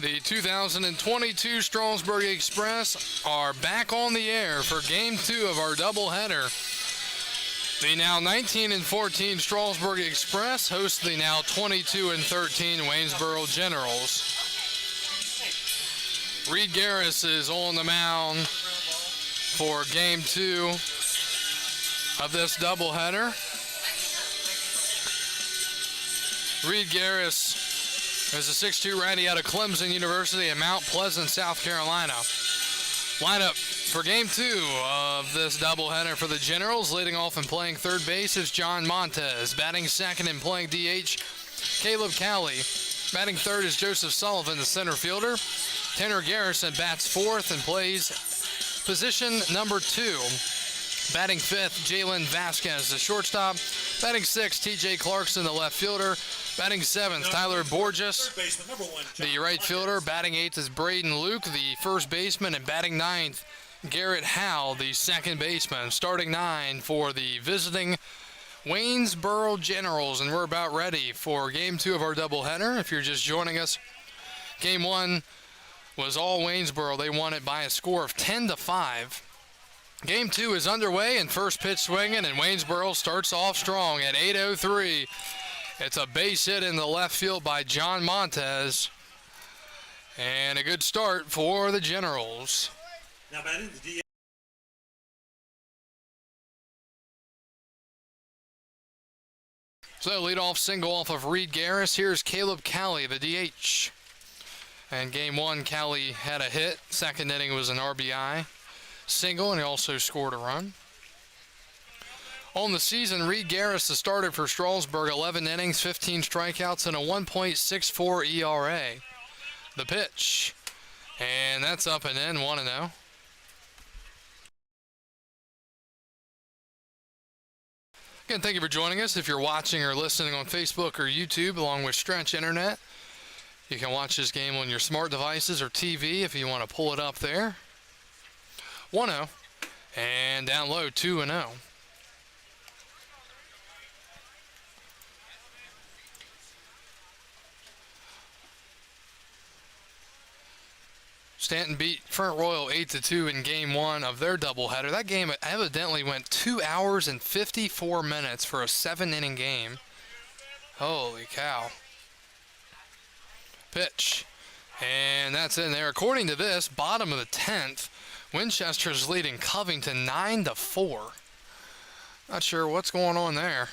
The 2022 Strasburg Express are back on the air for Game 2 of our doubleheader. The now 19-14 Strasburg Express hosts the now 22-13 Waynesboro Generals. Reed Garris is on the mound for Game 2 of this doubleheader. Reed Garris is a 6'2" righty out of Clemson University in Mount Pleasant, South Carolina. Lineup for Game 2 of this doubleheader for the Generals. Leading off and playing third base is John Montez. Batting second and playing DH, Caleb Cowley. Batting third is Joseph Sullivan, the center fielder. Tanner Garrison bats fourth and plays position number 2. Batting fifth, Jalen Vasquez, the shortstop. Batting sixth, TJ Clarkson, the left fielder. Batting seventh, Tyler Borges, the right fielder. Batting eighth is Braden Luke, the first baseman. And batting ninth, Garrett Howe, the second baseman. Starting 9 for the visiting Waynesboro Generals. And we're about ready for Game 2 of our doubleheader. If you're just joining us, Game 1 was all Waynesboro. They won it by a score of 10-5. Game 2 is underway and first pitch swinging, and Waynesboro starts off strong at 8:03. It's a base hit in the left field by John Montez, and a good start for the Generals. Now batting the DH. So leadoff single off of Reed Garris. Here's Caleb Cowley, the DH. And Game 1, Cowley had a hit. Second inning was an RBI single, and he also scored a run. On the season, Reed Garris has started for Strasburg, 11 innings, 15 strikeouts, and a 1.64 ERA. The pitch, and that's up and in, 1-0. Again, thank you for joining us. If you're watching or listening on Facebook or YouTube, along with Stretch Internet, you can watch this game on your smart devices or TV if you want to pull it up there. 1-0, and down low, 2-0. Stanton beat Front Royal 8-2 in Game 1 of their doubleheader. That game evidently went 2 hours and 54 minutes for a 7-inning game. Holy cow. Pitch, and that's in there. According to this, bottom of the 10th, Winchester's leading Covington 9-4. Not sure what's going on there.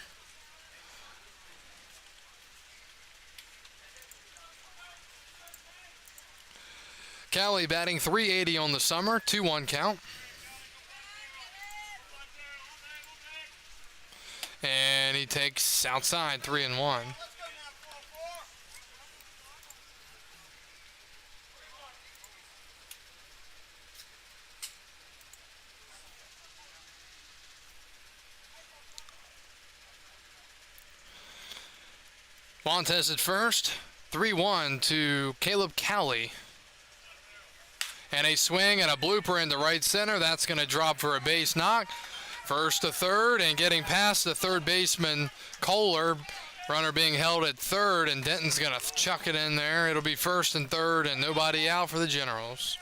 Cowley batting .380 on the summer, 2-1 count. And he takes outside 3-1. Montez at first, 3-1 to Caleb Cowley. And a swing and a blooper into right center. That's going to drop for a base knock. First to third, and getting past the third baseman, Kohler. Runner being held at third, and Denton's going to chuck it in there. It'll be first and third, and nobody out for the Generals.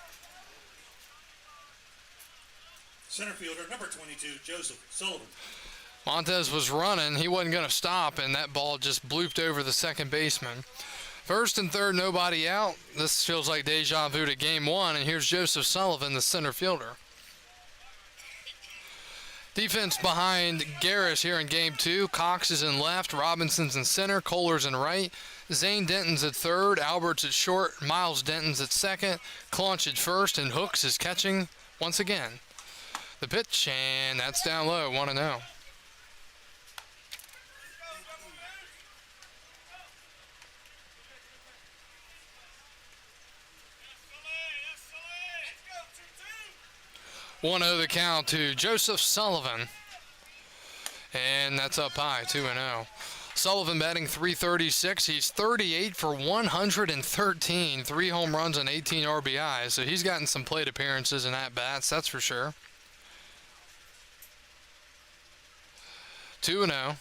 Center fielder, number 22, Joseph Sullivan. Montez was running. He wasn't going to stop, and that ball just blooped over the second baseman. First and third, nobody out. This feels like deja vu to Game 1, and here's Joseph Sullivan, the center fielder. Defense behind Garris here in Game 2. Cox is in left, Robinson's in center, Kohler's in right. Zane Denton's at third, Albert's at short, Miles Denton's at second, Claunch at first, and Hooks is catching once again. The pitch, and that's down low, 1-0. The count to Joseph Sullivan. And that's up high, 2-0. Sullivan batting .336. He's 38 for 113. 3 home runs and 18 RBIs. So he's gotten some plate appearances and at-bats, that's for sure. 2-0.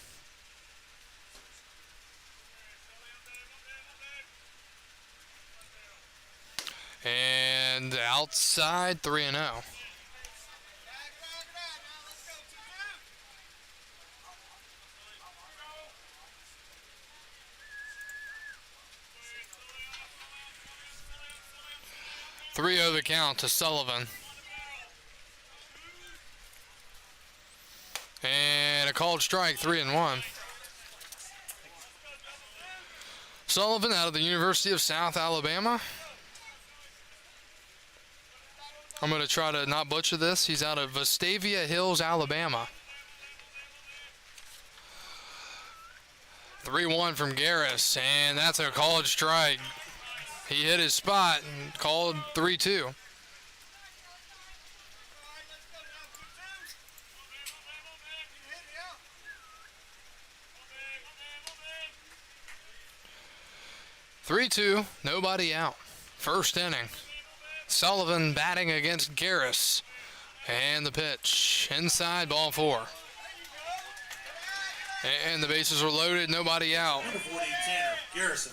And outside 3-0. The count to Sullivan. And a called strike, 3-1. Sullivan out of the University of South Alabama. I'm going to try to not butcher this. He's out of Vestavia Hills, Alabama. 3-1 from Garris, and that's a called strike. He hit his spot and called 3-2. Nobody out. First inning. Sullivan batting against Garris. And the pitch. Inside, ball 4. And the bases are loaded, nobody out. Number 40, Tanner Garrison.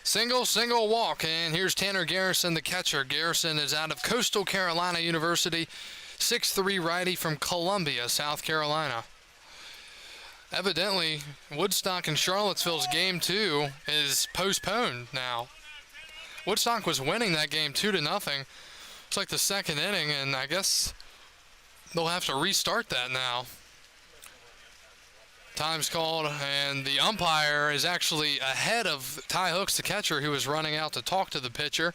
Single walk, and here's Tanner Garrison, the catcher. Garrison is out of Coastal Carolina University, 6'3" righty from Columbia, South Carolina. Evidently, Woodstock and Charlottesville's game 2 is postponed now. Woodstock was winning that game 2-0. It's like the second inning, and I guess they'll have to restart that now. Time's called, and the umpire is actually ahead of Ty Hooks, the catcher, who was running out to talk to the pitcher.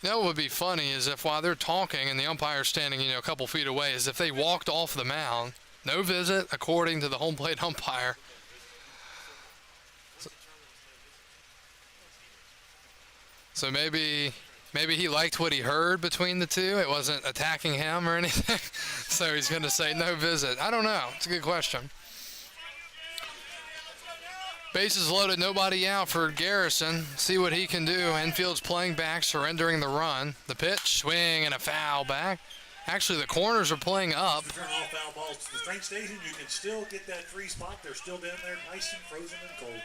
You know what would be funny is if while they're talking and the umpire's standing, a couple feet away, is if they walked off the mound. No visit, according to the home plate umpire. So maybe he liked what he heard between the two. It wasn't attacking him or anything. So he's going to say no visit. I don't know. It's a good question. Bases loaded, nobody out for Garrison. See what he can do. Infield's playing back, surrendering the run. The pitch, swing, and a foul back. Actually, the corners are playing up. Return all foul balls to the strength station. You can still get that free spot. They're still down there, nice and frozen and cold.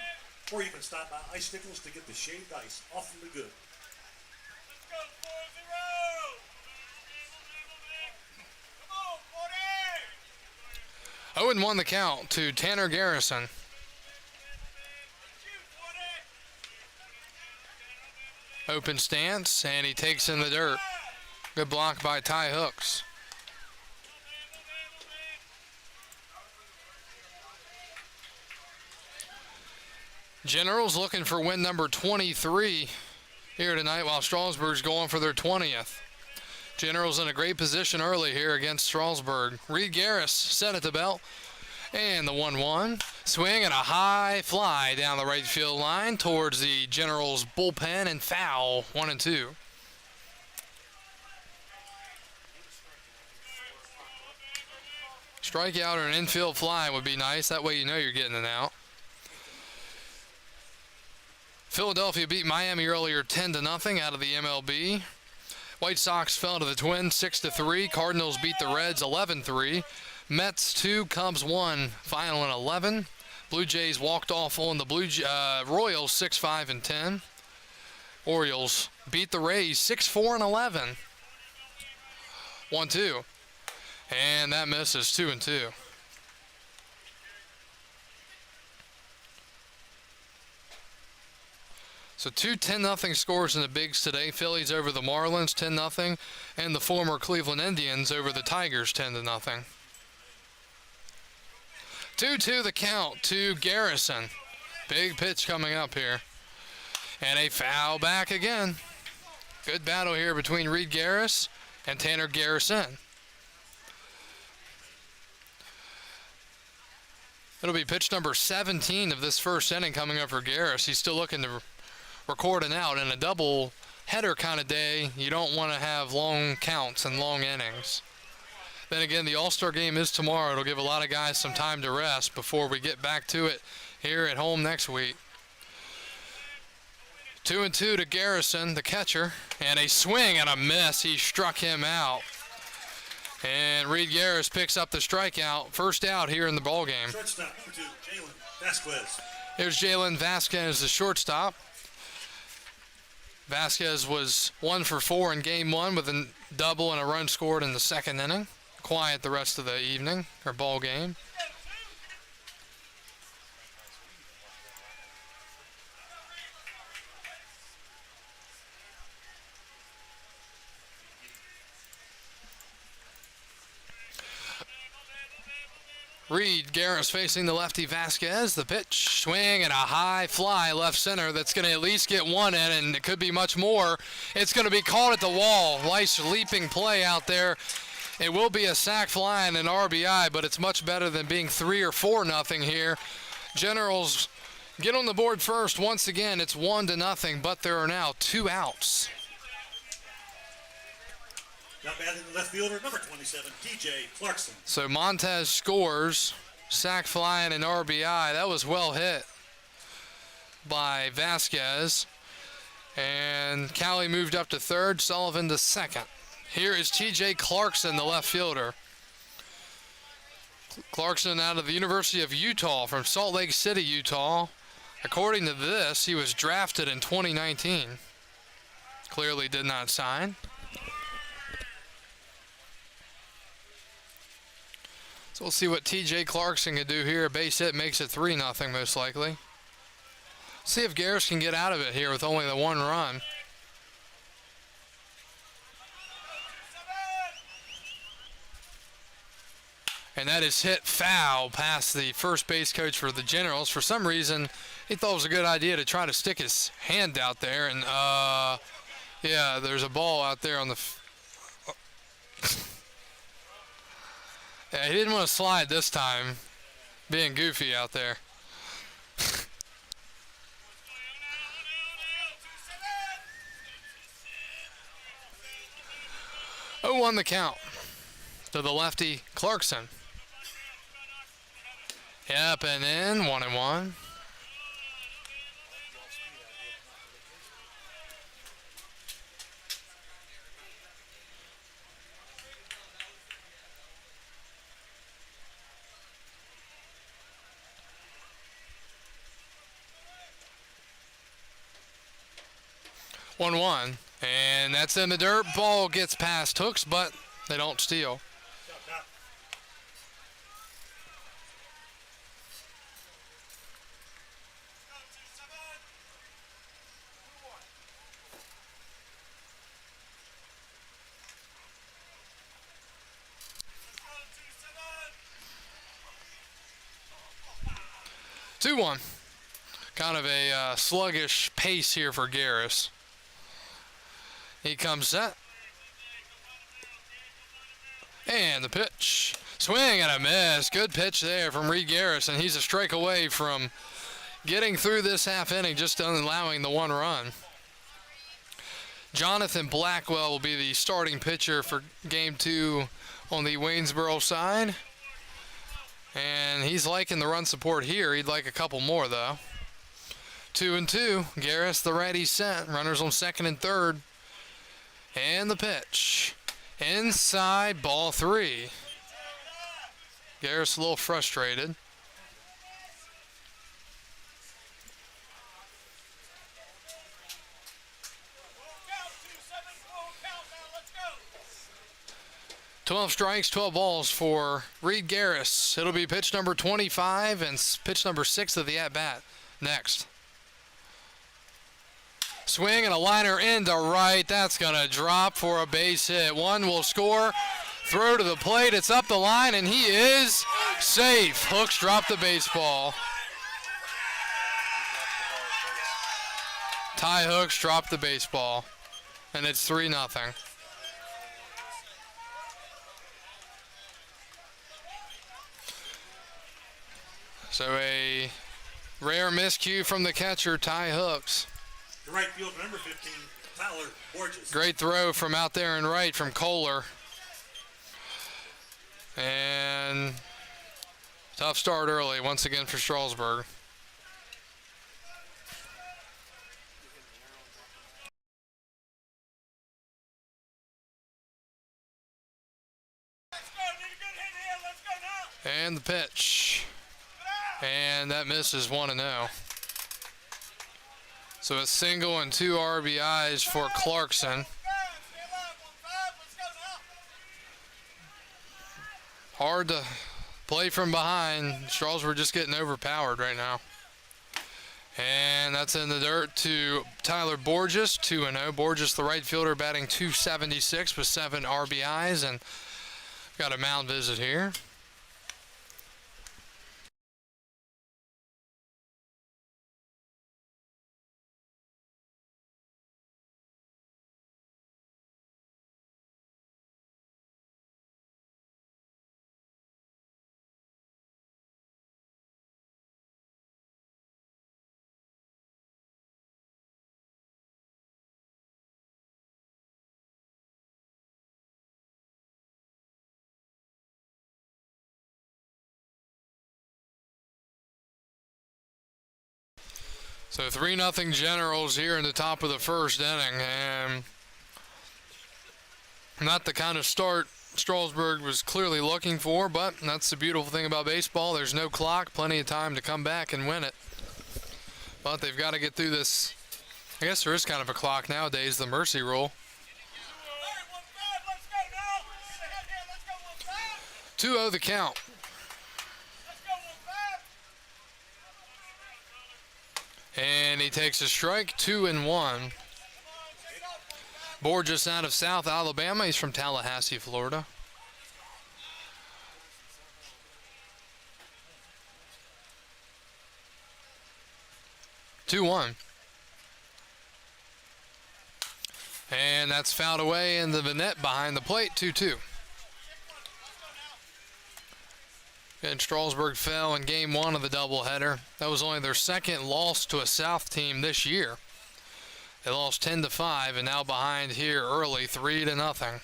Or you can stop by Icicles to get the shaved ice. Awfully good. 0-1 the count to Tanner Garrison. Open stance, and he takes in the dirt. Good block by Ty Hooks. Generals looking for win number 23 here tonight, while Strasburg's going for their 20th. Generals in a great position early here against Strasburg. Reed Garris set at the belt. And the 1-1. Swing and a high fly down the right field line towards the Generals bullpen, and foul, 1-2. Strikeout or an infield fly would be nice. That way you know you're getting an out. Philadelphia beat Miami earlier 10-0 out of the MLB. White Sox fell to the Twins 6-3. Cardinals beat the Reds 11-3. Mets 2, Cubs 1. Final in 11. Blue Jays walked off on the Royals 6-5-10. Orioles beat the Rays 6-4-11. 1-2. And that misses 2-2. So 2 10-0 scores in the Bigs today. Phillies over the Marlins 10-0, and the former Cleveland Indians over the Tigers 10-0. 2-2 the count to Garrison. Big pitch coming up here. And a foul back again. Good battle here between Reed Garris and Tanner Garrison. It'll be pitch number 17 of this first inning coming up for Garris. He's still looking to record an out. In a double header kind of day, you don't want to have long counts and long innings. Then again, the All-Star game is tomorrow. It'll give a lot of guys some time to rest before we get back to it here at home next week. 2-2 to Garrison, the catcher, and a swing and a miss. He struck him out. And Reed Garris picks up the strikeout. First out here in the ballgame. Shortstop, number 2, Jalen Vasquez. Here's Jalen Vasquez, the shortstop. Vasquez was 1 for 4 in game 1 with a double and a run scored in the second inning. Quiet the rest of the evening, or ball game. Reed Garris facing the lefty Vasquez. The pitch, swing, and a high fly left center that's going to at least get one in, and it could be much more. It's going to be caught at the wall. Nice leaping play out there. It will be a sac fly and an RBI, but it's much better than being 3 or 4-0 here. Generals get on the board first. Once again, it's 1-0, but there are now 2 outs. Now batting the left fielder, number 27, TJ Clarkson. So Montez scores, sac fly and an RBI. That was well hit by Vasquez. And Cali moved up to third, Sullivan to second. Here is TJ Clarkson, the left fielder. Clarkson out of the University of Utah from Salt Lake City, Utah. According to this, he was drafted in 2019. Clearly did not sign. So we'll see what TJ Clarkson can do here. A base hit makes it 3-0 most likely. See if Garris can get out of it here with only the 1 run. And that is hit foul past the first base coach for the Generals. For some reason, he thought it was a good idea to try to stick his hand out there. And, yeah, there's a ball out there on the... Yeah, he didn't want to slide this time, being goofy out there. 0-1 the count to the lefty Clarkson. Yep, and in 1-1. And that's in the dirt. Ball gets past Hooks, but they don't steal. Two 2-1. Kind of a sluggish pace here for Garris. He comes set. And the pitch. Swing and a miss. Good pitch there from Reed Garris, and he's a strike away from getting through this half inning, just allowing the 1 run. Jonathan Blackwell will be the starting pitcher for Game 2 on the Waynesboro side. And he's liking the run support here. He'd like a couple more, though. 2-2. Garris, the righty, set. Runners on second and third. And the pitch. Inside, ball 3. Garris a little frustrated. "12 strikes, 12 balls for Reed Garris. It'll be pitch number 25 and pitch number 6 of the at-bat next. Swing and a liner into right. That's going to drop for a base hit. One will score. Throw to the plate. It's up the line, and he is safe. Hooks dropped the baseball. Ty Hooks dropped the baseball, and it's 3-0. So a rare miscue from the catcher, Ty Hooks. The right field, number 15, Tyler Borges. Great throw from out there in right from Kohler. And tough start early once again for Strasburg. And the pitch. And that misses 1-0. So a single and 2 RBIs for Clarkson. Hard to play from behind. Strasburg just getting overpowered right now. And that's in the dirt to Tyler Borges, 2-0. Borges, the right fielder, batting .276 with 7 RBIs. And got a mound visit here. So 3-0 Generals here in the top of the first inning, and not the kind of start Strasburg was clearly looking for, but that's the beautiful thing about baseball. There's no clock, plenty of time to come back and win it. But they've got to get through this. I guess there is kind of a clock nowadays, the mercy rule. 2-0 the count. And he takes a strike, 2-1. Borges out of South Alabama. He's from Tallahassee, Florida. (2-1). And that's fouled away in the net behind the plate, 2-2. And Strasburg fell in game 1 of the doubleheader. That was only their second loss to a South team this year. They lost 10-5 and now behind here early, 3-0.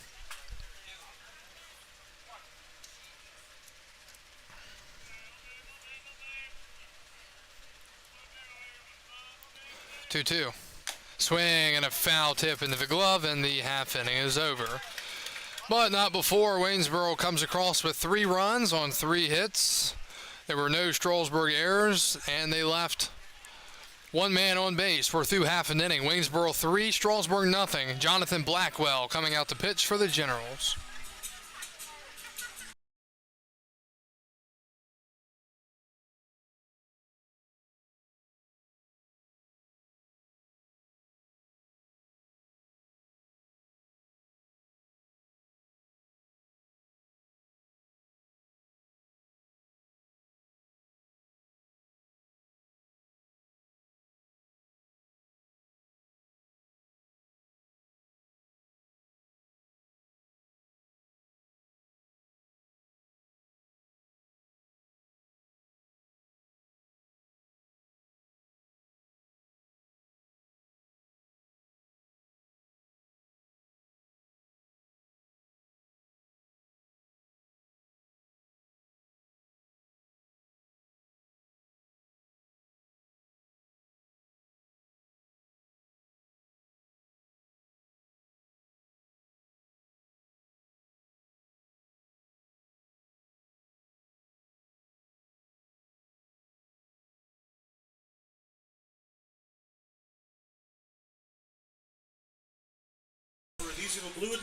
(2-2). Swing and a foul tip into the glove, and the half inning is over. But not before Waynesboro comes across with 3 runs on 3 hits. There were no Strasburg errors, and they left 1 man on base. We're through half an inning. Waynesboro 3, Strasburg nothing. Jonathan Blackwell coming out to pitch for the Generals.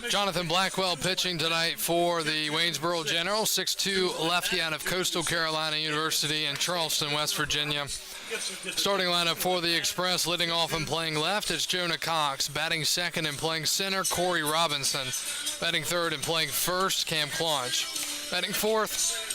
Jonathan Blackwell pitching tonight for the Waynesboro Generals, 6'2" lefty out of Coastal Carolina University in Charleston, West Virginia. Starting lineup for the Express, leading off and playing left is Jonah Cox. Batting second and playing center, Corey Robinson. Batting third and playing first, Cam Claunch. Batting fourth,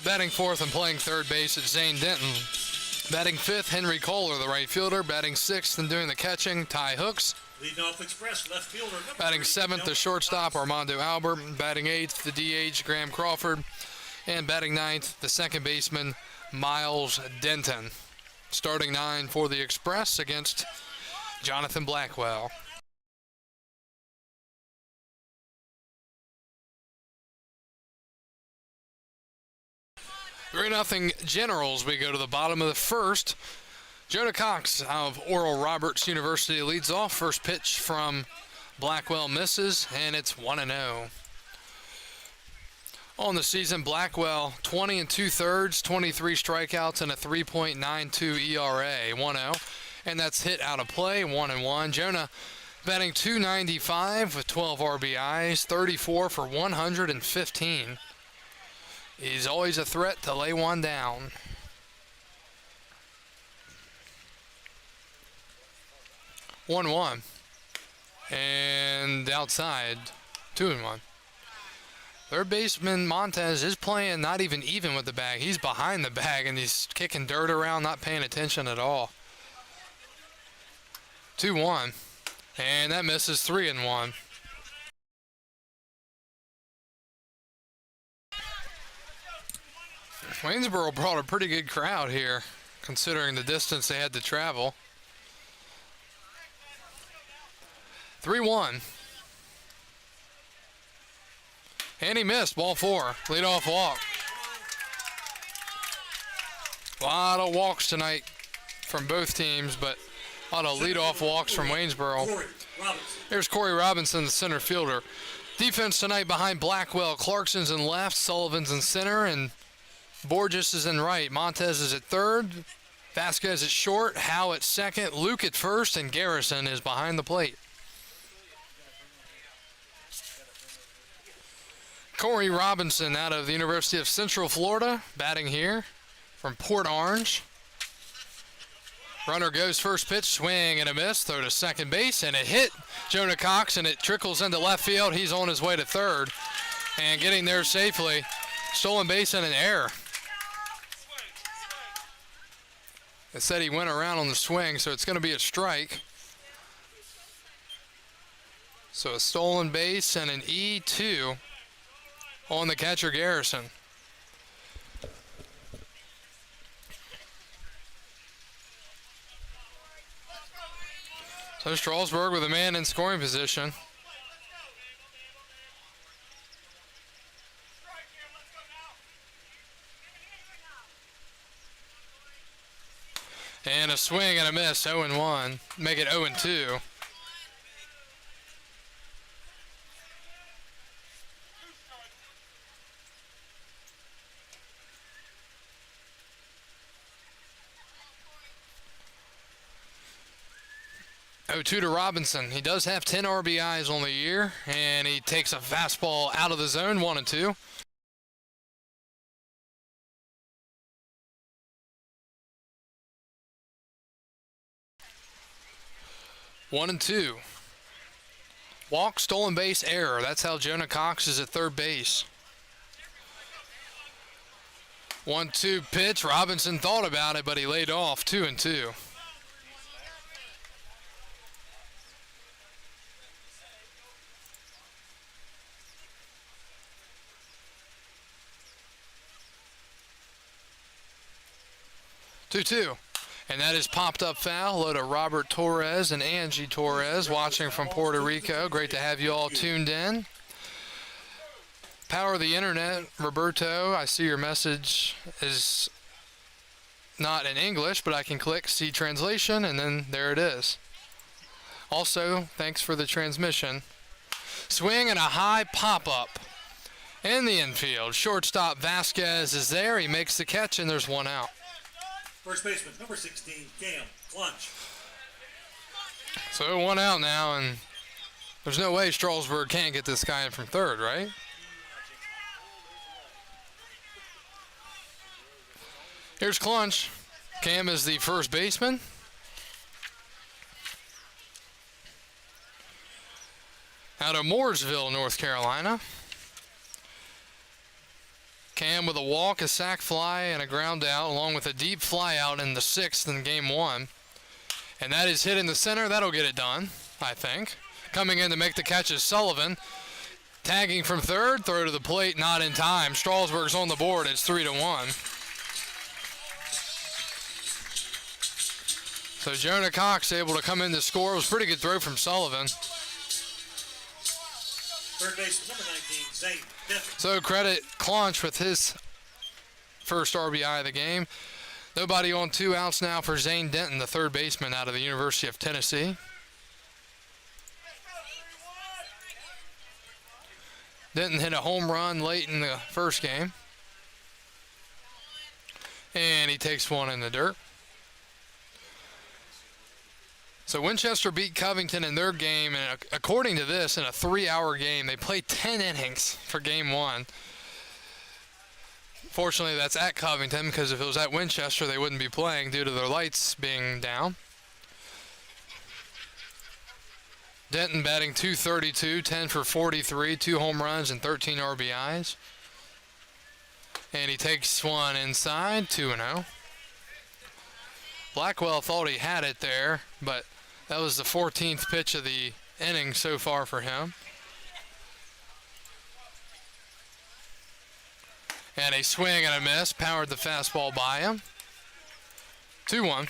batting fourth and playing third base at Zane Denton. Batting fifth, Henry Kohler, the right fielder. Batting sixth and doing the catching, Ty Hooks. Leading off Express, left fielder. Batting seventh, the shortstop, Armando Albert. Batting eighth, the DH, Graham Crawford. And batting ninth, the second baseman, Miles Denton. Starting 9 for the Express against Jonathan Blackwell. 3-0 Generals. We go to the bottom of the first. Jonah Cox of Oral Roberts University leads off. First pitch from Blackwell misses, and it's 1-0. On the season, Blackwell 20 2/3, 23 strikeouts, and a 3.92 ERA, 1-0. And that's hit out of play, 1-1. Jonah batting .295 with 12 RBIs, 34 for 115. He's always a threat to lay one down. One. And outside, 2-1. Third baseman Montez is playing not even with the bag. He's behind the bag and he's kicking dirt around, not paying attention at all. 2-1. And that misses, 3-1. Waynesboro brought a pretty good crowd here, considering the distance they had to travel. 3-1. And he missed, ball 4, leadoff walk. A lot of walks tonight from both teams, but a lot of leadoff walks from Waynesboro. Here's Corey Robinson, the center fielder. Defense tonight behind Blackwell. Clarkson's in left, Sullivan's in center, and Borges is in right. Montez is at third, Vasquez at short, Howe at second, Luke at first, and Garrison is behind the plate. Corey Robinson out of the University of Central Florida, batting here from Port Orange. Runner goes first pitch, swing and a miss, throw to second base, and it hit Jonah Cox, and it trickles into left field. He's on his way to third, and getting there safely. Stolen base and an error. It said he went around on the swing, so it's going to be a strike. So a stolen base and an E2 on the catcher Garrison. So Strasburg with a man in scoring position. And a swing and a miss, 0-1. Make it 0-2. To Robinson. He does have 10 RBIs on the year, and he takes a fastball out of the zone, 1-2. One and two. Walk, stolen base, error. That's how Jonah Cox is at third base. 1-2 pitch. Robinson thought about it, but he laid off, 2-2. And that is popped up foul. Hello to Robert Torres and Angie Torres watching from Puerto Rico. Great to have you all tuned in. Power of the internet, Roberto, I see your message is not in English, but I can click see translation, and then there it is. Also, thanks for the transmission. Swing and a high pop-up in the infield. Shortstop Vasquez is there. He makes the catch, and there's one out. First baseman, number 16, Cam Clunch. So one out now, and there's no way Strasburg can't get this guy in from third, right? Here's Clunch. Cam is the first baseman. Out of Mooresville, North Carolina. Cam with a walk, a sac fly, and a ground out, along with a deep fly out in the sixth in game one. And that is hit in the center. That'll get it done, I think. Coming in to make the catch is Sullivan. Tagging from third, throw to the plate, not in time. Strasburg's on the board. It's 3-1. So Jonah Cox able to come in to score. It was a pretty good throw from Sullivan. Third baseman, number 19, Zane Denton. So credit Clunch with his first RBI of the game. Nobody on, 2 outs now for Zane Denton, the third baseman out of the University of Tennessee. Denton hit a home run late in the first game. And he takes one in the dirt. So Winchester beat Covington in their game, and according to this, in a 3-hour game. They played 10 innings for game 1. Fortunately, that's at Covington, because if it was at Winchester, they wouldn't be playing due to their lights being down. Denton batting .232, 10 for 43, 2 home runs and 13 RBIs. And he takes one inside, 2-0. Blackwell thought he had it there, but that was the 14th pitch of the inning so far for him. And a swing and a miss, powered the fastball by him. 2-1.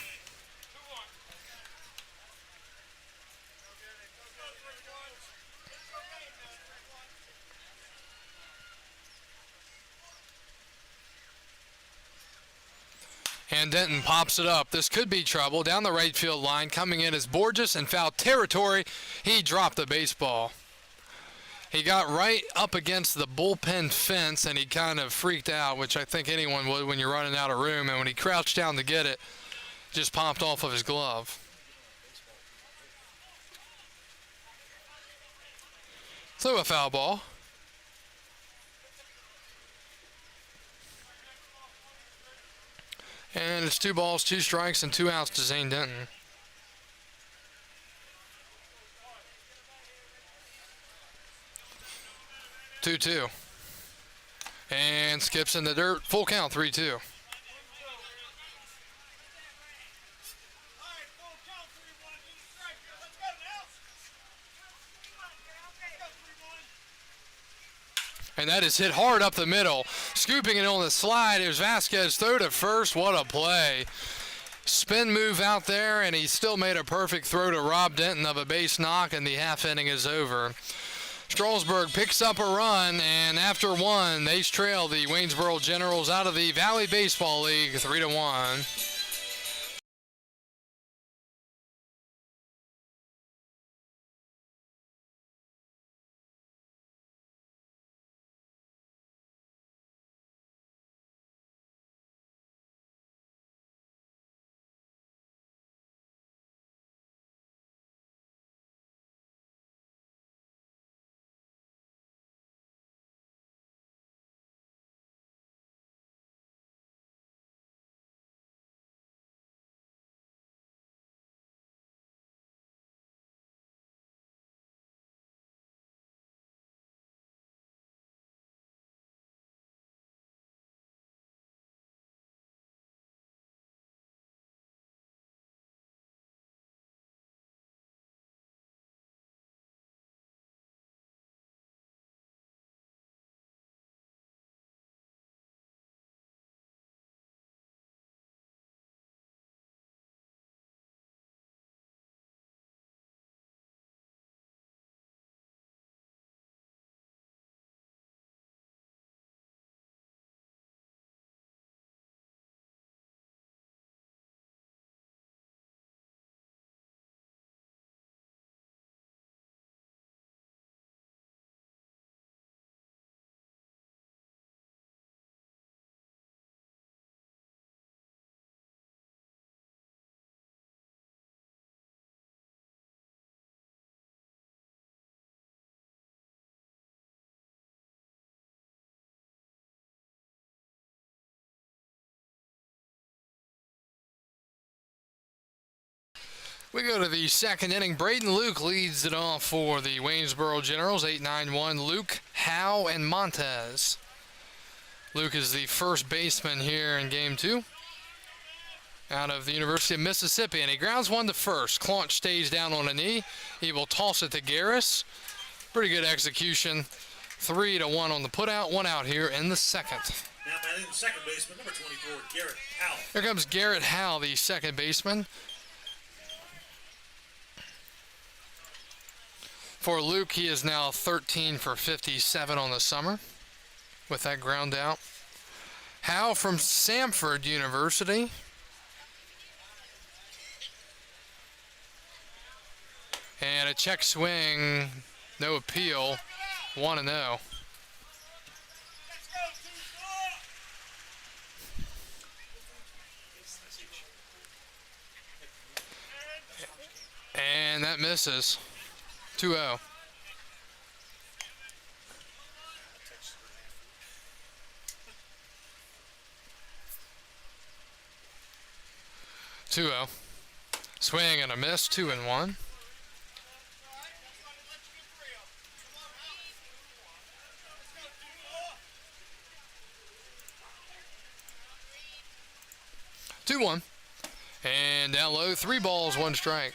And Denton pops it up. This could be trouble. Down the right field line, coming in is Borges in foul territory. He dropped the baseball. He got right up against the bullpen fence, and he kind of freaked out, which I think anyone would when you're running out of room. And when he crouched down to get it, just popped off of his glove. So a foul ball. And it's 2 balls, 2 strikes, and 2 outs to Zane Denton. Two. And skips in the dirt. Full count, 3-2. And that is hit hard up the middle. Scooping it on the slide. Here's Vasquez. Throw to first. What a play. Spin move out there, and he still made a perfect throw to rob Denton of a base knock, and the half inning is over. Strasburg picks up a run, and after one, they trail the Waynesboro Generals out of the Valley Baseball League 3-1. We go to the second inning. Braden Luke leads it off for the Waynesboro Generals, 8-9-1. Luke, Howe, and Montez. Luke is the first baseman here in game 2 out of the University of Mississippi, and he grounds one to first. Claunch stays down on a knee. He will toss it to Garris. Pretty good execution. 3-1 on the putout. 1 out here in the second. Now batting second baseman, number 24, Garrett Howell. Here comes Garrett Howe, the second baseman. For Luke, he is now 13 for 57 on the summer with that ground out. Howe from Samford University. And a check swing, no appeal, 1-0. And that misses. 2-0. Swing and a miss, 2-1. Two one. And down low, 3 balls, 1 strike.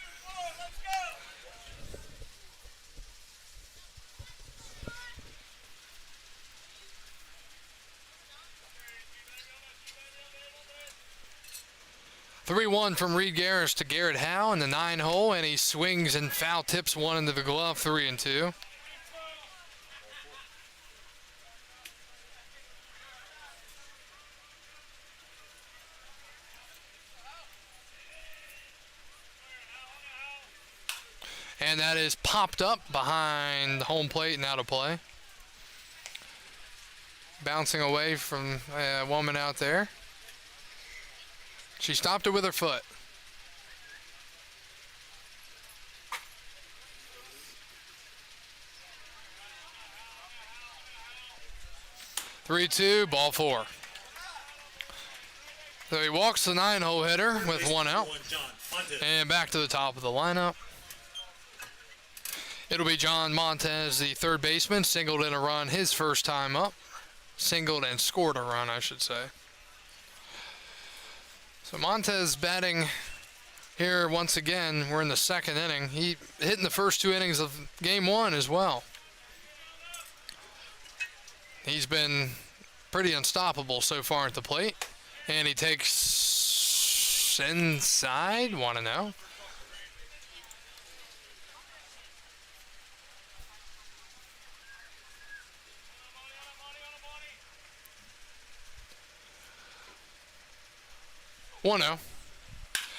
Three one from Reed Garris to Garrett Howe in the 9 hole, and he swings and foul tips one into the glove, 3-2. And that is popped up behind the home plate and out of play. Bouncing away from a woman out there. She stopped it with her foot. Three, 2, ball 4. So he walks the 9-hole hitter with 1 out. And back to the top of the lineup. It'll be John Montez, the third baseman, singled in a run his first time up. Singled and scored a run, I should say. So Montez batting here once again. We're in the 2nd inning. He hit in the first 2 innings of game 1 as well. He's been pretty unstoppable so far at the plate. And he takes inside, 1-0.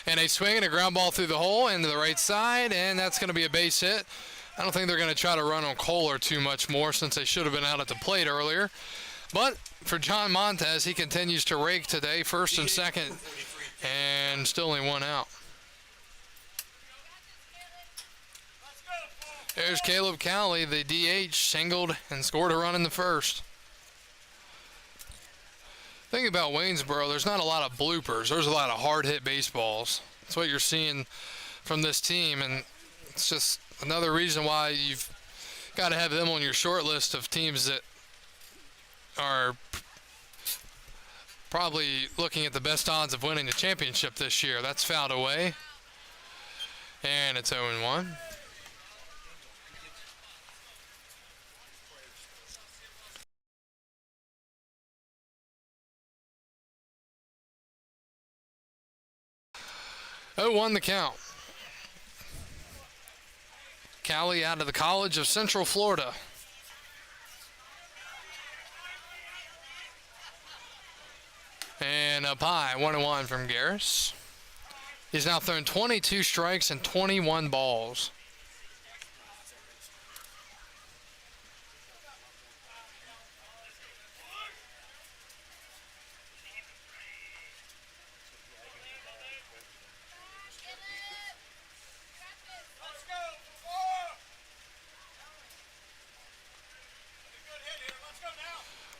And a swing and a ground ball through the hole into the right side, and that's going to be a base hit. I don't think they're going to try to run on Kohler too much more since they should have been out at the plate earlier. But for John Montez, he continues to rake today, first and second, and still only 1 out. There's Caleb Cowley, the DH, singled and scored a run in the first. Thing about Waynesboro, there's not a lot of bloopers. There's a lot of hard-hit baseballs. That's what you're seeing from this team, and it's just another reason why you've got to have them on your short list of teams that are probably looking at the best odds of winning the championship this year. That's fouled away, and it's 0-1. The count. Cowley out of the College of Central Florida. And up high, 1-1 from Garris. He's now thrown 22 strikes and 21 balls.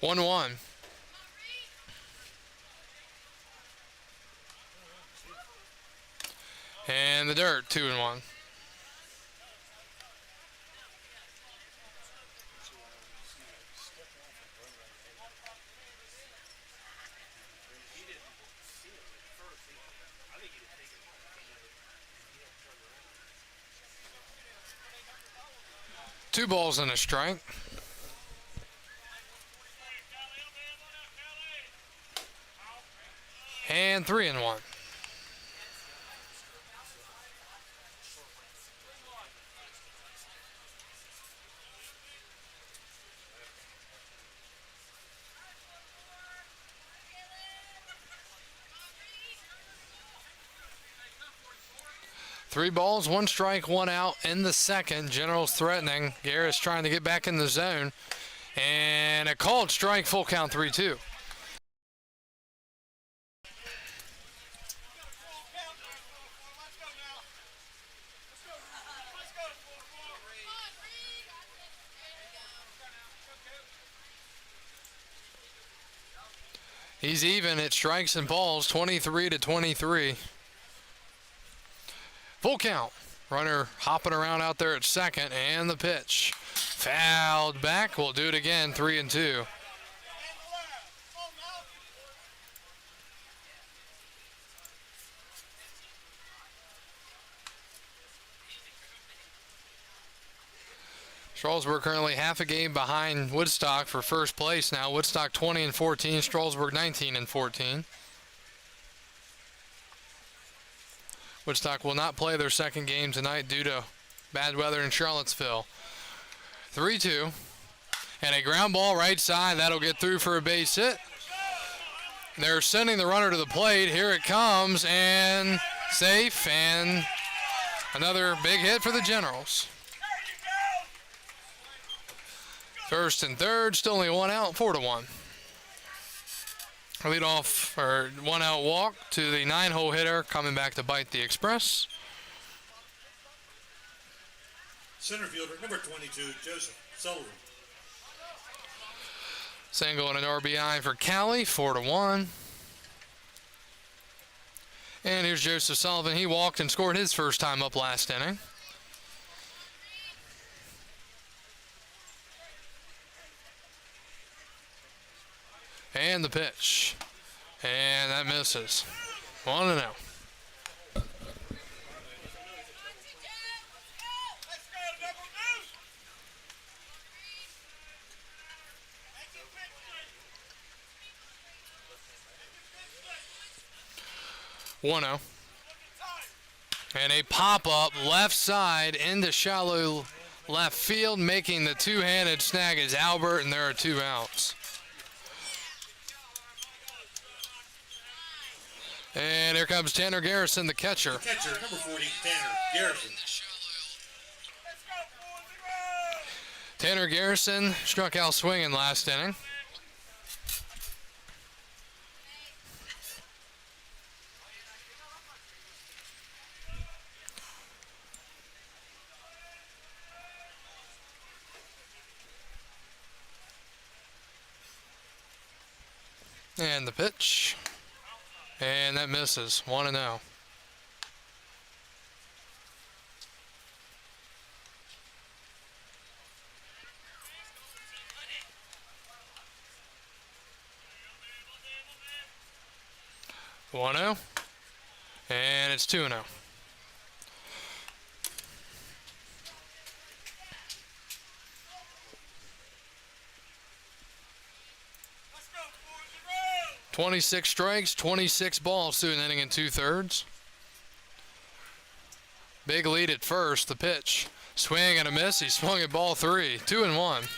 One. And the dirt, 2-1. Two balls and a strike. And 3-1. Three balls, 1 strike, 1 out in the second. General's threatening. Garris trying to get back in the zone. And a called strike, full count, 3-2. He's even at strikes and balls, 23-23. Full count. Runner hopping around out there at second, and the pitch. Fouled back. We'll do it again, 3-2. Strasburg currently half a game behind Woodstock for first place now. Woodstock 20-14, Strasburg 19-14. Woodstock will not play their second game tonight due to bad weather in Charlottesville. 3-2. And a ground ball right side. That'll get through for a base hit. They're sending the runner to the plate. Here it comes, and safe, and another big hit for the Generals. First and third, still only one out, 4-1. Lead off, or one out walk to the 9-hole hitter coming back to bite the Express. Center fielder, number 22, Joseph Sullivan. Single and an RBI for Cali, 4-1. And here's Joseph Sullivan. He walked and scored his first time up last inning. And the pitch. And that misses. 1-0. And a pop-up left side into shallow left field, making the two-handed snag is Albert, and there are 2 outs. And here comes Tanner Garrison, the catcher. The catcher, number 40, Tanner Garrison. Tanner Garrison struck out swinging last inning. And the pitch. And that misses. 1-0. And it's 2-0. .26 strikes, 26 balls through an inning and 2/3. Big lead at first. The pitch. Swing and a miss. He swung at ball 3. 2-1.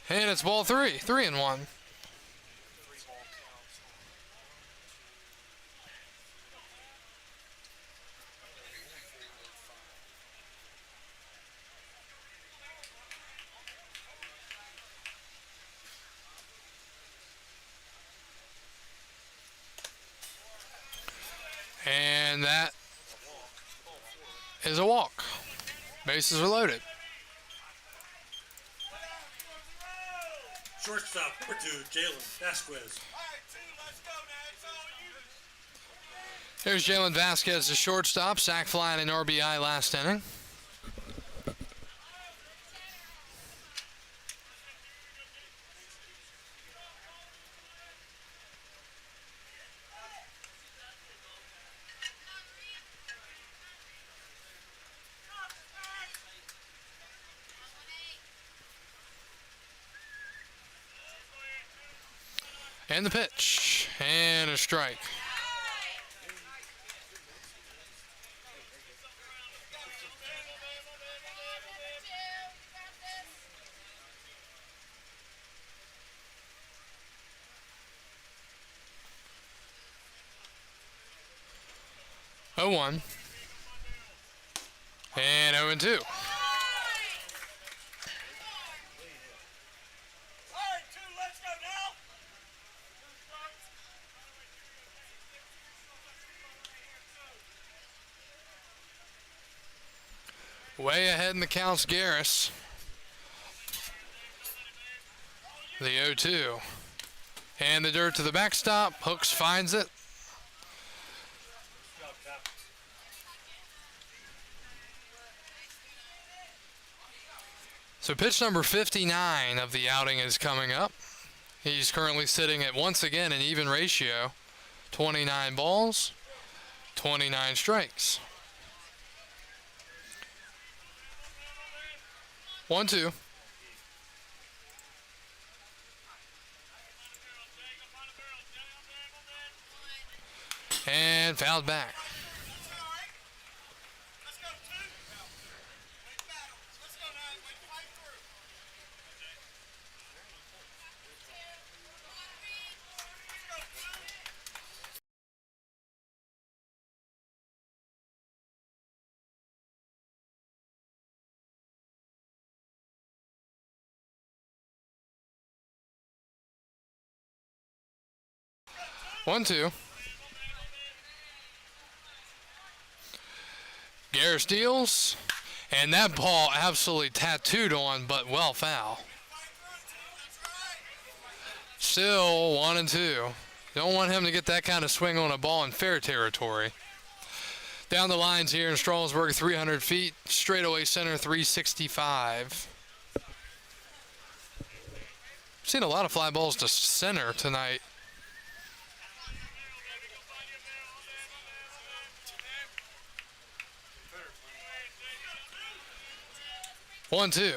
And it's ball 3. 3-1. And that is a walk. Bases are loaded. Shortstop, number 2, Jalen Vasquez. Here's Jalen Vasquez, the shortstop. Sac fly and an RBI last inning. And the pitch. And a strike. Oh, 1. And 0-2. Way ahead in the counts, Garris. The 0-2. And the dirt to the backstop. Hooks finds it. So pitch number 59 of the outing is coming up. He's currently sitting at, once again, an even ratio. 29 balls, 29 strikes. 1-2. And fouled back. One, two. Garris deals, and that ball absolutely tattooed on, but well foul. Still 1-2. Don't want him to get that kind of swing on a ball in fair territory. Down the lines here in Strasburg, 300 feet, straightaway center 365. Seen a lot of fly balls to center tonight. One, two.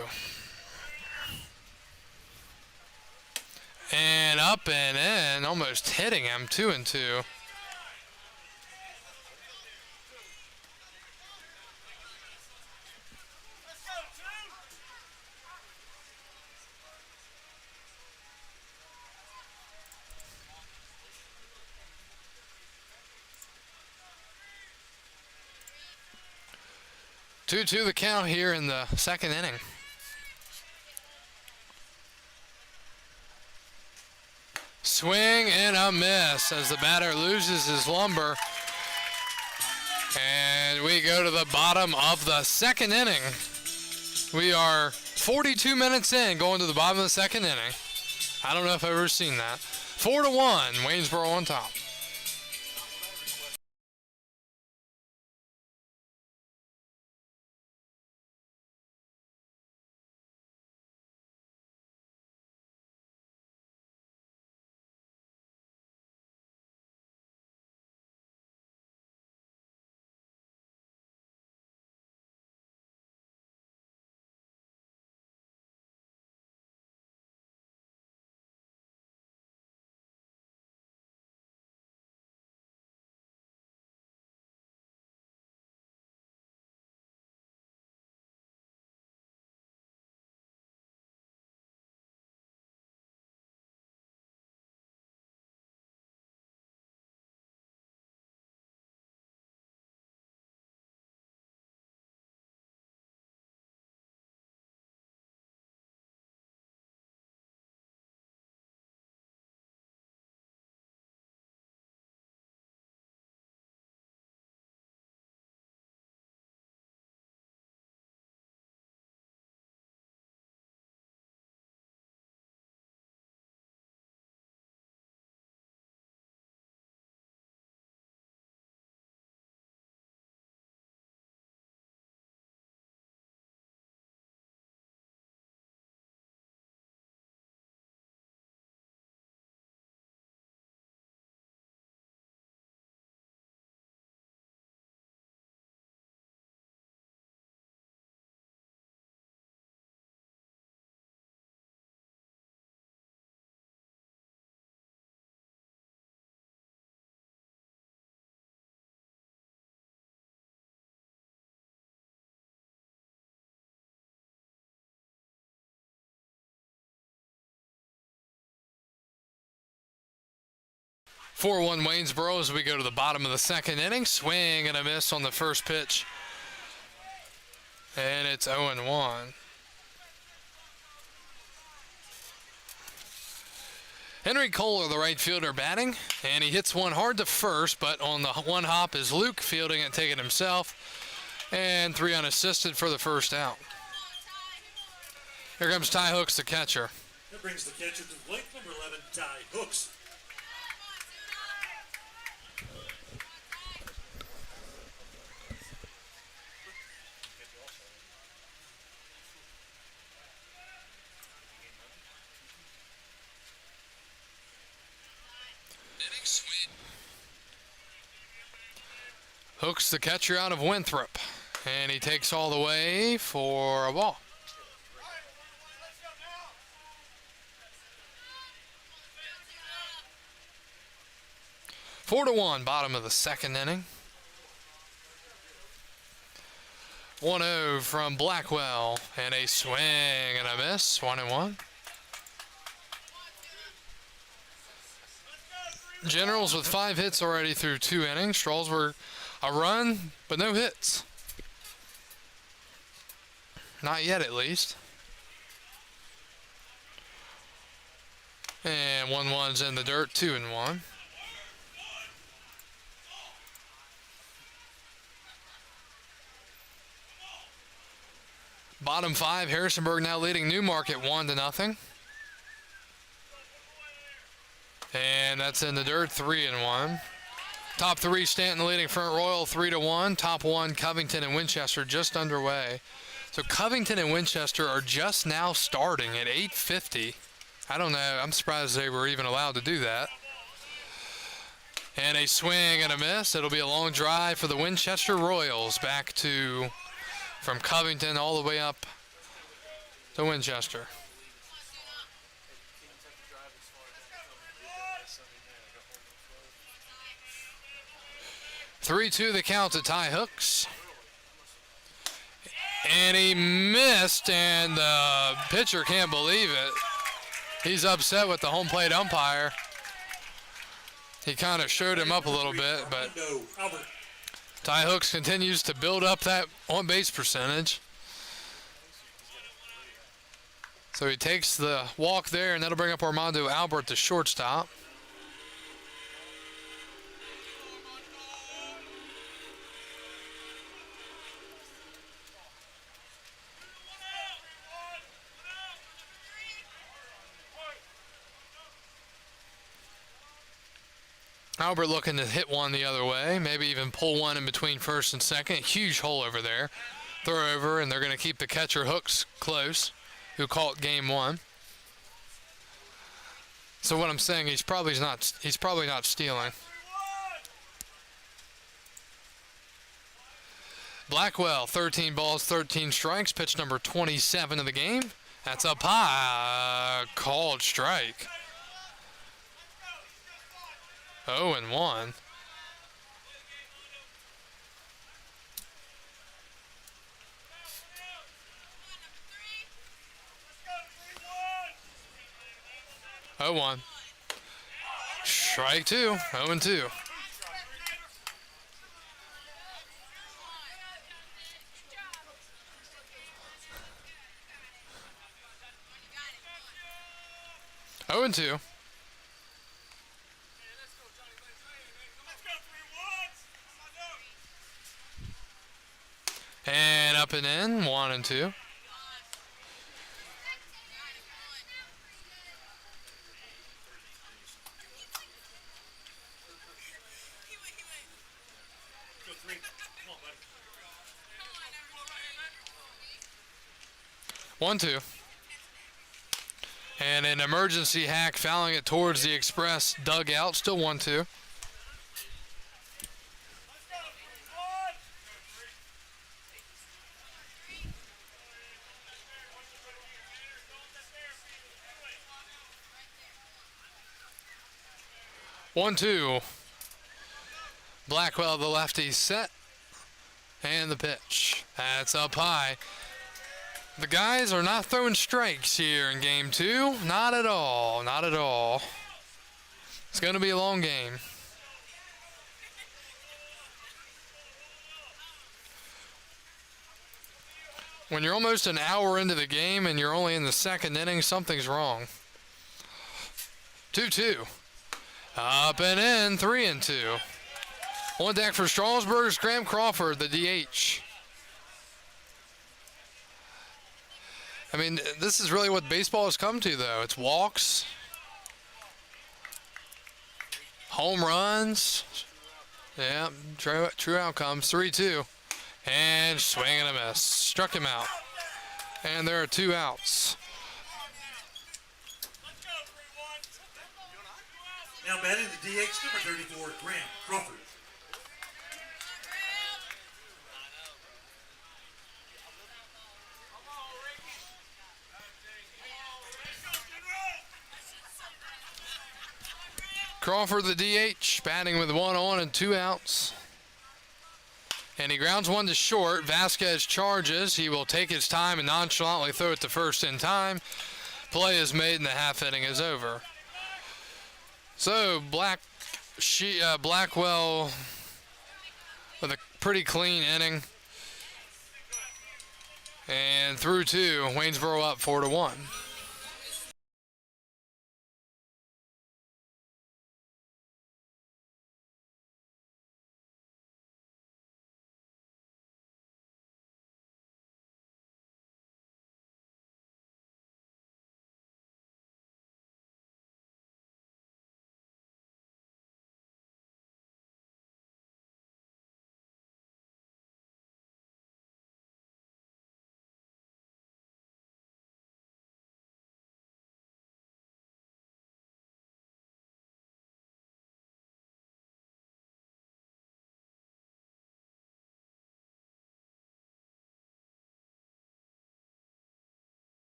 And up and in, almost hitting him, 2-2. Two the count here in the second inning. Swing and a miss as the batter loses his lumber. And we go to the bottom of the second inning. We are 42 minutes in, going to the bottom of the second inning. I don't know if I've ever seen that. 4-1, Waynesboro on top. (4-1) Waynesboro as we go to the bottom of the second inning. Swing and a miss on the first pitch. And it's 0-1. Henry Kohler, the right fielder, batting. And he hits one hard to first, but on the one hop is Luke fielding it, taking himself. And 3 unassisted for the first out. Here comes Ty Hooks, the catcher. That brings the catcher to the plate, number 11, Ty Hooks. Hooks, the catcher out of Winthrop. And he takes all the way for a ball. Four to 1, bottom of the second inning. 1-0 from Blackwell, and a swing and a miss, 1-1. Generals with 5 hits already through 2 innings. Strasburg, a run, but no hits. Not yet, at least. And 1-1's in the dirt, 2-1. Bottom 5, Harrisonburg now leading Newmarket 1-0. And that's in the dirt, 3-1. Top 3, Stanton leading Front Royal 3-1. Top 1, Covington and Winchester just underway. So Covington and Winchester are just now starting at 8:50. I don't know. I'm surprised they were even allowed to do that. And a swing and a miss. It'll be a long drive for the Winchester Royals back to from Covington all the way up to Winchester. 3-2 the count to Ty Hooks. And he missed, and the pitcher can't believe it. He's upset with the home plate umpire. He kind of showed him up a little bit, but Ty Hooks continues to build up that on-base percentage. So he takes the walk there, and that'll bring up Armando Albert, the shortstop. Albert looking to hit one the other way, maybe even pull one in between first and second. Huge hole over there. Throw over, and they're going to keep the catcher Hooks close, who caught game 1. So what I'm saying, he's probably not stealing. Blackwell, 13 balls, 13 strikes, pitch number 27 of the game. That's up high, called strike. 0-1. Oh, 1. Strike 2. 0-2. Oh, and 2. And up and in, 1-2. One, two. And an emergency hack fouling it towards the Express dugout. Still 1-2. One, two. Blackwell, the lefty, set. And the pitch. That's up high. The guys are not throwing strikes here in game 2. Not at all. Not at all. It's going to be a long game. When you're almost an hour into the game and you're only in the second inning, something's wrong. 2-2. Up and in, 3-2. On deck for Strasburg, Graham Crawford, the DH. I mean, this is really what baseball has come to, though. It's walks, home runs. Yeah, true outcomes. 3-2. And swing and a miss. Struck him out. And there are 2 outs. Now batting the DH, number 34, Grant Crawford. Crawford, the DH, batting with 1 on and 2 outs. And he grounds one to short. Vasquez charges. He will take his time and nonchalantly throw it to first in time. Play is made and the half inning is over. So Blackwell with a pretty clean inning. And through 2, Waynesboro up 4-1.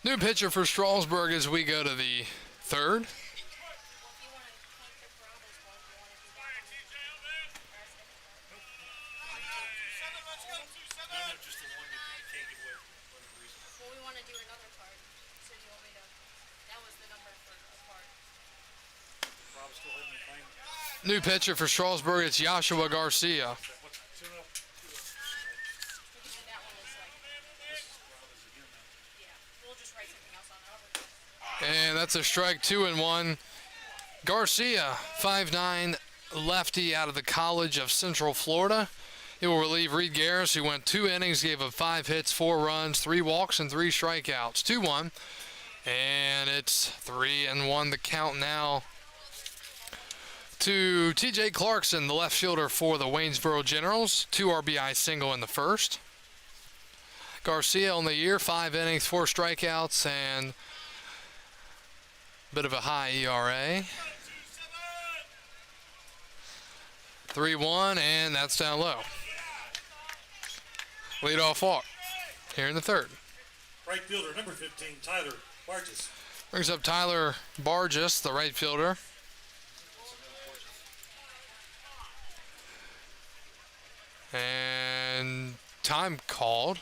New pitcher for Strasburg as we go to the 3rd. New pitcher for Strasburg, it's Joshua Garcia. And that's a strike, 2-1. Garcia, 5'9", lefty out of the College of Central Florida. He will relieve Reed Garris, who went 2 innings, gave up 5 hits, 4 runs, 3 walks, and 3 strikeouts. 2-1. And it's 3-1 the count now to T.J. Clarkson, the left fielder for the Waynesboro Generals. 2 RBI single in the first. Garcia on the year, 5 innings, 4 strikeouts, and bit of a high ERA. 3-1, and that's down low. Leadoff walk here in the 3rd. Right fielder, number 15, Tyler Barges. Brings up Tyler Barges, the right fielder. time called.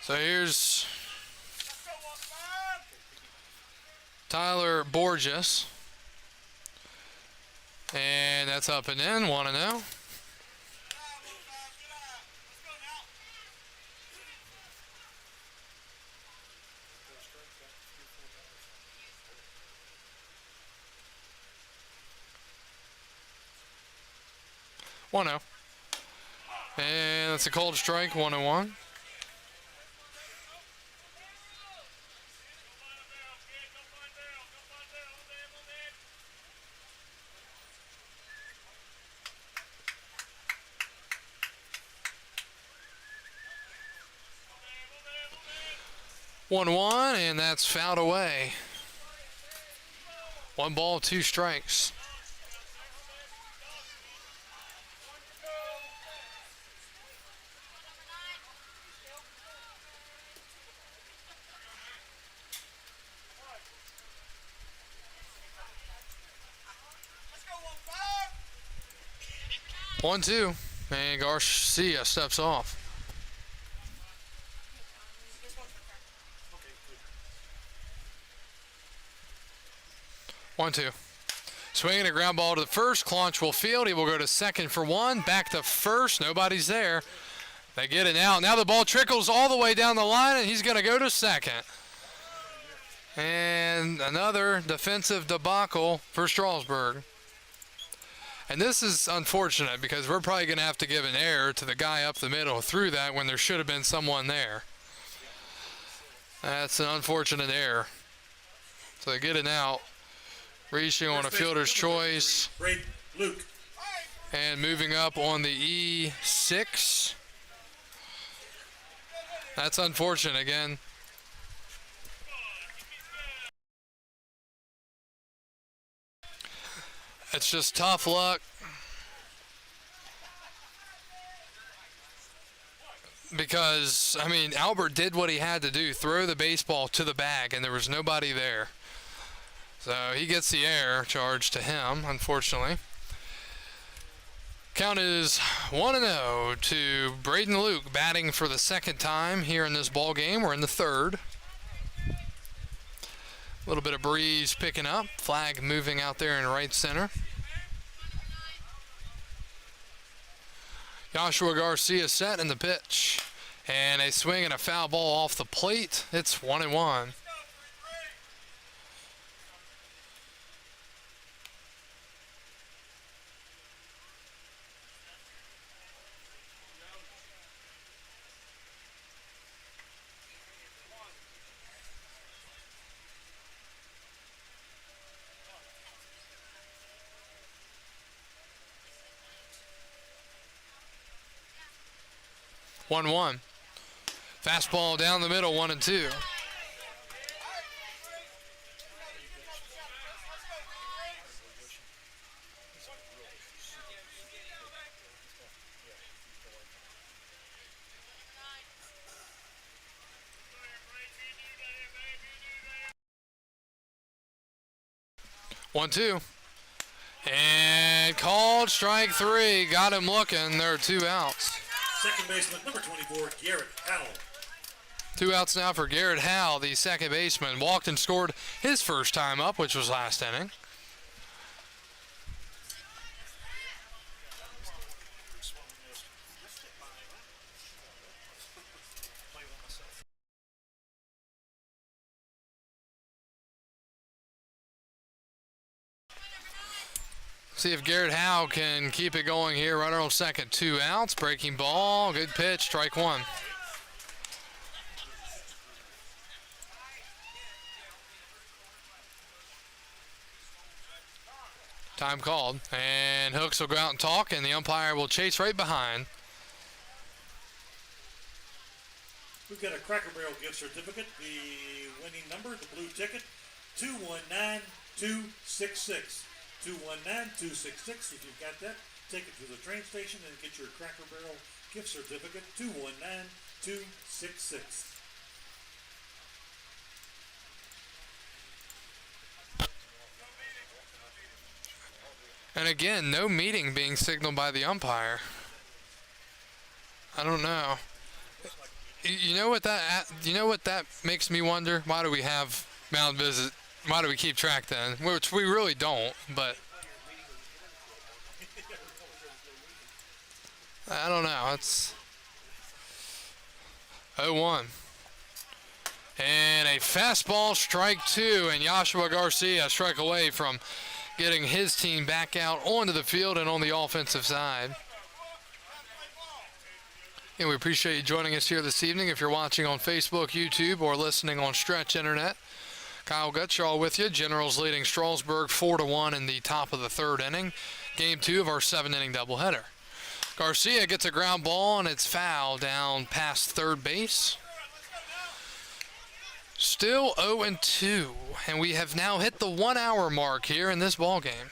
So here's Tyler Borges. And that's up and in, 1-0. And that's a cold strike, 1-1. And that's fouled away. 1 ball, 2 strikes. One, two, and Garcia steps off. One, two. Swinging a ground ball to the first. Claunch will field. He will go to second for 1. Back to first. Nobody's there. They get it now. Now the ball trickles all the way down the line, and he's going to go to second. And another defensive debacle for Strasburg. And this is unfortunate because we're probably going to have to give an error to the guy up the middle through that when there should have been someone there. That's an unfortunate error. So they get it out. Reaching on a fielder's choice. Luke. And moving up on the E6. That's unfortunate again. It's just tough luck. Because, I mean, Albert did what he had to do, throw the baseball to the bag, and there was nobody there. So he gets the error charged to him, unfortunately. Count is 1-0 to Braden Luke, batting for the second time here in this ball game. We're in the third. A little bit of breeze picking up. Flag moving out there in right center. Joshua Garcia set in the pitch. And a swing and a foul ball off the plate. It's 1-1. One. Fastball down the middle, 1-2. One, two. And called strike 3. Got him looking. There are 2 outs. Second baseman, number 24, Garrett Powell. 2 outs now for Garrett Howell, the second baseman. Walked and scored his first time up, which was last inning. See if Garrett Howell can keep it going here. Runner on second, 2 outs. Breaking ball, good pitch, strike 1. Time called, and Hooks will go out and talk, and the umpire will chase right behind. We've got a Cracker Barrel gift certificate. The winning number, the blue ticket, 219266. 219266. If you've got that, take it to the train station and get your Cracker Barrel gift certificate, 219266. And again, no meeting being signaled by the umpire. I don't know. You know what that makes me wonder? Why do we have mound visit? Why do we keep track then? Which we really don't, but I don't know. It's 0-1. And a fastball, strike two, and Joshua Garcia struck away from getting his team back out onto the field and on the offensive side. And we appreciate you joining us here this evening. If you're watching on Facebook, YouTube, or listening on Stretch Internet, Kyle Gutshaw with you. Generals leading Strasburg 4-1 in the top of the third inning. Game 2 of our 7-inning doubleheader. Garcia gets a ground ball, and it's foul down past third base. Still 0-2, and we have now hit the 1 hour mark here in this ball game.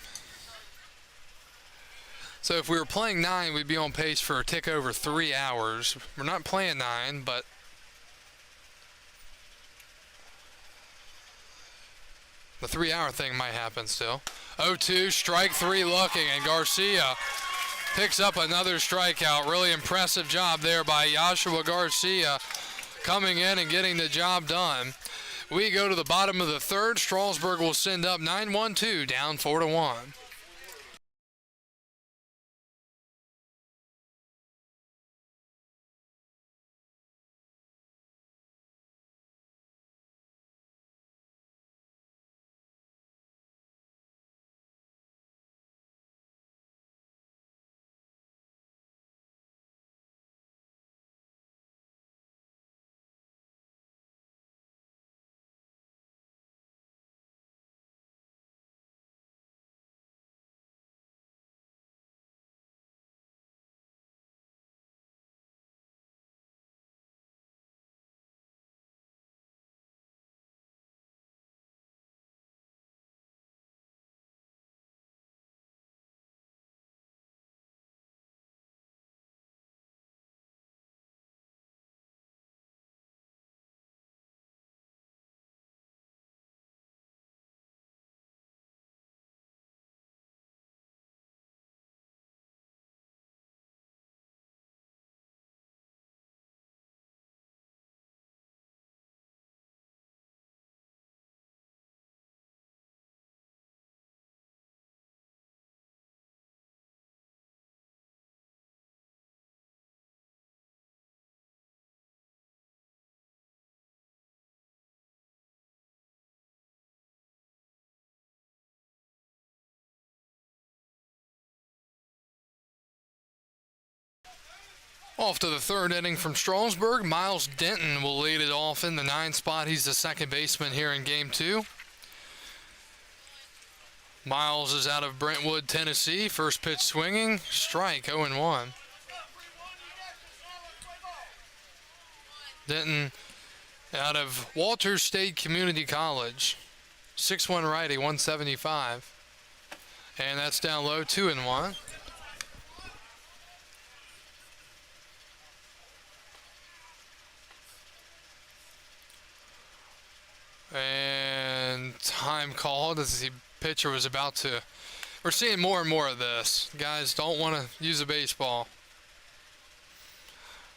So if we were playing 9, we'd be on pace for a tick over 3 hours. We're not playing 9, but the 3 hour thing might happen still. 0-2, strike 3 looking, and Garcia picks up another strikeout. Really impressive job there by Joshua Garcia, coming in and getting the job done. We go to the bottom of the third. Strasburg will send up 9-1-2, down 4-1. Off to the third inning from Strasburg. Miles Denton will lead it off in the 9 spot. He's the second baseman here in Game 2. Miles is out of Brentwood, Tennessee. First pitch swinging. Strike, 0-1. Denton out of Walters State Community College. 6'1" righty, 175. And that's down low, 2-1. And time called as the pitcher was about to. We're seeing more and more of this. Guys don't want to use a baseball,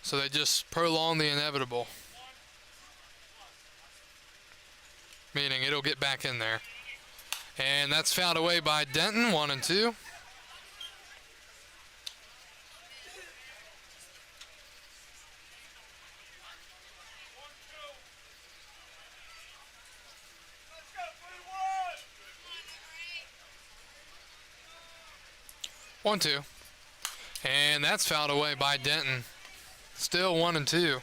so they just prolong the inevitable. Meaning it'll get back in there. And that's fouled away by Denton, 1-2. One, two. And that's fouled away by Denton. Still 1-2.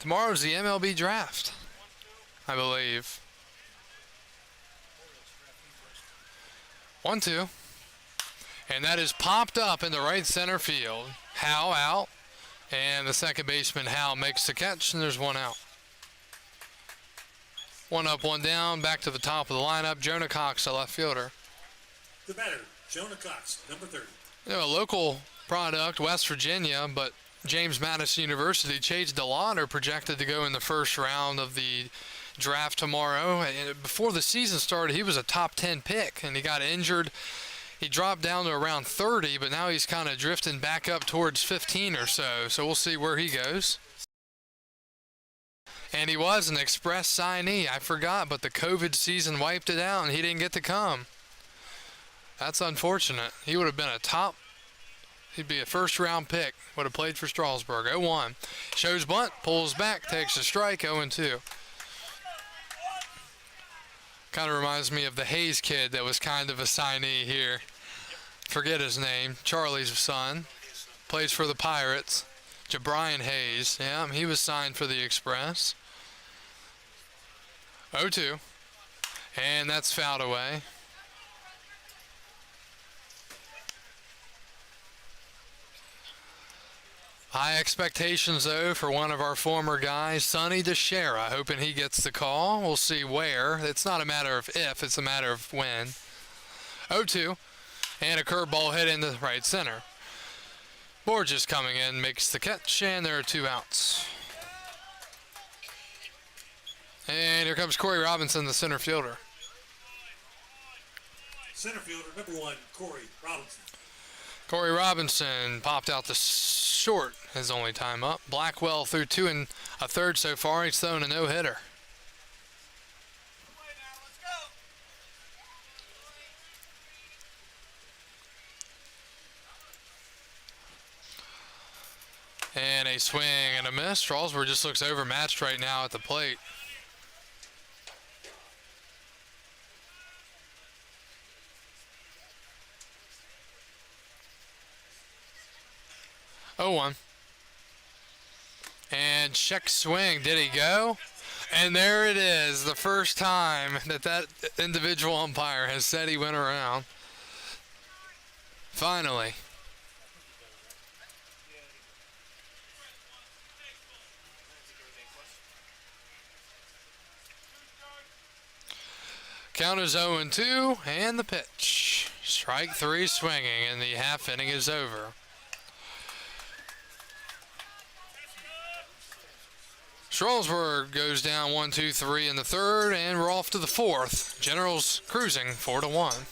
Tomorrow's the MLB draft, I believe. 1-2. And that is popped up in the right center field. Howe out. And the second baseman, Howe, makes the catch, and there's one out. One up, one down, back to the top of the lineup. Jonah Cox, the left fielder. The batter, Jonah Cox, number 30. You know, a local product, West Virginia, but James Madison University, Chase DeLauder, projected to go in the first round of the draft tomorrow. And before the season started, he was a top 10 pick, and he got injured. He dropped down to around 30, but now he's kind of drifting back up towards 15 or so. So we'll see where he goes. And he was an express signee. I forgot, but the COVID season wiped it out, and he didn't get to come. That's unfortunate. He would have been he'd be a first-round pick. Would have played for Strasburg. 0-1. Shows bunt, pulls back, takes a strike, 0-2. Kind of reminds me of the Hayes kid that was kind of a signee here. Forget his name. Charlie's son. Plays for the Pirates. Jabrian Hayes. Yeah, he was signed for the Express. 0-2. And that's fouled away. High expectations, though, for one of our former guys, Sonny DeShera, hoping he gets the call. We'll see where. It's not a matter of if, it's a matter of when. 0-2, and a curveball hit into right center. Borges coming in, makes the catch, and there are 2 outs. And here comes Corey Robinson, the center fielder. Center fielder, number 1, Corey Robinson. Corey Robinson popped out the short, his only time up. Blackwell threw 2 1/3 so far. He's thrown a no-hitter. And a swing and a miss. Strasburg just looks overmatched right now at the plate. Oh, 1. And check swing. Did he go? And there it is. The first time that individual umpire has said he went around. Finally. Count is 0-2, and the pitch. Strike 3 swinging, and the half inning is over. Strasburg goes down 1-2-3 in the third, and we're off to the fourth. Generals cruising 4-1.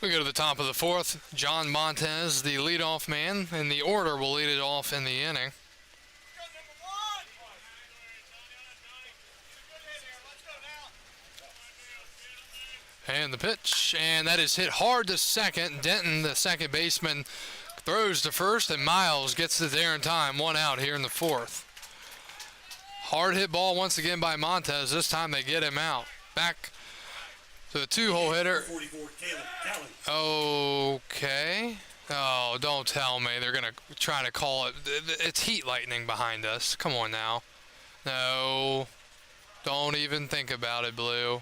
We go to the top of the fourth. John Montez, the leadoff man, and the order will lead it off in the inning. And the pitch, and that is hit hard to second. Denton, the second baseman, throws to first, and Miles gets it there in time. 1 out here in the fourth. Hard hit ball once again by Montez. This time they get him out. Back to the 2-hole hitter. 44, Caleb. Okay. Don't tell me they're going to try to call it. It's heat lightning behind us. Come on now. No. Don't even think about it, Blue.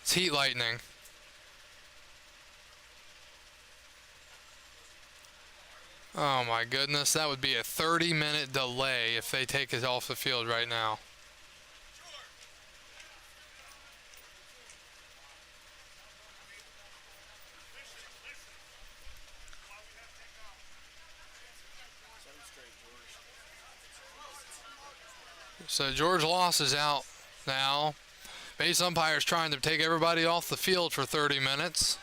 It's heat lightning. Oh my goodness, that would be a 30-minute delay if they take it off the field right now. So George Loss is out now. Base umpire's trying to take everybody off the field for 30 minutes.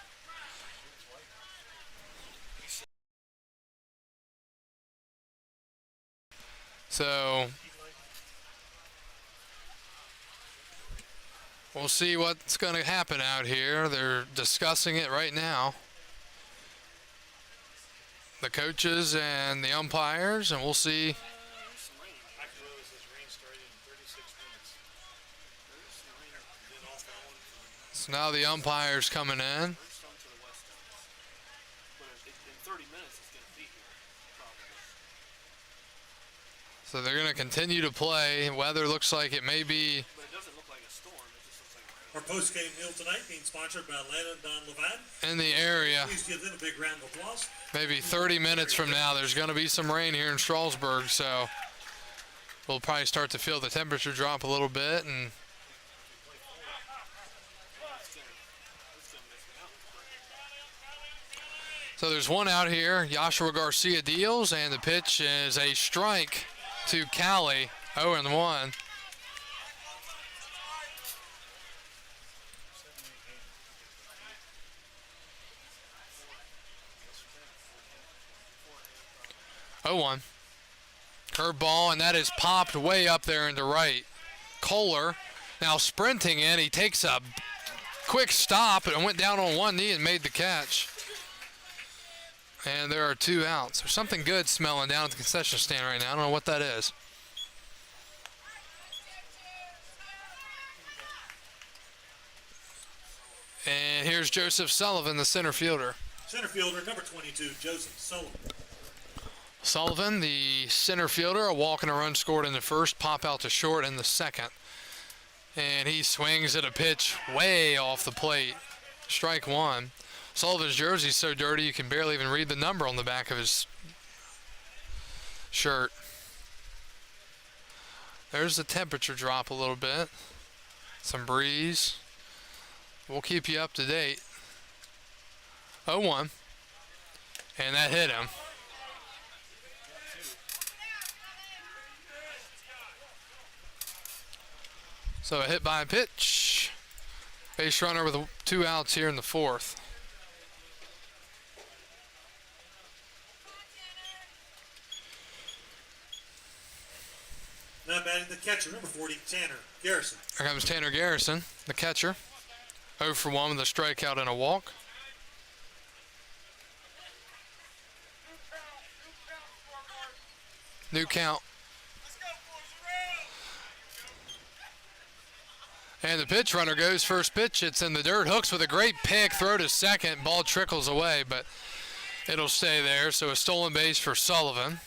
So we'll see what's going to happen out here. They're discussing it right now, the coaches and the umpires, and we'll see. So now the umpire's coming in. So they're going to continue to play. Weather looks like it may be. But it doesn't look like a storm. It just looks like Our post-game meal tonight being sponsored by Atlanta and Don Levine. In the area. Please give them a big round of applause. Maybe 30 minutes from now, there's going to be some rain here in Strasburg, so we'll probably start to feel the temperature drop a little bit. And so there's one out here. Joshua Garcia deals, and the pitch is a strike to Cali, 0-1. Curveball, and that is popped way up there into right. Kohler now sprinting in. He takes a quick stop and went down on one knee and made the catch. And there are 2 outs. There's something good smelling down at the concession stand right now. I don't know what that is. And here's Joseph Sullivan, the center fielder. Center fielder, number 22, Joseph Sullivan. Sullivan, the center fielder, a walk and a run scored in the first, pop out to short in the second. And he swings at a pitch way off the plate. Strike 1. Sullivan's jersey's so dirty you can barely even read the number on the back of his shirt. There's the temperature drop a little bit. Some breeze. We'll keep you up to date. 0-1. And that hit him. So a hit by a pitch. Base runner with 2 outs here in the 4th. Now batting the catcher, number 40, Tanner Garrison. Here comes Tanner Garrison, the catcher. 0 for 1 with a strikeout and a walk. New count. And the pitch runner goes first pitch. It's in the dirt. Hooks with a great pick. Throw to second. Ball trickles away, but it'll stay there. So a stolen base for Sullivan.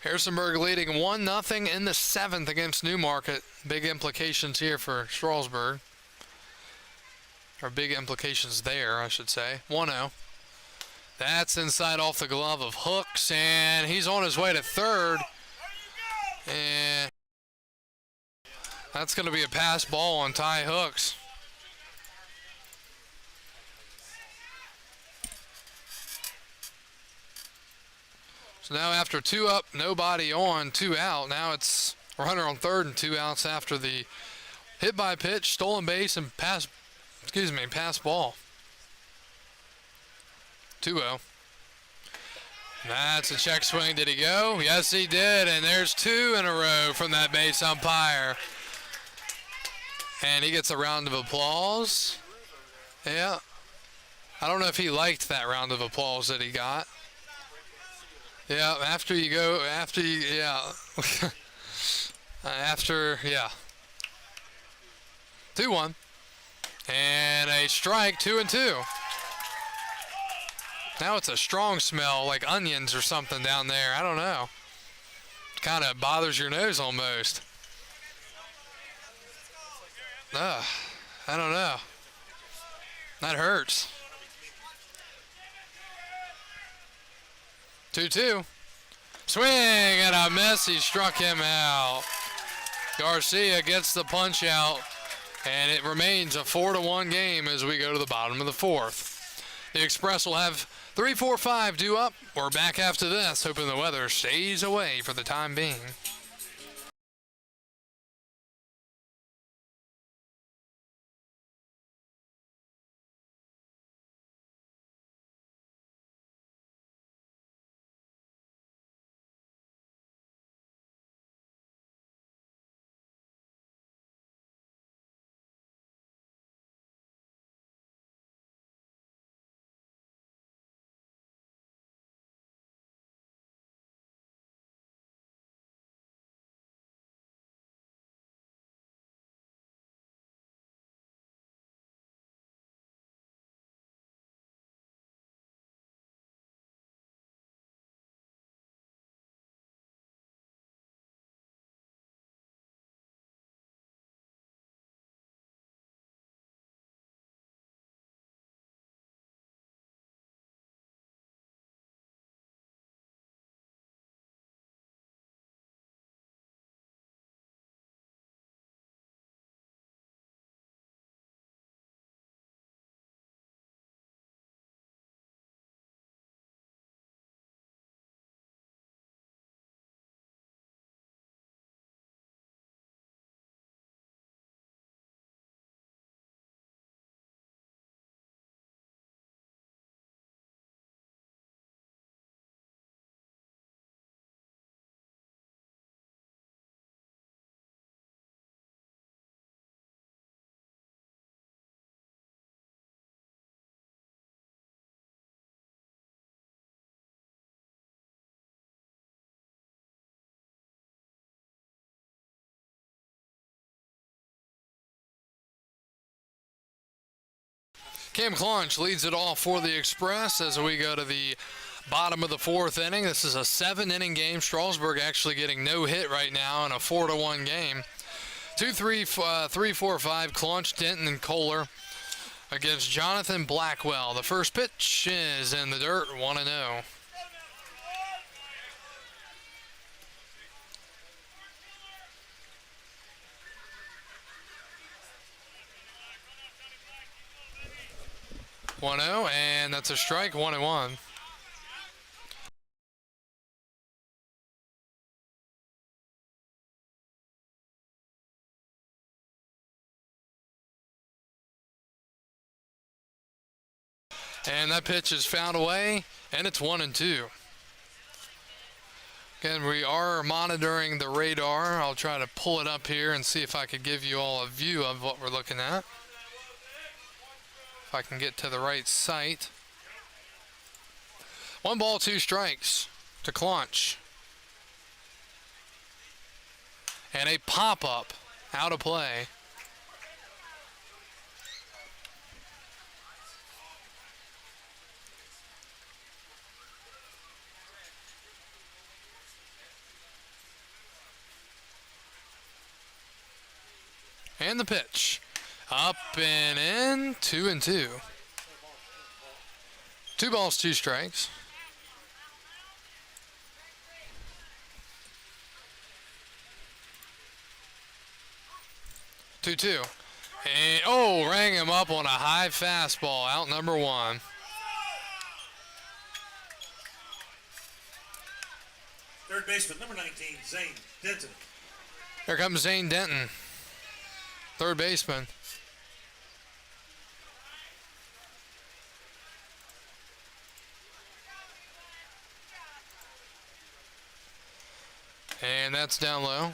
Harrisonburg leading 1-0 in the 7th against Newmarket. Big implications here for Strasburg. Or big implications there, I should say. 1-0. That's inside off the glove of Hooks, and he's on his way to third. And that's going to be a pass ball on Ty Hooks. So now after 2 up, nobody on, 2 out. Now it's runner on third and 2 outs after the hit by pitch, stolen base, and pass ball. 2-0. That's a check swing. Did he go? Yes, he did. And there's 2 in a row from that base umpire. And he gets a round of applause. Yeah. I don't know if he liked that round of applause that he got. Yeah, after you go, after you, yeah. After, yeah. 2-1. And a strike, 2-2. Now it's a strong smell, like onions or something down there. I don't know. Kind of bothers your nose almost. Ugh, I don't know. That hurts. 2-2. Swing and a miss. He struck him out. Garcia gets the punch out, and it remains a 4-1 game as we go to the bottom of the fourth. The Express will have 3-4-5 due up. We're back after this, hoping the weather stays away for the time being. Cam Clunch leads it off for the Express as we go to the bottom of the fourth inning. This is a 7-inning game. Strasburg actually getting no hit right now in a 4-1 game. 2-3-4-5, Clunch, Denton, and Kohler against Jonathan Blackwell. The first pitch is in the dirt, 1-0. And that's a strike, 1-1. And that pitch is fouled away, and it's 1-2. Again, we are monitoring the radar. I'll try to pull it up here and see if I could give you all a view of what we're looking at. If I can get to the right site. 1 ball, 2 strikes to Clunch. And a pop-up out of play. And the pitch. Up and in, 2-2. 2 balls, 2 strikes. Two. And rang him up on a high fastball, out number 1. Third baseman, number 19, Zane Denton. Here comes Zane Denton, third baseman. And that's down low.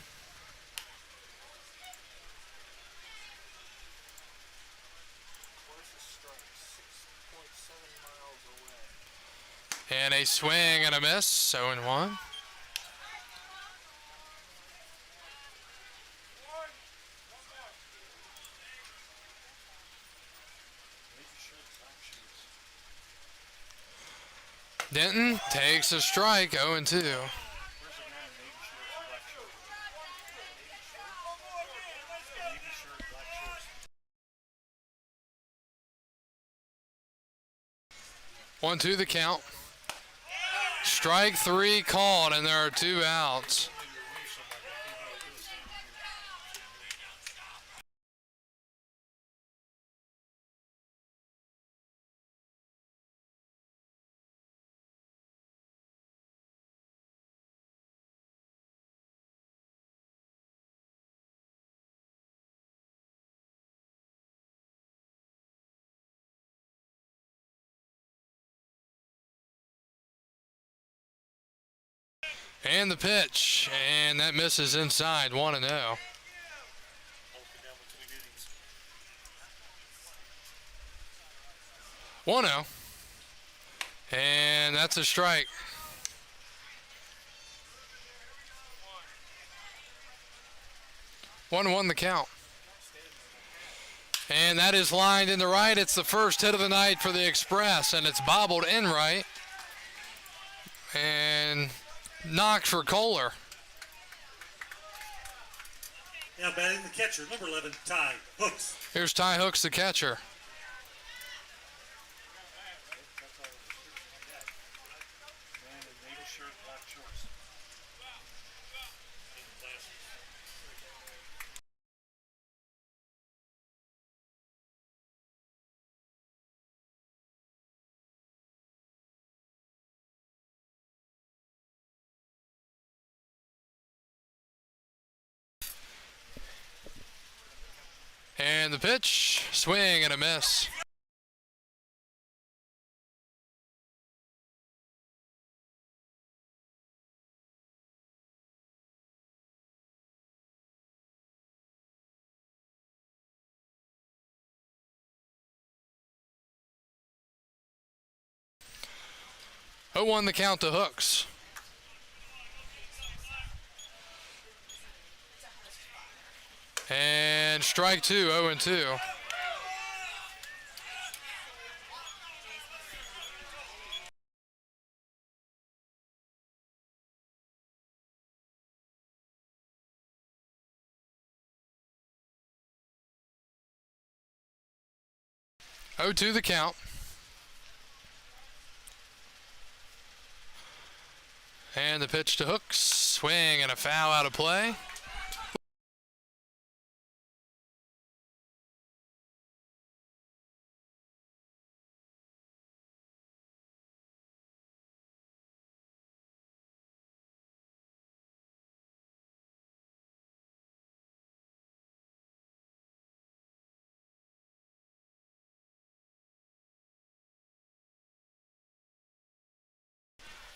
And a a swing and a miss. 0-1. Denton takes a strike. 0-2. 1-2 the count. Strike 3 called, and there are 2 outs. And the pitch, and that misses inside. 1-0. 1-0. And that's a strike. One the count. And that is lined into right. It's the first hit of the night for the Express, and it's bobbled in right. And knocked for Kohler. Now batting the catcher, number 11, Ty Hooks. Here's Ty Hooks, the catcher. And the pitch, swing and a miss. Who won the count to Hooks? And strike 2, 0-2. The count. And the pitch to Hooks. Swing and a foul out of play.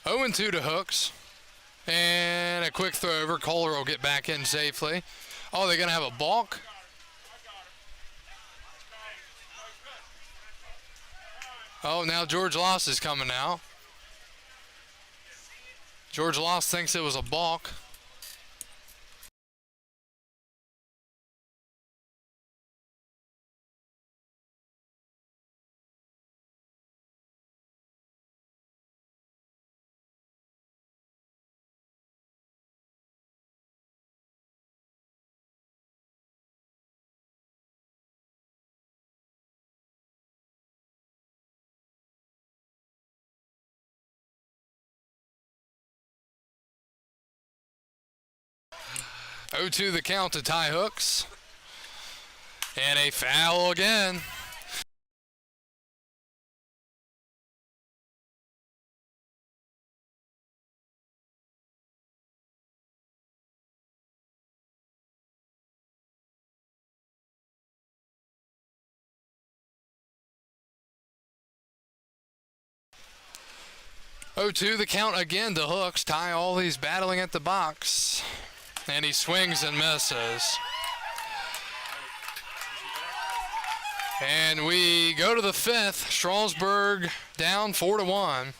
Oh, 0-2 to Hooks. And a quick throw over. Kohler will get back in safely. Oh, they're going to have a balk? Oh, now George Loss is coming now. George Loss thinks it was a balk. Oh, 2 the count to Ty Hooks. And a foul again. Oh, 2 the count again to Hooks. Ty always battling at the box. And he swings and misses. And we go to the 5th. Strasburg down 4-1.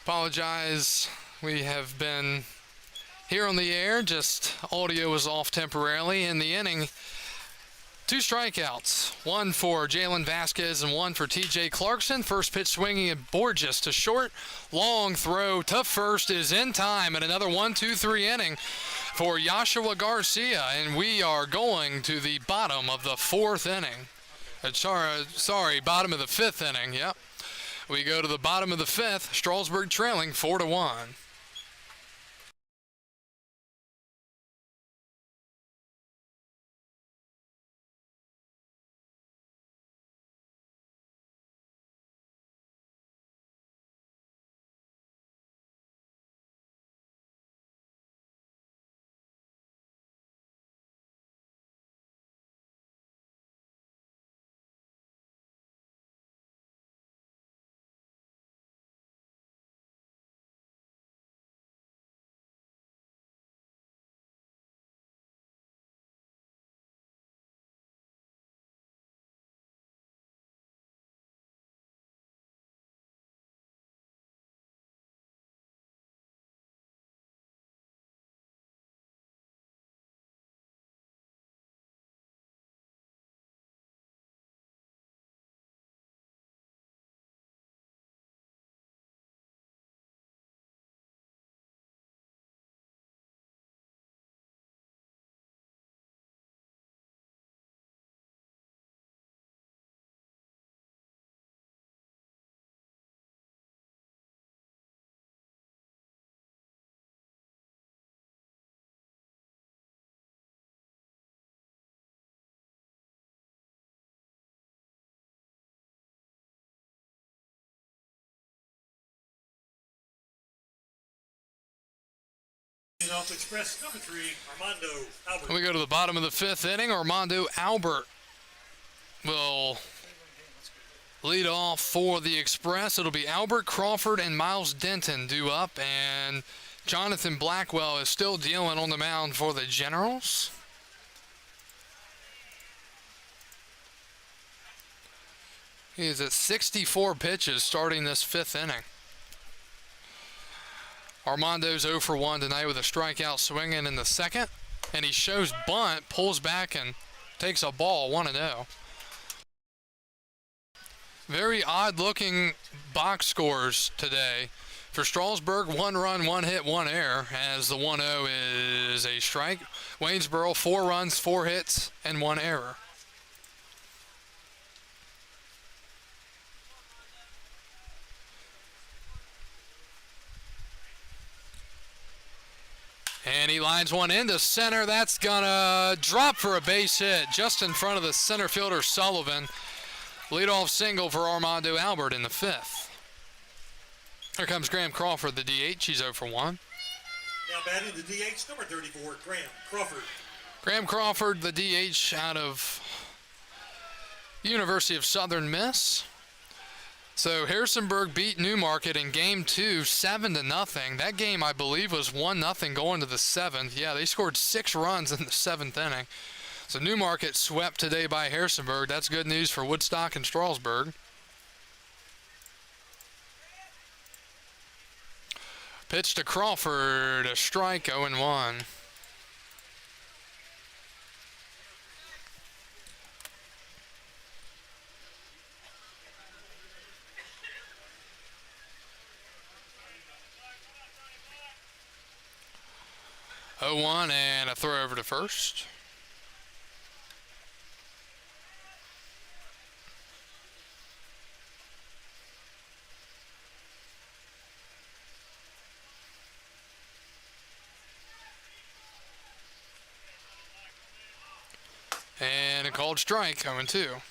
Apologize. We have been here on the air, just audio was off temporarily in the inning. 2 strikeouts, one for Jalen Vasquez and one for TJ Clarkson. First pitch swinging at Borges to short. Long throw to first is in time, and another 1-2-3 inning for Joshua Garcia. And we are going to the bottom of the 4th inning. Bottom of the 5th inning, yep. We go to the bottom of the 5th, Strasburg trailing 4-1. Off Express number 3, Armando Albert. We go to the bottom of the 5th inning. Armando Albert will lead off for the Express. It'll be Albert, Crawford, and Miles Denton due up, and Jonathan Blackwell is still dealing on the mound for the Generals. He is at 64 pitches starting this 5th inning. Armando's 0 for 1 tonight with a strikeout swinging in the 2nd. And he shows bunt, pulls back, and takes a ball, 1-0. Very odd-looking box scores today. For Strasburg, 1 run, 1 hit, 1 error, as the 1-0 is a strike. Waynesboro, 4 runs, 4 hits, and 1 error. And he lines one into center. That's going to drop for a base hit just in front of the center fielder, Sullivan. Leadoff single for Armando Albert in the 5th. Here comes Graham Crawford, the DH. He's 0 for 1. Now batting the DH, number 34, Graham Crawford. Graham Crawford, the DH out of University of Southern Miss. So Harrisonburg beat Newmarket in Game 2, 7-0. That game, I believe, was 1-0 going to the 7th. Yeah, they scored 6 runs in the 7th inning. So Newmarket swept today by Harrisonburg. That's good news for Woodstock and Strasburg. Pitch to Crawford, a strike, 0-1. And a throw over to first. And a called strike, 0-2.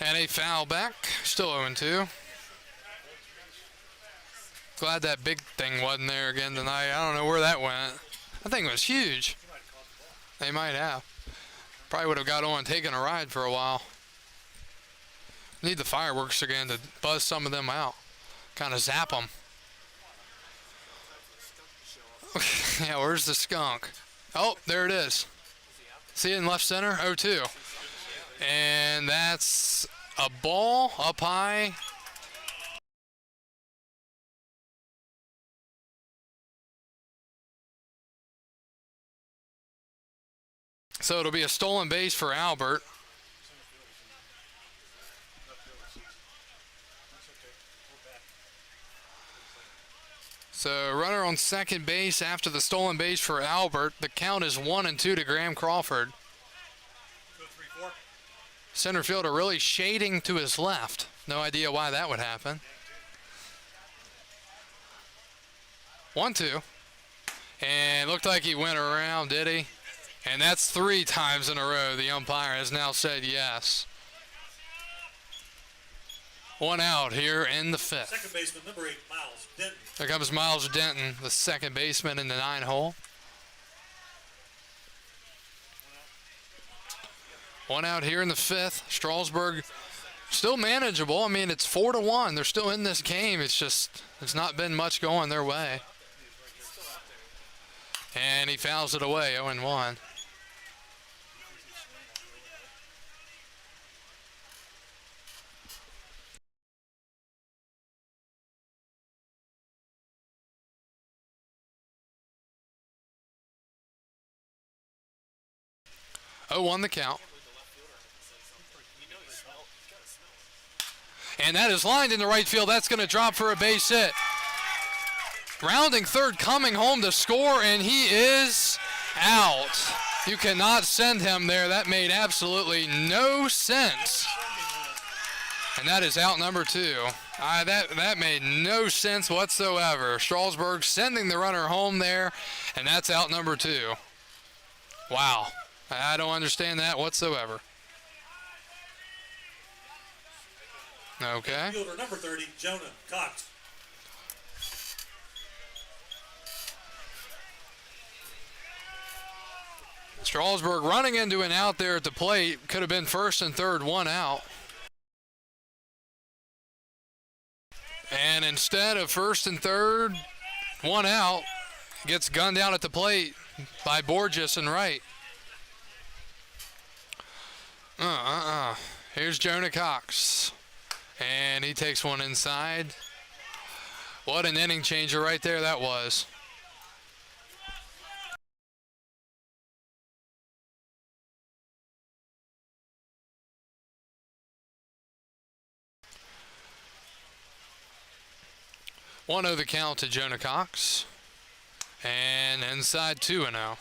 And a foul back, still 0-2. Glad that big thing wasn't there again tonight. I don't know where that went. That thing was huge. They might have. Probably would have got on and taken a ride for a while. Need the fireworks again to buzz some of them out. Kind of zap them. Yeah, where's the skunk? Oh, there it is. See it in left center? 0-2. And that's a ball up high. So it'll be a stolen base for Albert. So runner on second base after the stolen base for Albert. The count is 1-2 to Graham Crawford. Center fielder really shading to his left. No idea why that would happen. 1-2. And looked like he went around, did he? And that's 3 times in a row the umpire has now said yes. 1 out here in the 5th. Second baseman, number 8, Miles Denton. There comes Miles Denton, the second baseman in the 9 hole. 1 out here in the 5th. Strasburg still manageable. I mean, it's 4-1. They're still in this game. It's not been much going their way. And he fouls it away, 0-1. On the count. And that is lined in the right field. That's going to drop for a base hit. Rounding third, coming home to score, and he is out. You cannot send him there. That made absolutely no sense. And that is out number 2. That made no sense whatsoever. Strasburg sending the runner home there, and that's out number 2. Wow. I don't understand that whatsoever. Okay. Fielder number 30, Jonah Cox. Strasburg running into an out there at the plate. Could have been first and third, 1 out. And instead of first and third, 1 out, gets gunned down at the plate by Borges and right. Here's Jonah Cox. And he takes one inside. What an inning changer right there that was. One the count to Jonah Cox. And inside 2-0.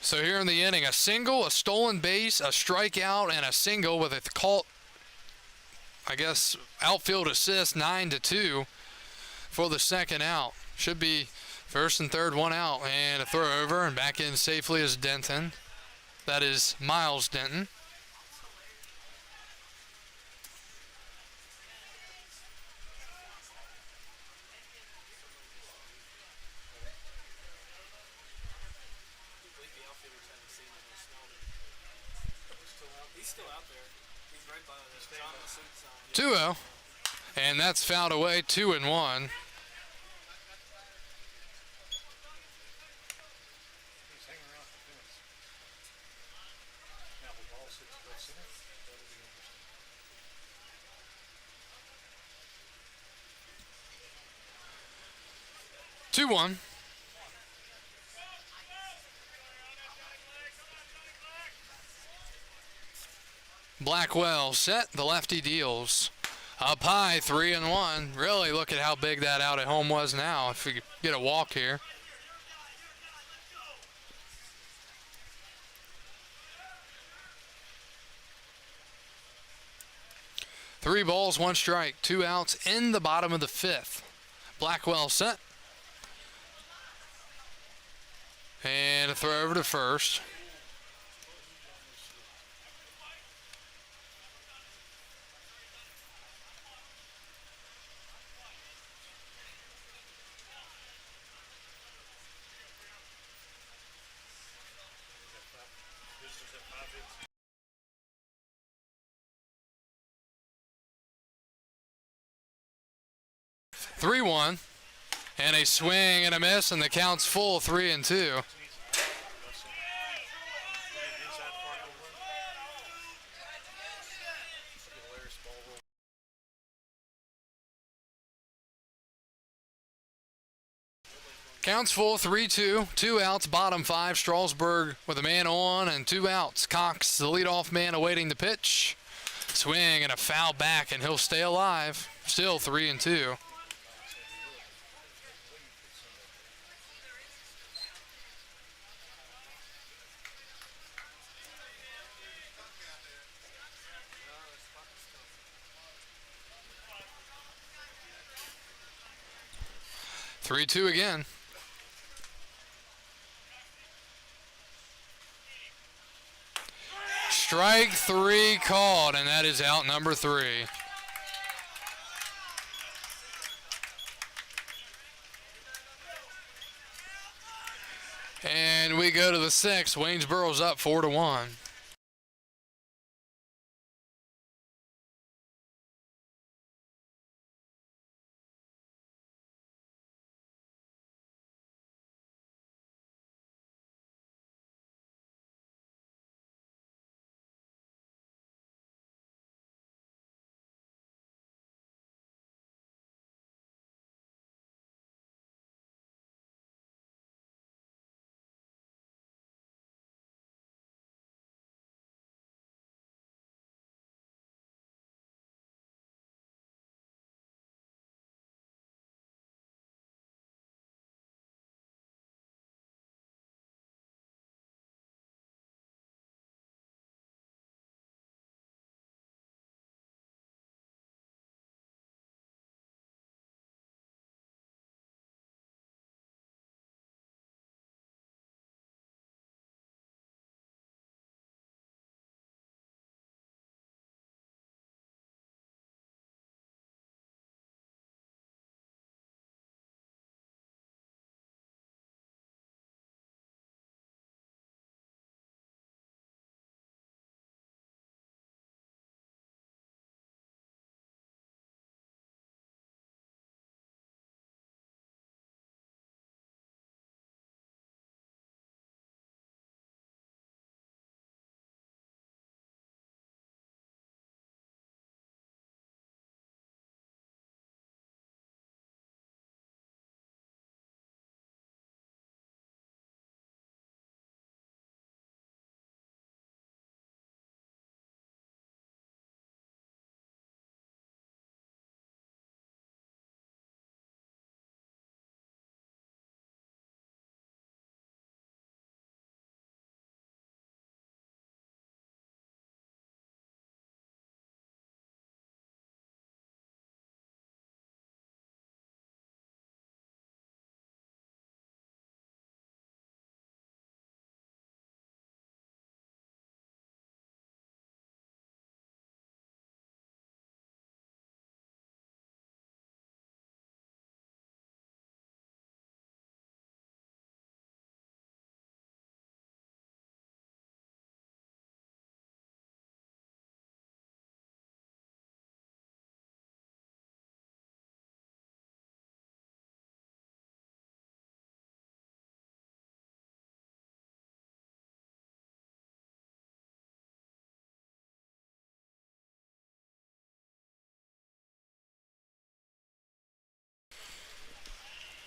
So here in the inning, a single, a stolen base, a strikeout, and a single with a caught, I guess, outfield assist, 9-2 for the second out. Should be first and third, 1 out, and a throw over, and back in safely is Denton. That is Miles Denton. He's still out there. He's right by the John Suit sign. 2-0. And that's fouled away, 2-1. He's hanging around the fence. Now the ball sits right center. That'll be interesting. 2-1. Blackwell set, the lefty deals. Up high, 3-1. Really look at how big that out at home was now if we get a walk here. Three balls, 1 strike, 2 outs in the bottom of the 5th. Blackwell set. And a throw over to first. 3-1. And a swing and a miss, and the count's full, 3-2. 3-2. 2 outs, bottom 5. Strasburg with a man on and 2 outs. Cox, the leadoff man, awaiting the pitch. Swing and a foul back, and he'll stay alive. Still 3-2. Three-two again. Strike 3 called, and that is out number 3. And we go to the 6th. Waynesboro's up 4-1.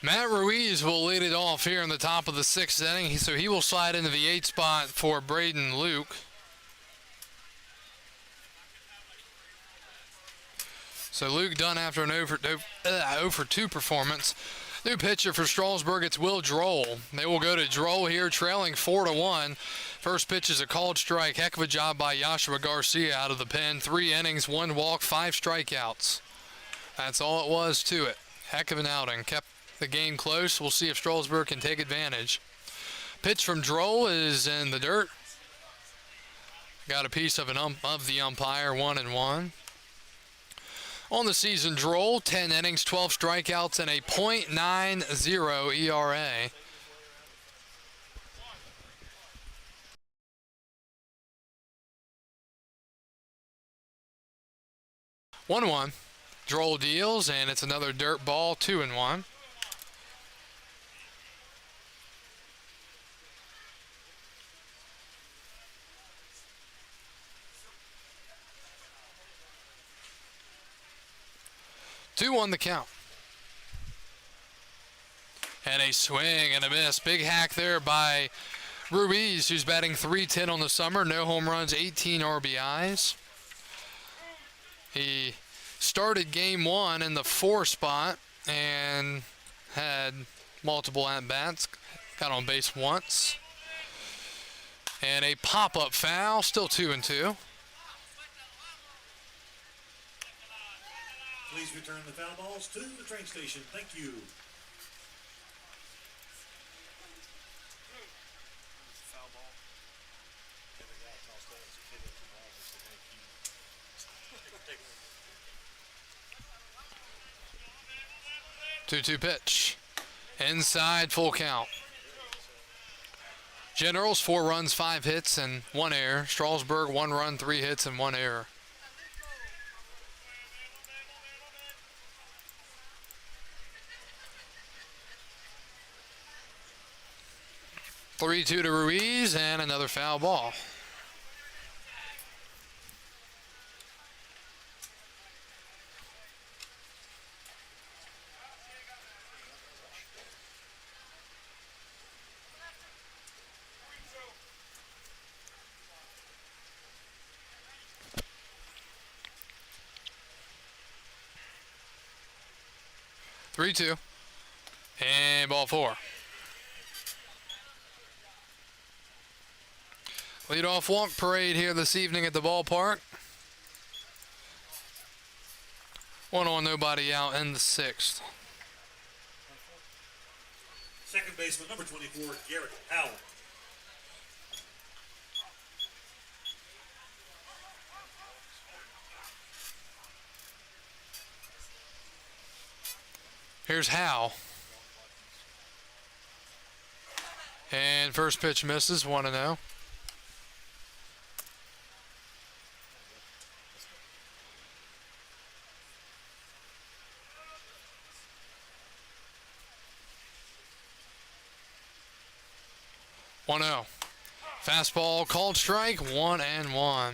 Matt Ruiz will lead it off here in the top of the 6th inning, so he will slide into the 8th spot for Braden Luke. So Luke done after an 0 for 2 performance. New pitcher for Strasburg, it's Will Droll. They will go to Droll here, trailing 4-1. First pitch is a called strike. Heck of a job by Joshua Garcia out of the pen. 3 innings, 1 walk, 5 strikeouts. That's all it was to it. Heck of an outing. Kept the game close. We'll see if Strasburg can take advantage. Pitch from Droll is in the dirt. Got a piece of the umpire, 1-1. On the season, Droll, 10 innings, 12 strikeouts, and a .90 ERA. One. Droll deals, and it's another dirt ball, 2-1. Two on the count. And a swing and a miss. Big hack there by Ruiz, who's batting .310 on the summer. No home runs, 18 RBIs. He started game one in the 4 spot and had multiple at-bats. Got on base once. And a pop-up foul, still 2-2. Please return the foul balls to the train station. Thank you. Foul ball. 2-2 pitch. Inside, full count. Generals, 4 runs, 5 hits, and 1 error. Strasburg, 1 run, 3 hits, and 1 error. Three-two to Ruiz, and another foul ball. Three-two, and ball 4. Leadoff walk parade here this evening at the ballpark. 1 on, nobody out in the 6th. Second baseman, number 24, Garrett Powell. Here's Howe. And first pitch misses, 1-0. Fastball called strike, 1-1.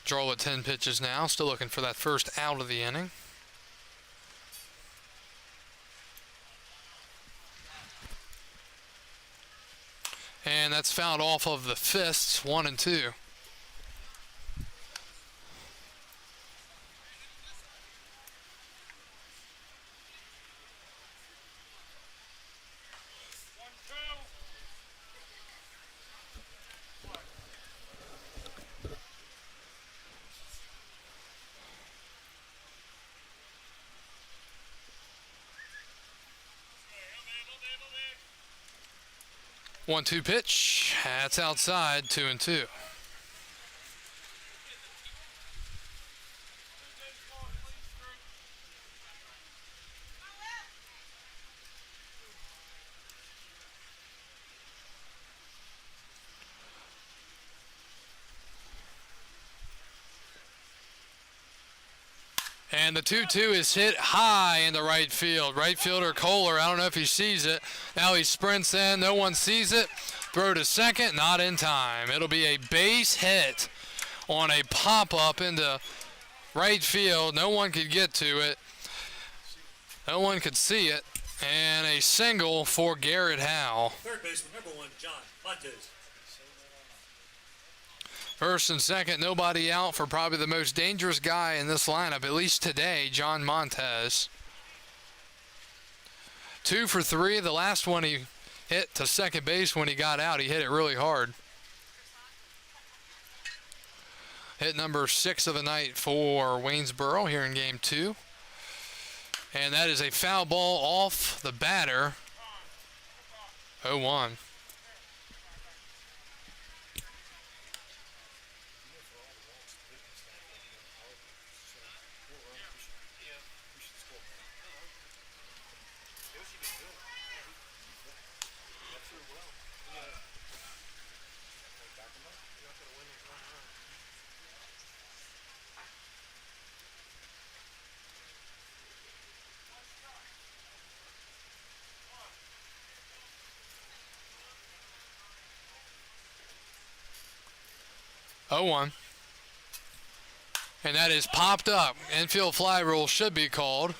Draw at 10 pitches now, still looking for that first out of the inning. And that's fouled off of the fists, 1-2. One-two pitch. That's outside, 2-2. And the 2-2 is hit high into right field. Right fielder Kohler, I don't know if he sees it. Now he sprints in. No one sees it. Throw to second, not in time. It'll be a base hit on a pop-up into right field. No one could get to it. No one could see it. And a single for Garrett Howe. Third baseman, number 1, John Montez. First and second, nobody out for probably the most dangerous guy in this lineup, at least today, John Montez. 2 for 3. The last one he hit to second base when he got out. He hit it really hard. Hit number 6 of the night for Waynesboro here in game 2. And that is a foul ball off the batter. 0-1. 0-1. And that is popped up. Infield fly rule should be called.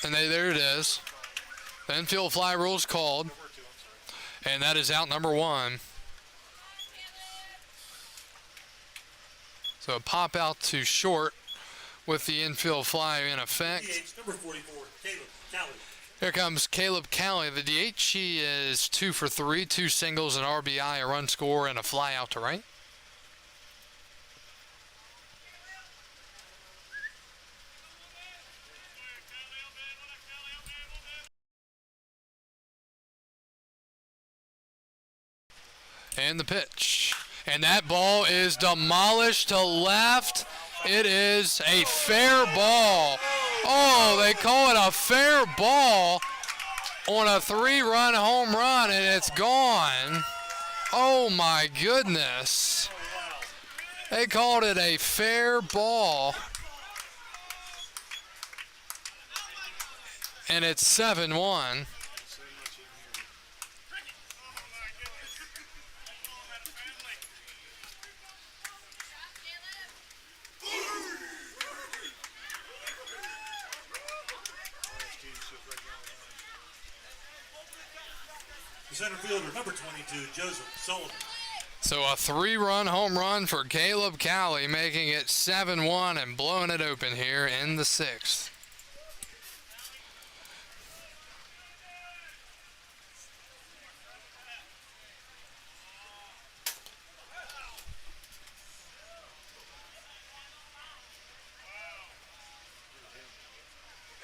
And there it is. The infield fly rule is called. And that is out number 1. So a pop out to short with the infield fly in effect. Number 44, Caleb Calley. Here comes Caleb Calley, the DH. He is 2 for 3, 2 singles, an RBI, a run score, and a fly out to right. And the pitch. And that ball is demolished to left. It is a fair ball. Oh, they call it a fair ball on a 3-run home run, and it's gone. Oh, my goodness. They called it a fair ball. And it's 7-1. Center fielder, number 22, Joseph Sullivan. So a 3-run home run for Caleb Calley, making it 7-1 and blowing it open here in the 6th.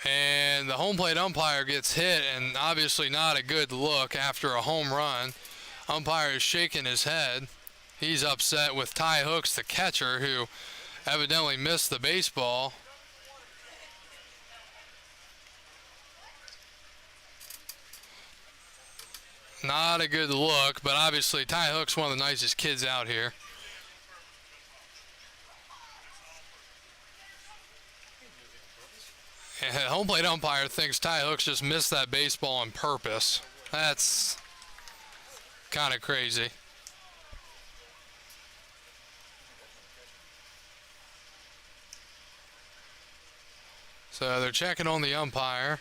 And the home plate umpire gets hit, and obviously not a good look after a home run. Umpire is shaking his head. He's upset with Ty Hooks, the catcher, who evidently missed the baseball. Not a good look, but obviously Ty Hooks, one of the nicest kids out here. And the home plate umpire thinks Ty Hooks just missed that baseball on purpose. That's kind of crazy. So they're checking on the umpire.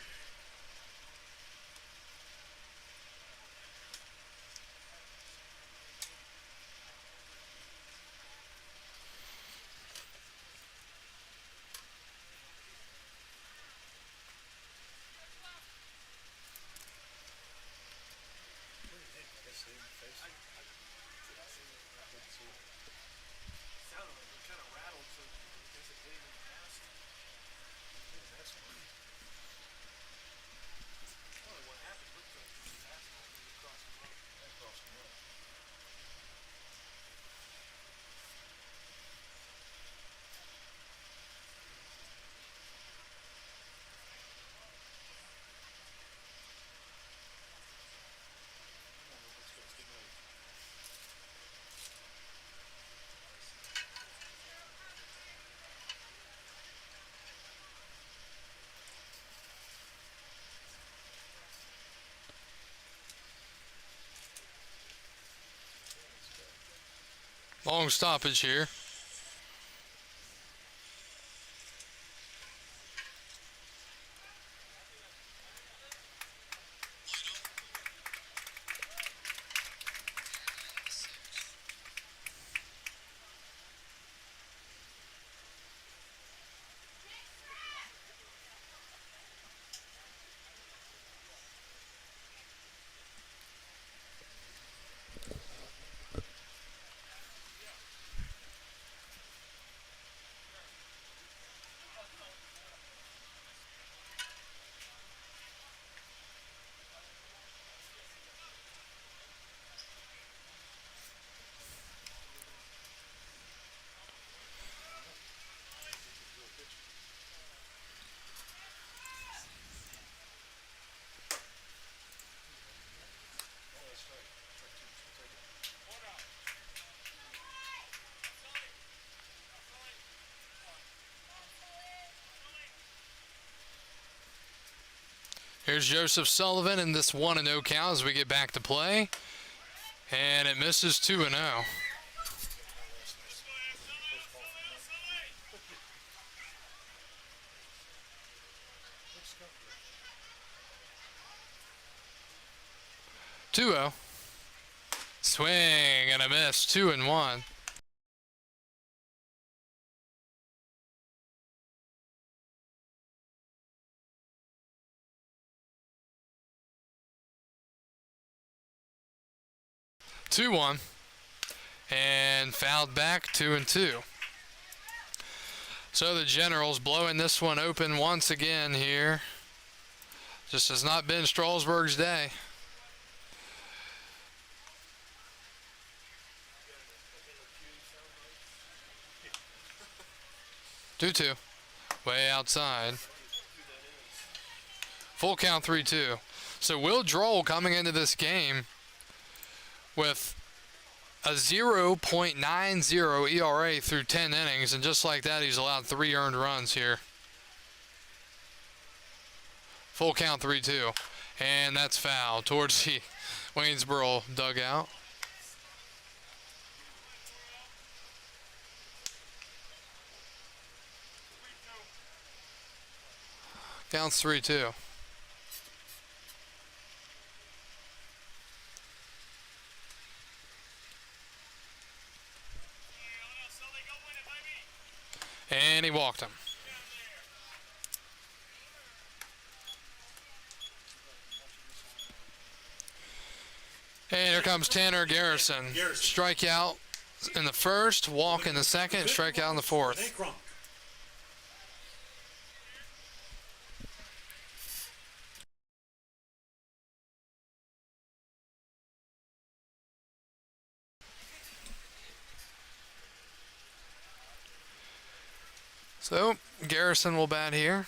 Long stoppage here. Here's Joseph Sullivan in this 1-0 count as we get back to play. And it misses 2-0. Two-0. Swing and a miss. 2-1. Two one, and fouled back. 2-2. So the Generals blowing this one open once again here. Just has not been Strasburg's day. 2-2, way outside. Full count 3-2. So Will Droll coming into this game with a 0.90 ERA through 10 innings, and just like that, he's allowed 3 earned runs here. Full count 3-2, and that's foul towards the Waynesboro dugout. Counts 3-2. And he walked him. And here comes Tanner Garrison. Strikeout in the first, walk in the second, strikeout in the fourth. 'So Garrison will bat here.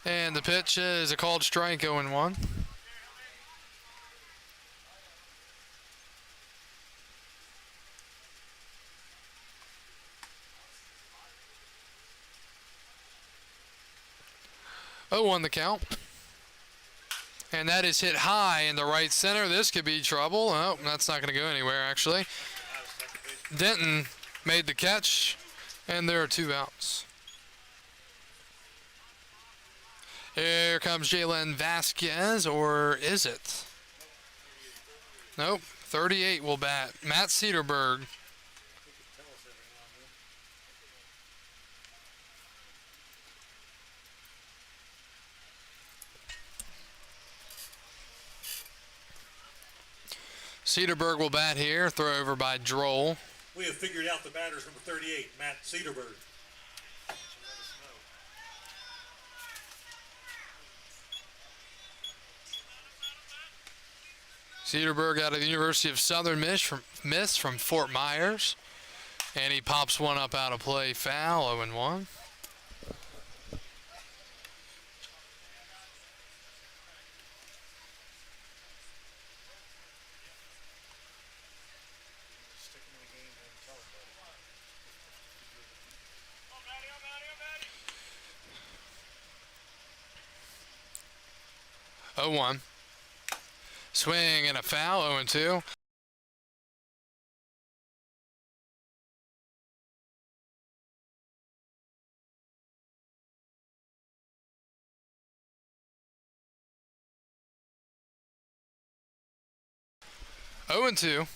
And the pitch is a called strike, 0-1. Oh, the count. And that is hit high in the right center. This could be trouble. Oh, that's not going to go anywhere, actually. Denton made the catch, and there are 2 outs. Here comes Jalen Vasquez, or is it? Nope, 38 will bat. Matt Cedarberg. Cedarberg will bat here, throw over by Droll. We have figured out the batter's number 38, Matt Cedarberg. Cedarberg out of the University of Southern Miss from Fort Myers. And he pops one up out of play, foul, 0-1. Oh, 1. Swing and a foul, 0-2. Oh, 2.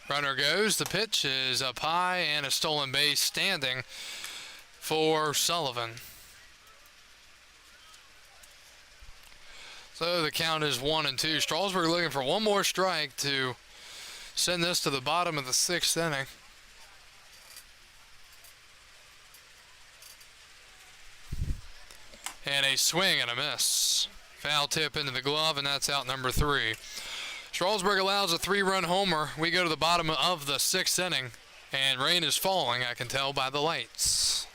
Runner goes. The pitch is up high and a stolen base standing for Sullivan. So the count is 1-2. Strasburg looking for one more strike to send this to the bottom of the 6th inning. And a swing and a miss. Foul tip into the glove, and that's out number 3. Strasburg allows a 3-run homer. We go to the bottom of the 6th inning, and rain is falling, I can tell by the lights.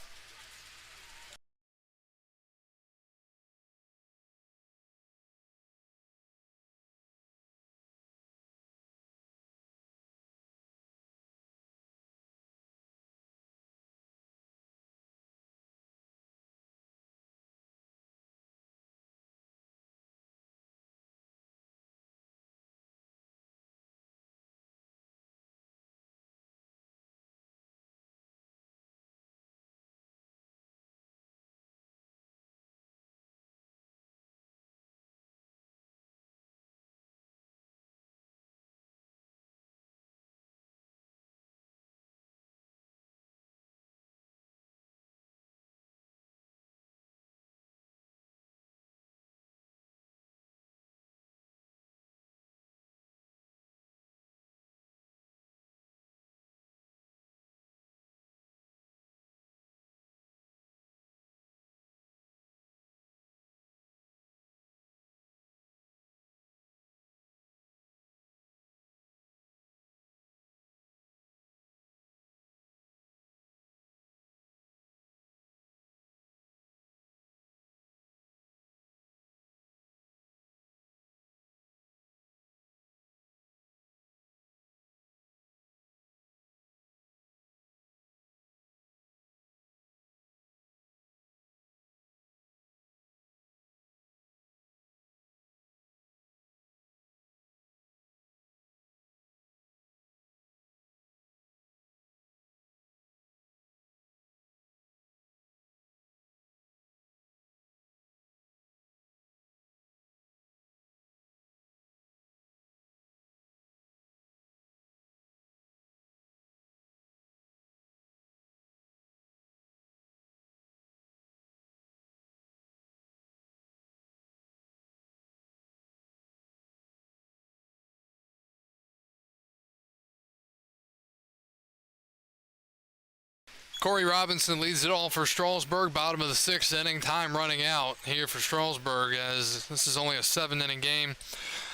Corey Robinson leads it all for Strasburg. Bottom of the 6th inning. Time running out here for Strasburg as this is only a 7-inning game.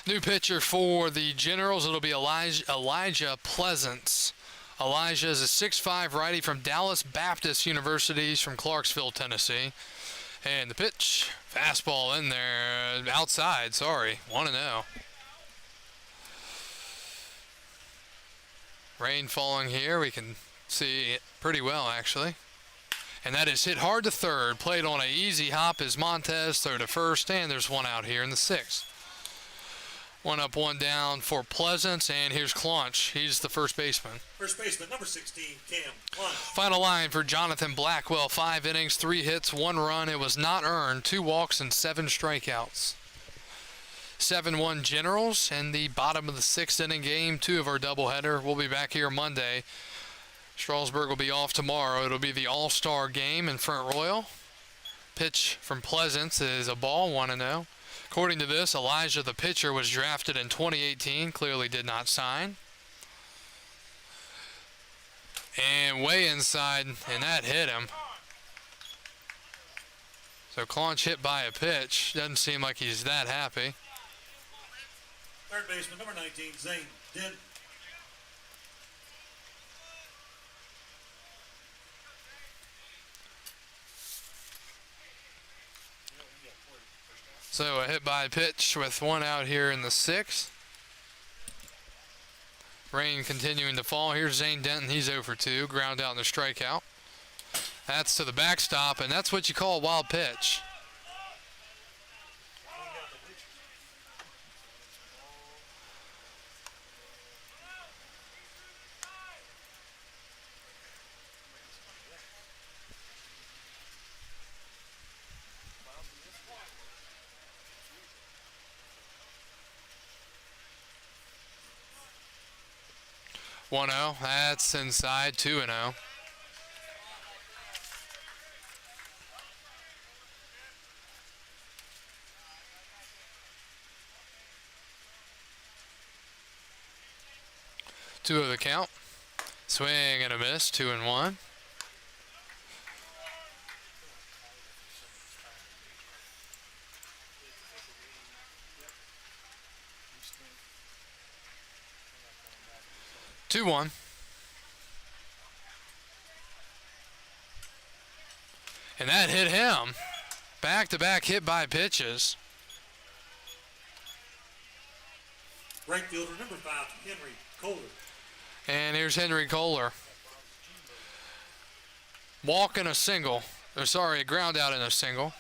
New pitcher for the Generals. It'll be Elijah Pleasance. Elijah is a 6'5" righty from Dallas Baptist University. He's from Clarksville, Tennessee. And the pitch, fastball in there, outside, sorry, 1-0. Rain falling here, we can see it pretty well actually. And that is hit hard to third, played on an easy hop as Montez, throw to first, and there's one out here in the 6th. 1 up, 1 down for Pleasance, and here's Claunch. He's the first baseman. First baseman, number 16, Cam Claunch. Final line for Jonathan Blackwell. 5 innings, 3 hits, 1 run. It was not earned. 2 walks and 7 strikeouts. 7-1 Generals in the bottom of the 6th inning game. 2 of our doubleheader. We'll be back here Monday. Strasburg will be off tomorrow. It'll be the All-Star game in Front Royal. Pitch from Pleasance is a ball, 1-0. According to this, Elijah, the pitcher, was drafted in 2018. Clearly did not sign. And way inside, and that hit him. So Claunch hit by a pitch. Doesn't seem like he's that happy. Third baseman, number 19, Zane Denton. So a hit by pitch with 1 out here in the 6th. Rain continuing to fall. Here's Zane Denton. He's 0 for 2. Ground out in the strikeout. That's to the backstop, and that's what you call a wild pitch. One 0. That's inside. 2-0. Two of the count. Swing and a miss. 2-1. Two one. And that hit him. Back-to-back hit by pitches. Right fielder, number 5, Henry Kohler. And here's Henry Kohler. Walk and a single. Or sorry, a ground out and a single.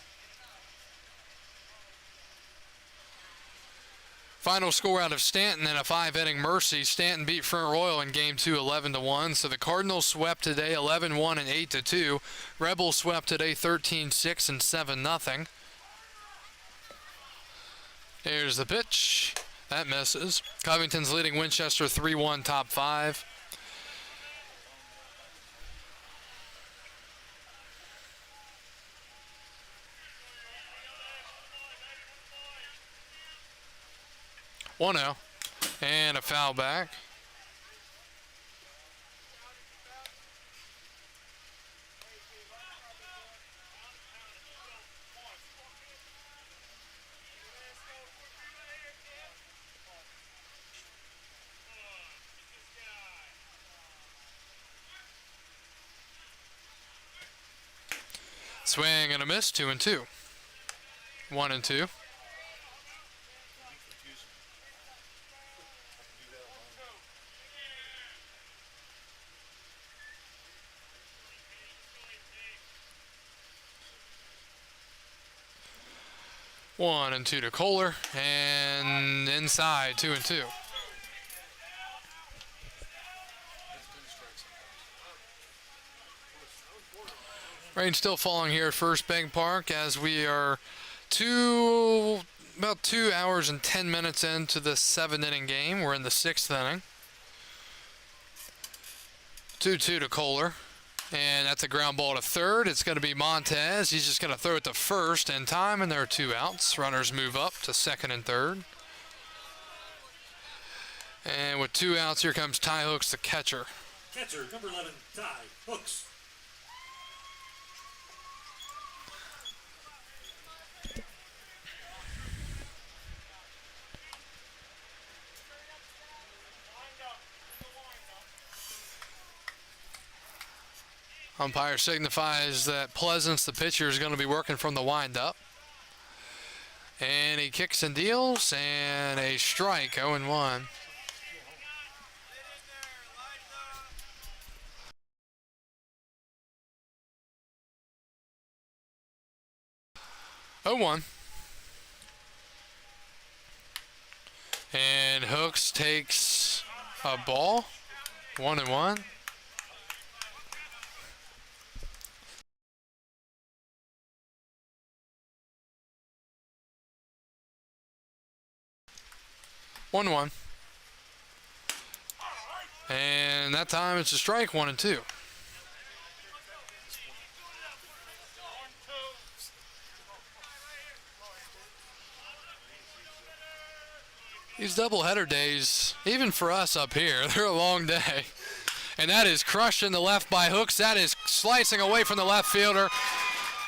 Final score out of Stanton in a 5-inning mercy. Stanton beat Front Royal in Game 2, 11-1. So the Cardinals swept today, 11-1 and 8-2. Rebels swept today, 13-6 and 7-0. Here's the pitch. That misses. Covington's leading Winchester 3-1, top 5. One 0 and a foul back. Swing and a miss. 2-2. 1-2. One and 2 to Kohler, and inside 2-2. Rain still falling here at First Bank Park as we are about 2 hours and 10 minutes into the 7-inning game. We're in the 6th inning. 2-2 to Kohler. And that's a ground ball to third. It's going to be Montez. He's just going to throw it to first in time, and there are 2 outs. Runners move up to second and third. And with 2 outs, here comes Ty Hooks, the catcher. Catcher, number 11, Ty Hooks. Umpire signifies that Pleasance, the pitcher, is going to be working from the windup. And he kicks and deals, and a strike, 0-1. Oh, 1. And Hooks takes a ball. 1-1. And that time it's a strike, 1-2. These doubleheader days, even for us up here, they're a long day. And that is crushed in the left by Hooks. That is slicing away from the left fielder.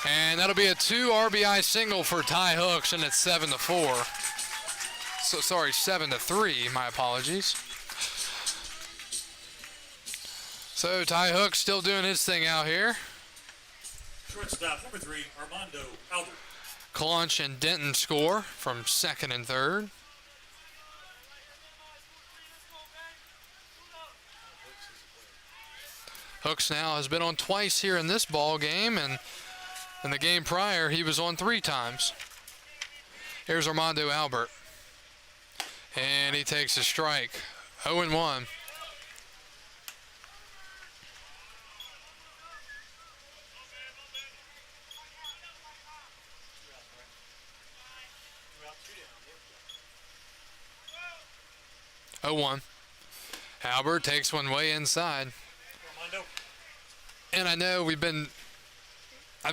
And that'll be a 2 RBI single for Ty Hooks, and it's 7-4. So sorry, 7-3. My apologies. So Ty Hooks still doing his thing out here. Shortstop number 3, Armando Albert. Clunch and Denton score from second and third. Hooks now has been on twice here in this ball game, and in the game prior he was on 3 times. Here's Armando Albert, and he takes a strike. 0-1. Albert takes one way inside. And I know I've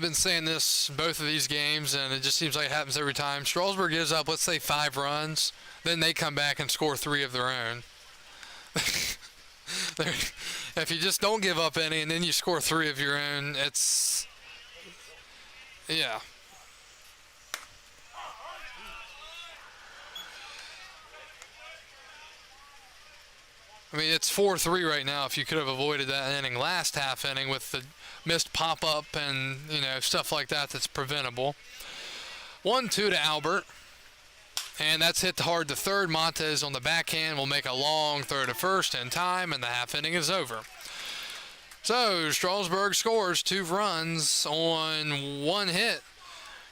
been saying this both of these games, and it just seems like it happens every time. Strasburg gives up, let's say, 5 runs, then they come back and score 3 of their own. If you just don't give up any and then you score 3 of your own, it's, yeah. I mean, it's 4-3 right now. If you could have avoided that inning last half inning with the missed pop-up and, stuff like that that's preventable. 1-2 to Albert. And that's hit hard to third. Montez on the backhand will make a long throw to first in time, and the half inning is over. So Strasburg scores 2 runs on 1 hit.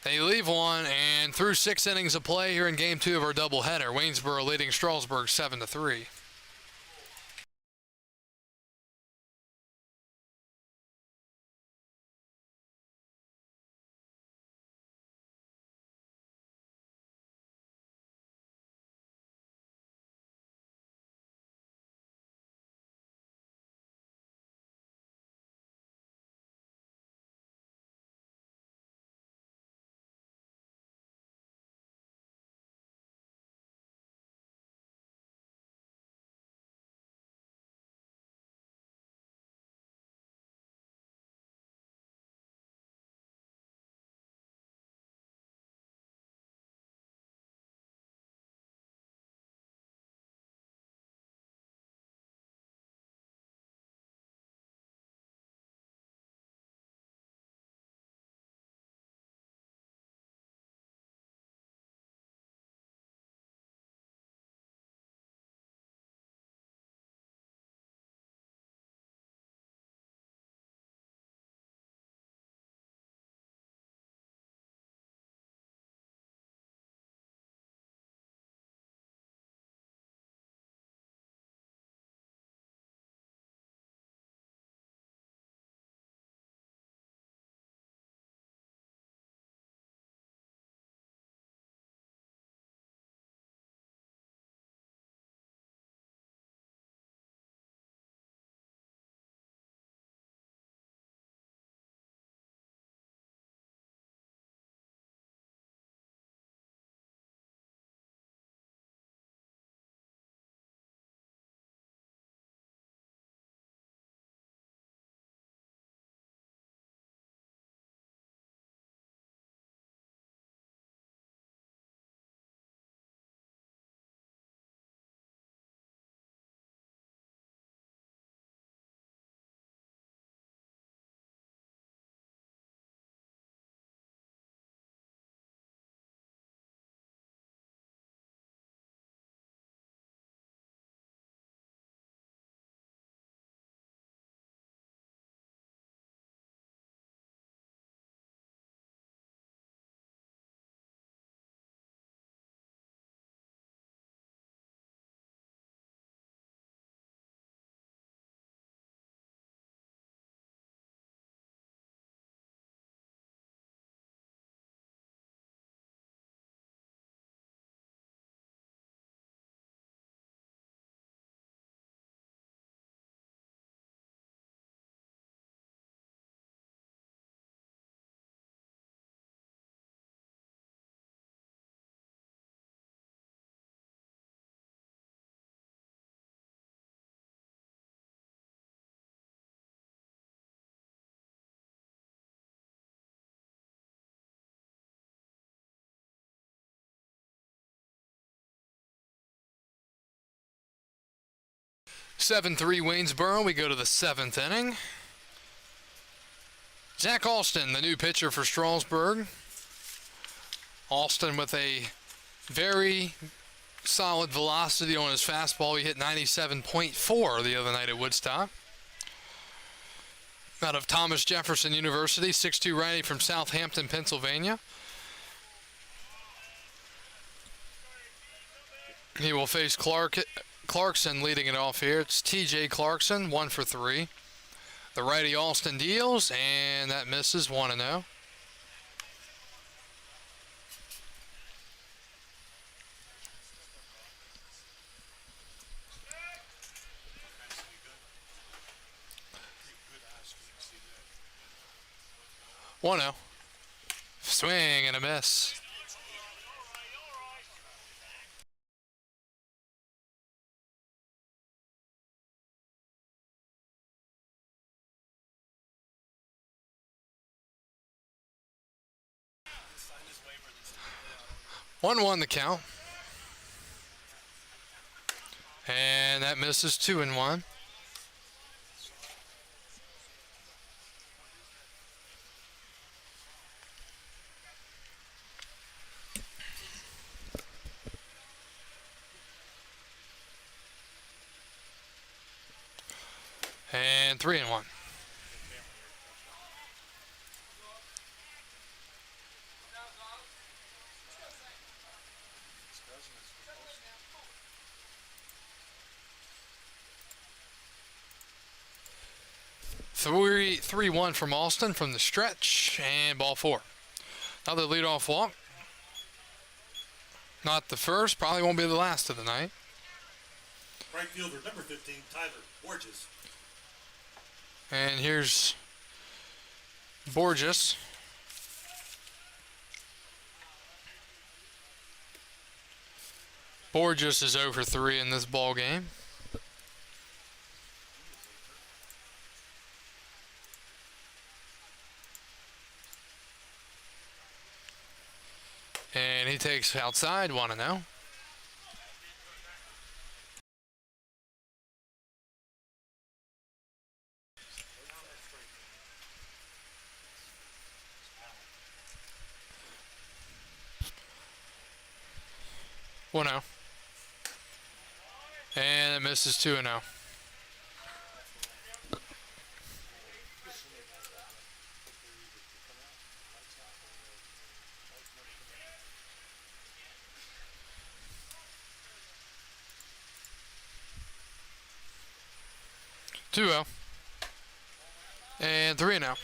They leave 1, and through 6 innings of play here in Game 2 of our doubleheader, Waynesboro leading Strasburg 7-3. 7-3 Waynesboro. We go to the 7th inning. Zach Alston, the new pitcher for Strasburg. Alston with a very solid velocity on his fastball. He hit 97.4 the other night at Woodstock. Out of Thomas Jefferson University, 6'2" righty from Southampton, Pennsylvania. He will face Clarkson leading it off here. It's TJ Clarkson, 1 for 3. The righty Alston deals, and that misses, 1-0. Swing and a miss. One the count. And that misses, 2-1. And 3-1. Three one from Alston from the stretch, and ball 4. Another leadoff walk. Not the first, probably won't be the last of the night. Right fielder number 15, Tyler Borges. And here's Borges. Borges is 0 for 3 in this ball game. And he takes outside, 1-0. And it misses, 2-0. And 3-0.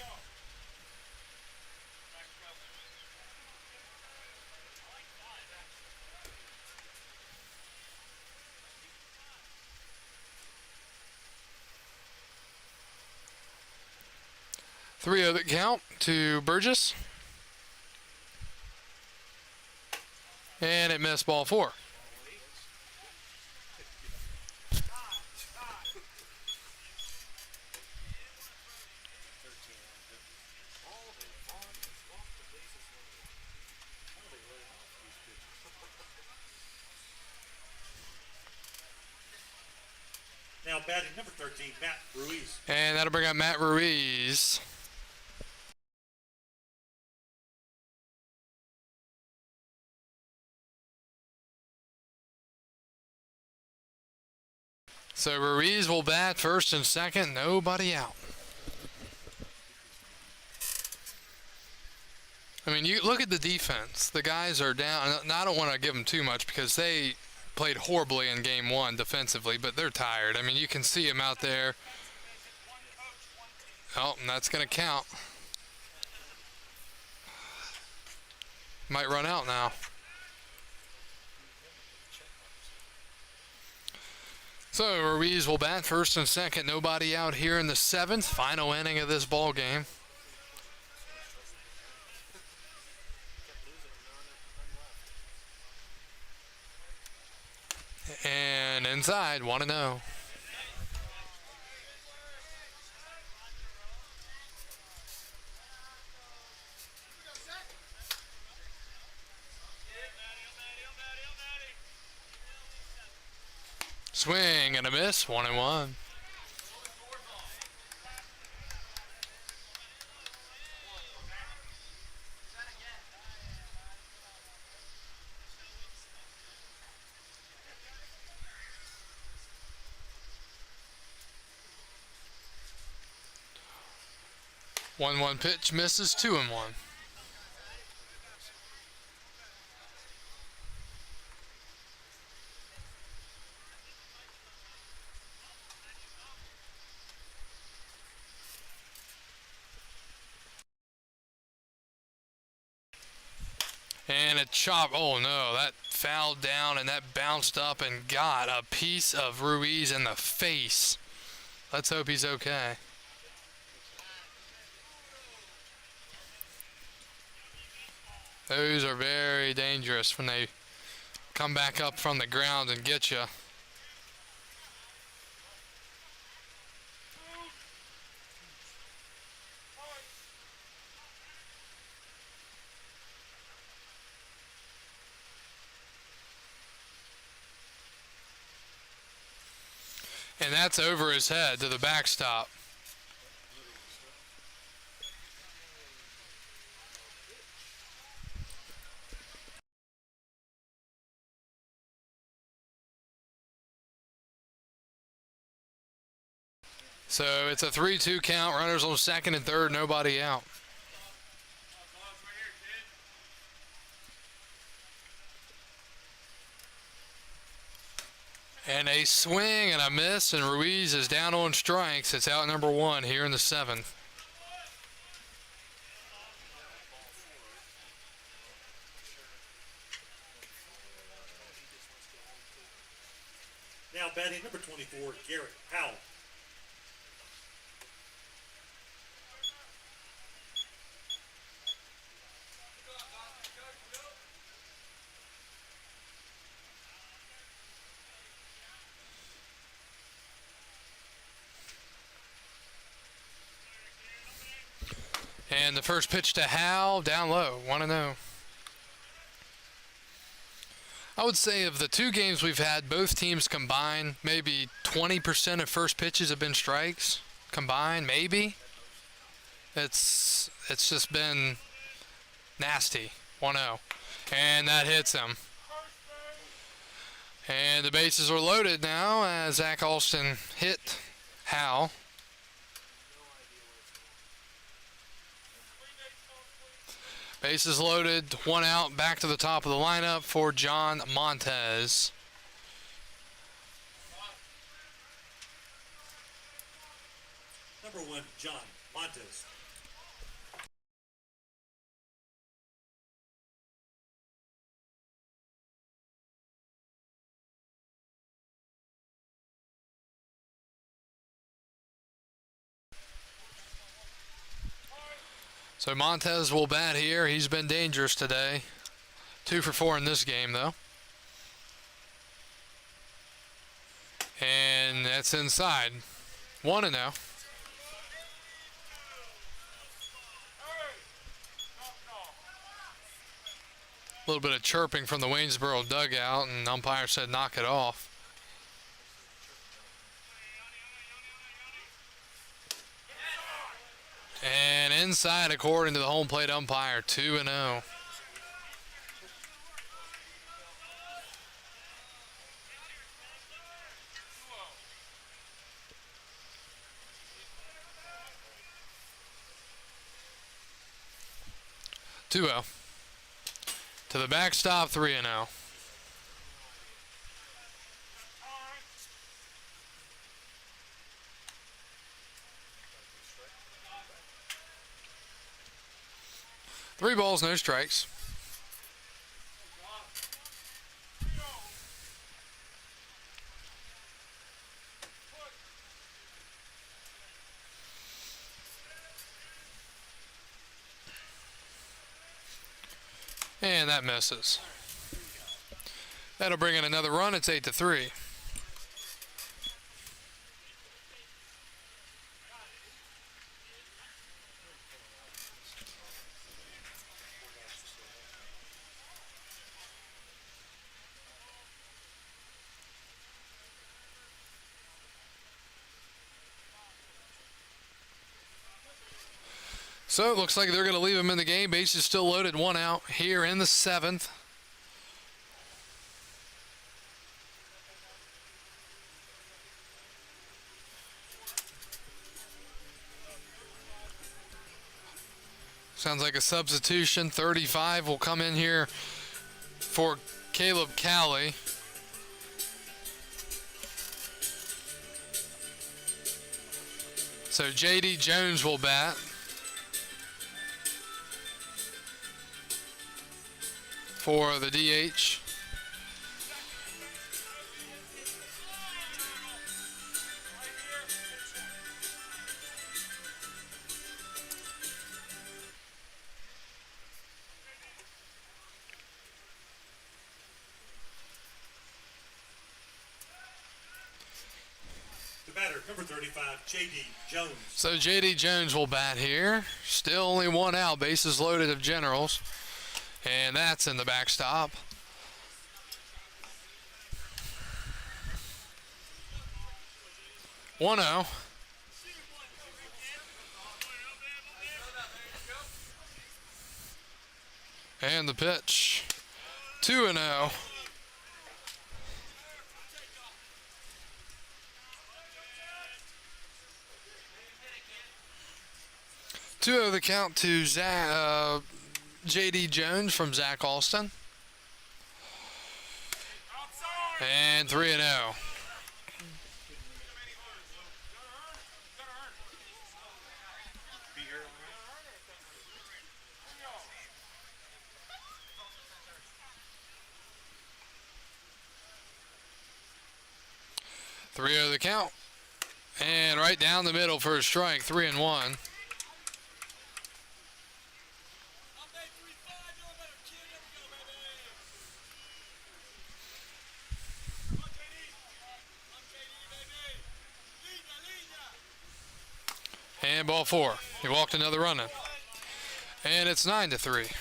The count to Burgess. And it missed, ball 4. Now batting number 13, Matt Ruiz. And that'll bring up Matt Ruiz. So Ruiz will bat first and second, nobody out. I mean, you look at the defense. The guys are down. And I don't want to give them too much because they played horribly in game 1 defensively, but they're tired. I mean, you can see them out there. Oh, and that's going to count. Might run out now. So Ruiz will bat first and second, nobody out here in the 7th, final inning of this ball game. And inside, 1-0. swing and a miss. 1-1. One pitch misses. 2-1. And a chop. Oh no, that fouled down and that bounced up and got a piece of Ruiz in the face. Let's hope he's okay. Those are very dangerous when they come back up from the ground and get you. And that's over his head to the backstop. So it's a 3-2 count. Runners on second and third, nobody out. And a swing and a miss, and Ruiz is down on strikes. It's out number 1 here in the 7th. Now batting number 24, Garrett Powell. And the first pitch to Hal, down low, 1-0. I would say of the 2 games we've had, both teams combined, maybe 20% of first pitches have been strikes combined, maybe. It's just been nasty, 1-0. And that hits him. And the bases are loaded now as Zach Alston hit Hal. Bases loaded, 1 out, back to the top of the lineup for John Montez. Number 1, John Montez. So Montez will bat here. He's been dangerous today. 2 for 4 in this game, though. And that's inside. 1-0. A little bit of chirping from the Waynesboro dugout, and umpire said knock it off. And inside, according to the home plate umpire, 2-0. To the backstop, 3-0. Three balls, no strikes. And that misses. That'll bring in another run. It's 8-3. So it looks like they're going to leave him in the game. Bases still loaded, 1 out here in the 7th. Sounds like a substitution. 35 will come in here for Caleb Cowley. So J.D. Jones will bat. For the DH. The batter, number 35, J.D. Jones. So J.D. Jones will bat here. Still only 1 out. Bases loaded of Generals. And that's in the backstop. One 0. And the pitch. 2-0. Two the count to J.D. Jones from Zach Alston. And 3-0. Three the count. And right down the middle for a strike, 3-1. And ball 4. He walked another runner. And it's 9-3.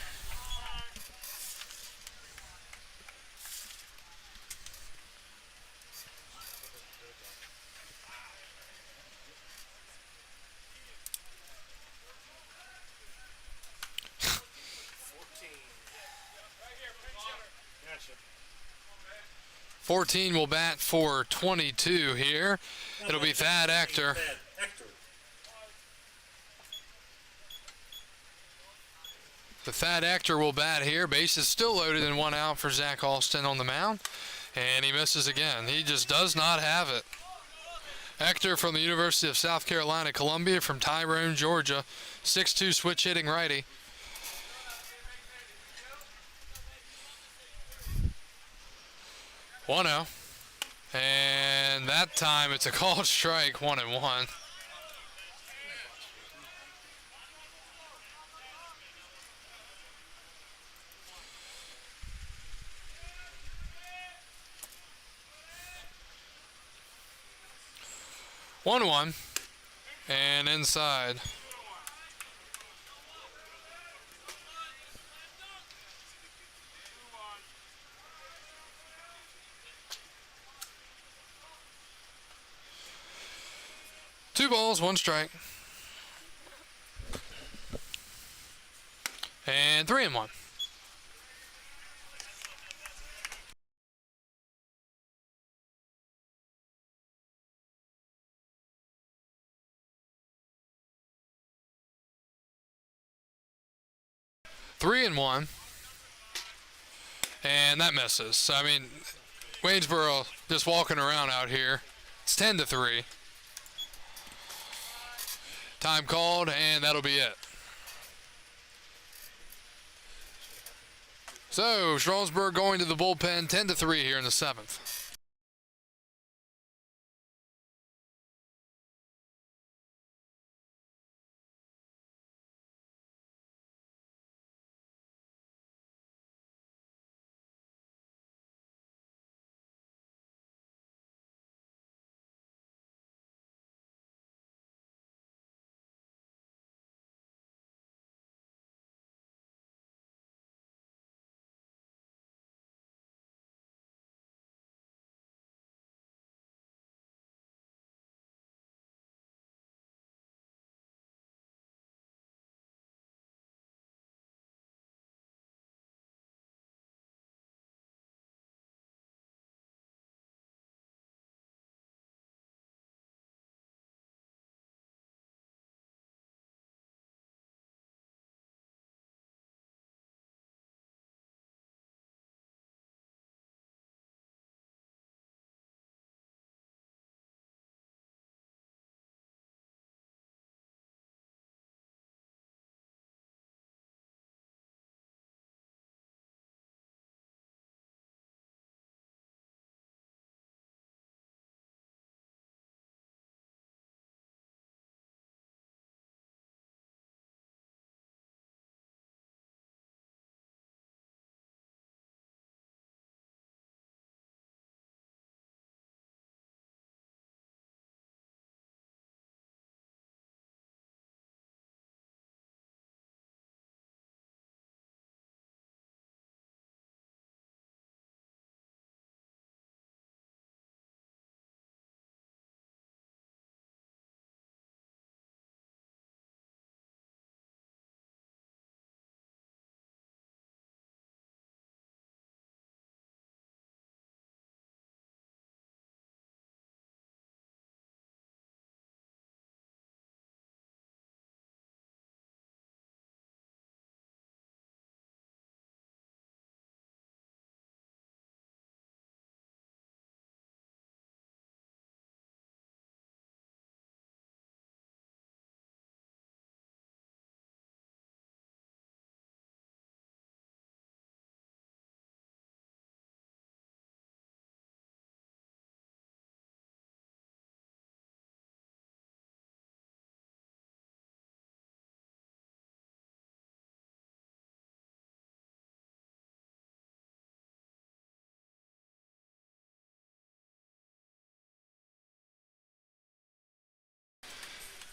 Gotcha. 14 will bat for 22 here. It'll be Thad Ector. The Thad Ector will bat here. Base is still loaded and 1 out for Zach Alston on the mound. And he misses again. He just does not have it. Ector from the University of South Carolina, Columbia, from Tyrone, Georgia. 6'2" switch hitting righty. One 0. And that time it's a called strike, 1-1. One and inside. Two balls, 1 strike. And 3-1. Three and 1, and that misses. So, I mean, Waynesboro just walking around out here. It's 10-3. Time called, and that'll be it. So Strasburg going to the bullpen, 10-3 here in the 7th.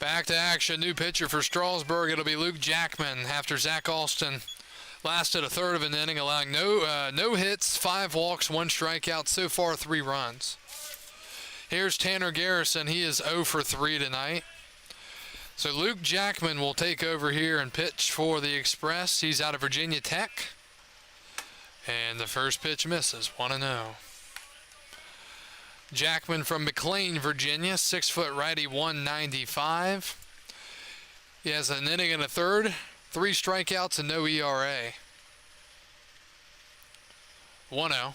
Back to action. New pitcher for Strasburg. It'll be Luke Jackman after Zach Alston lasted a third of an inning, allowing no hits, 5 walks, 1 strikeout, so far 3 runs. Here's Tanner Garrison. He is 0 for 3 tonight. So Luke Jackman will take over here and pitch for the Express. He's out of Virginia Tech. And the first pitch misses, 1-0. Jackman from McLean, Virginia, 6-foot righty, 195. He has an inning and a third, 3 strikeouts and no ERA. 1-0.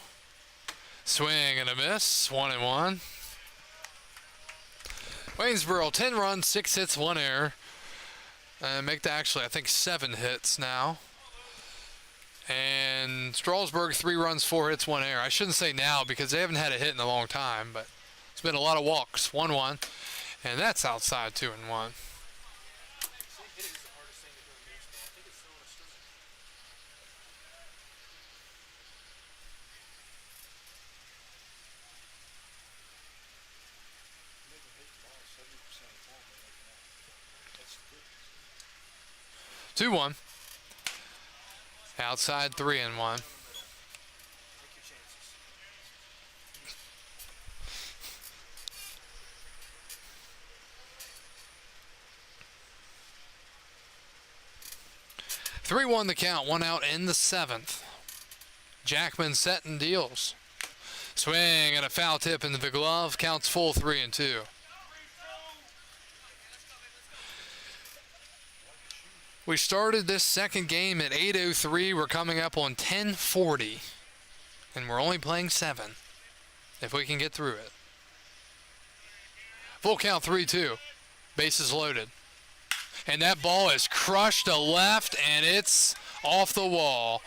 Swing and a miss, 1-1. Waynesboro, 10 runs, 6 hits, 1 error. Make that actually, I think, 7 hits now. And Strasburg, 3 runs, 4 hits, 1 error. I shouldn't say now because they haven't had a hit in a long time, but it's been a lot of walks. 1-1, and that's outside 2-1. Hitting is the hardest thing to do in baseball. I think it's throwing a strike. They can hit the ball 70% of the time. That's good. 2-1. Outside 3-1. Take your chances. 3-1 the count, 1 out in the 7th. Jackman set and deals. Swing and a foul tip into the glove. Counts full 3-2. We started this second game at 8:03. We're coming up on 10:40. And we're only playing 7. If we can get through it. Full count 3-2. Bases loaded. And that ball is crushed to left, and it's off the wall.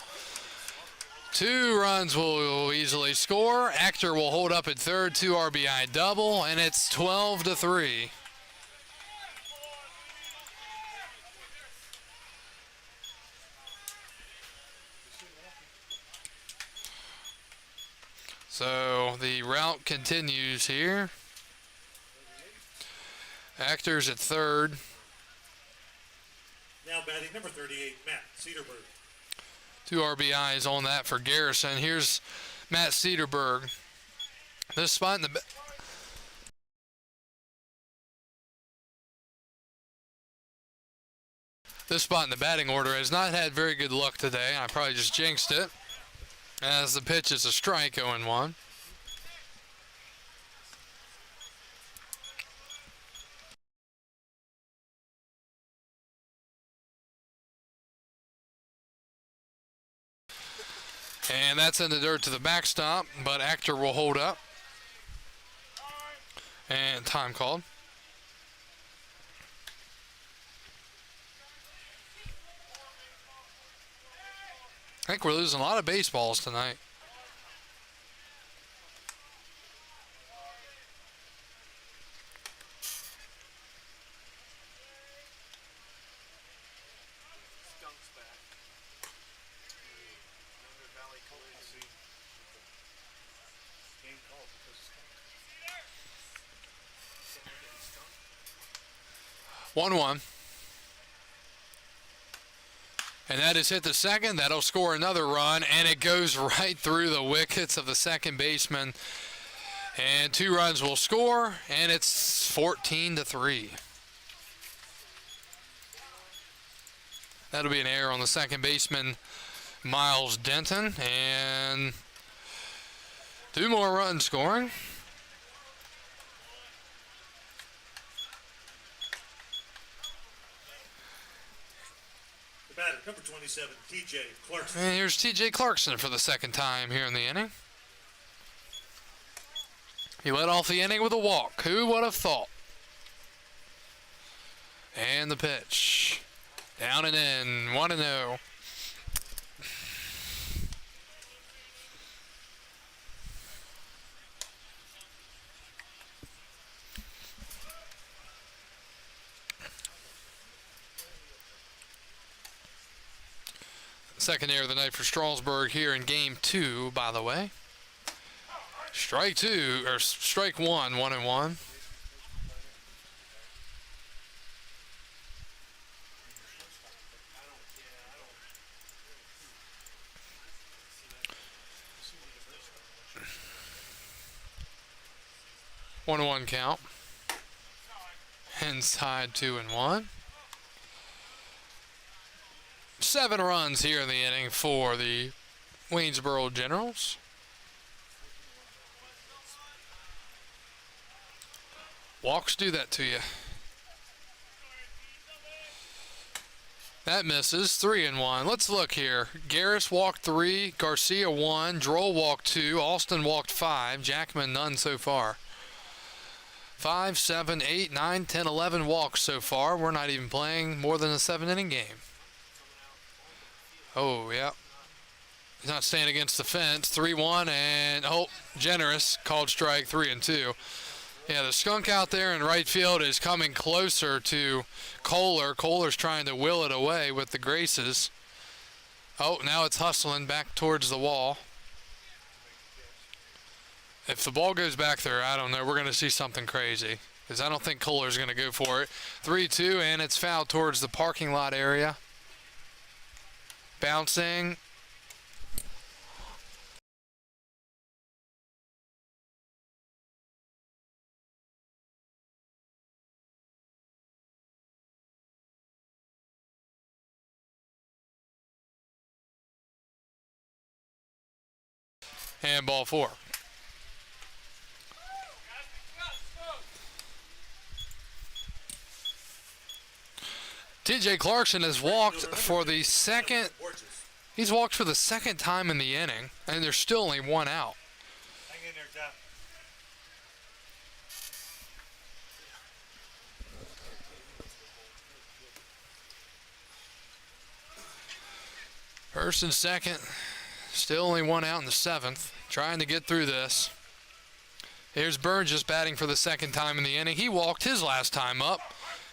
2 runs will easily score. Actor will hold up at third, 2 RBI double, and it's 12-3. So the route continues here. Actor's at third. Now batting number 38, Matt Cedarberg. 2 RBIs on that for Garrison. Here's Matt Cedarberg. This spot in the batting order has not had very good luck today. I probably just jinxed it. As the pitch is a strike, 0-1. And that's in the dirt to the backstop, but Actor will hold up. And time called. I think we're losing a lot of baseballs tonight. Skunk's back. Younger Valley Collision. Game called because it's Someone getting skunked. 1-1. And that is hit the second. That'll score another run, and it goes right through the wickets of the second baseman. And 2 runs will score, and it's 14-3. That'll be an error on the second baseman, Miles Denton, and 2 more runs scoring. the batter, number 27, TJ Clarkson. And here's TJ Clarkson for the second time here in the inning. He led off the inning with a walk. Who would have thought? And the pitch. Down and in, 1-0. Second error of the night for Strasburg here in game 2, by the way. Strike 1, 1-1. 1-1 count. Inside 2-1. 7 runs here in the inning for the Waynesboro Generals. Walks do that to you. That misses. 3-1. Let's look here. Garris walked 3, Garcia 1, Droll walked 2, Alston walked 5, Jackman none so far. 5, 7, 8, 9, 10, 11 walks so far. We're not even playing more than a 7-inning game. Oh, yeah. He's not staying against the fence. 3-1 and, oh, generous. Called strike 3-2. Yeah, the skunk out there in right field is coming closer to Kohler. Kohler's trying to will it away with the Graces. Oh, now it's hustling back towards the wall. If the ball goes back there, I don't know. We're going to see something crazy because I don't think Kohler's going to go for it. 3-2, and it's fouled towards the parking lot area. Bouncing. And ball 4. TJ Clarkson has walked for the second. He's walked for the second time in the inning, and there's still only 1 out. Hang in there, Jeff. First and second. Still only 1 out in the 7th. Trying to get through this. Here's Burgess batting for the second time in the inning. He walked his last time up.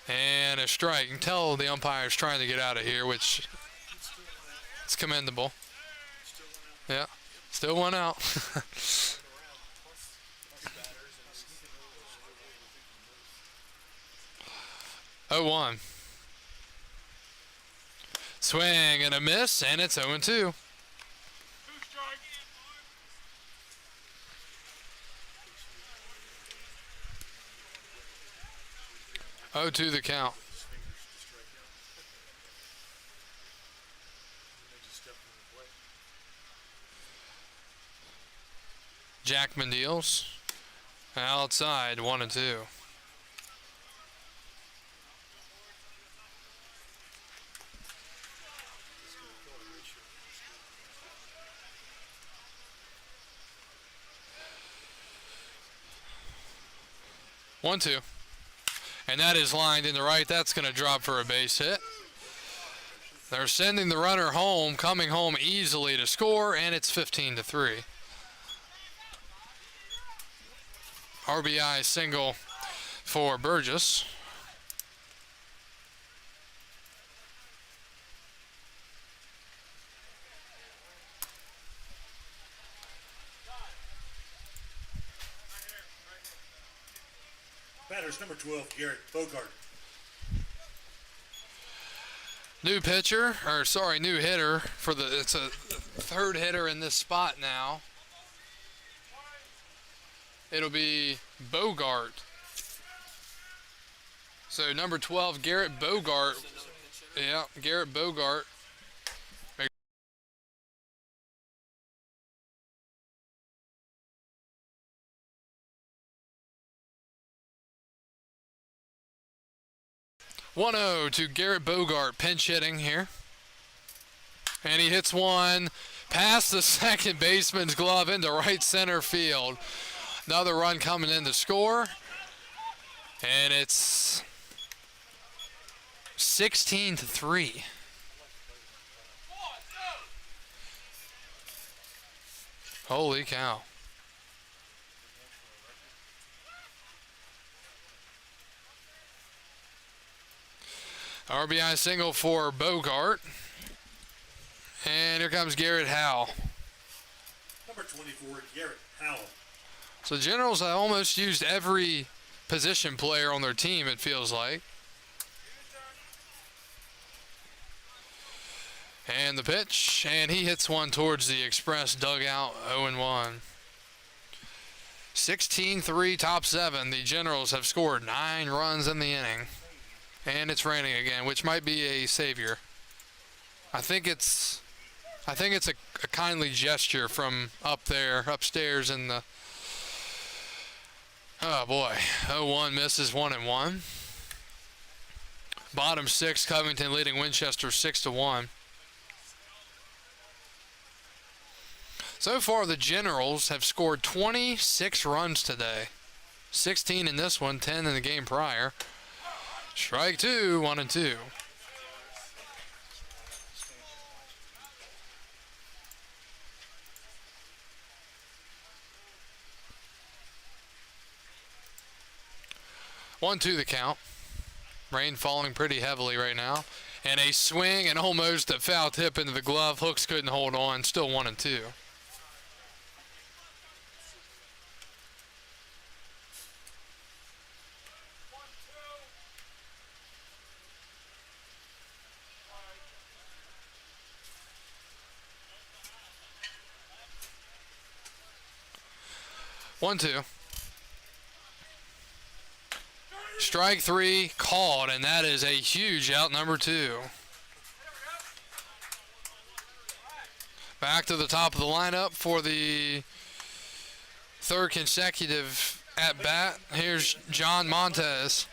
And a strike. You can tell the umpire's trying to get out of here, which it's commendable. Yeah. Still 1 out. 0-1. Swing and a miss, and it's 0-2. 0-2 the count. Jackman deals. Outside, 1-2. One, two. And that is lined into right. That's going to drop for a base hit. They're sending the runner home, coming home easily to score, and it's 15-3. RBI single for Burgess. Batters number 12, Garrett Bogart. New pitcher, or sorry, new hitter for the. It's a third hitter in this spot now. It'll be Bogart. So number 12, Garrett Bogart. Yeah, Garrett Bogart. 1-0 to Garrett Bogart, pinch hitting here. And he hits one past the second baseman's glove into right center field. Another run coming in to score. And it's 16-3. Holy cow. RBI single for Bogart. And here comes Garrett Howell. Number 24, Garrett Howell. So Generals have almost used every position player on their team, it feels like. And the pitch, and he hits one towards the Express dugout, 0-1. 16-3 top 7. The Generals have scored 9 runs in the inning. And it's raining again, which might be a savior. I think it's a kindly gesture from up there, upstairs in the... Oh boy, 0-1 misses 1-1. Bottom 6, Covington leading Winchester 6-1. So far, the Generals have scored 26 runs today. 16 in this one, 10 in the game prior. Strike 2, 1-2. One, two the count. Rain falling pretty heavily right now. And a swing and almost a foul tip into the glove. Hooks couldn't hold on. Still 1-2. One, two. Strike 3 called, and that is a huge out, number 2. Back to the top of the lineup for the 3rd consecutive at bat. Here's John Montez.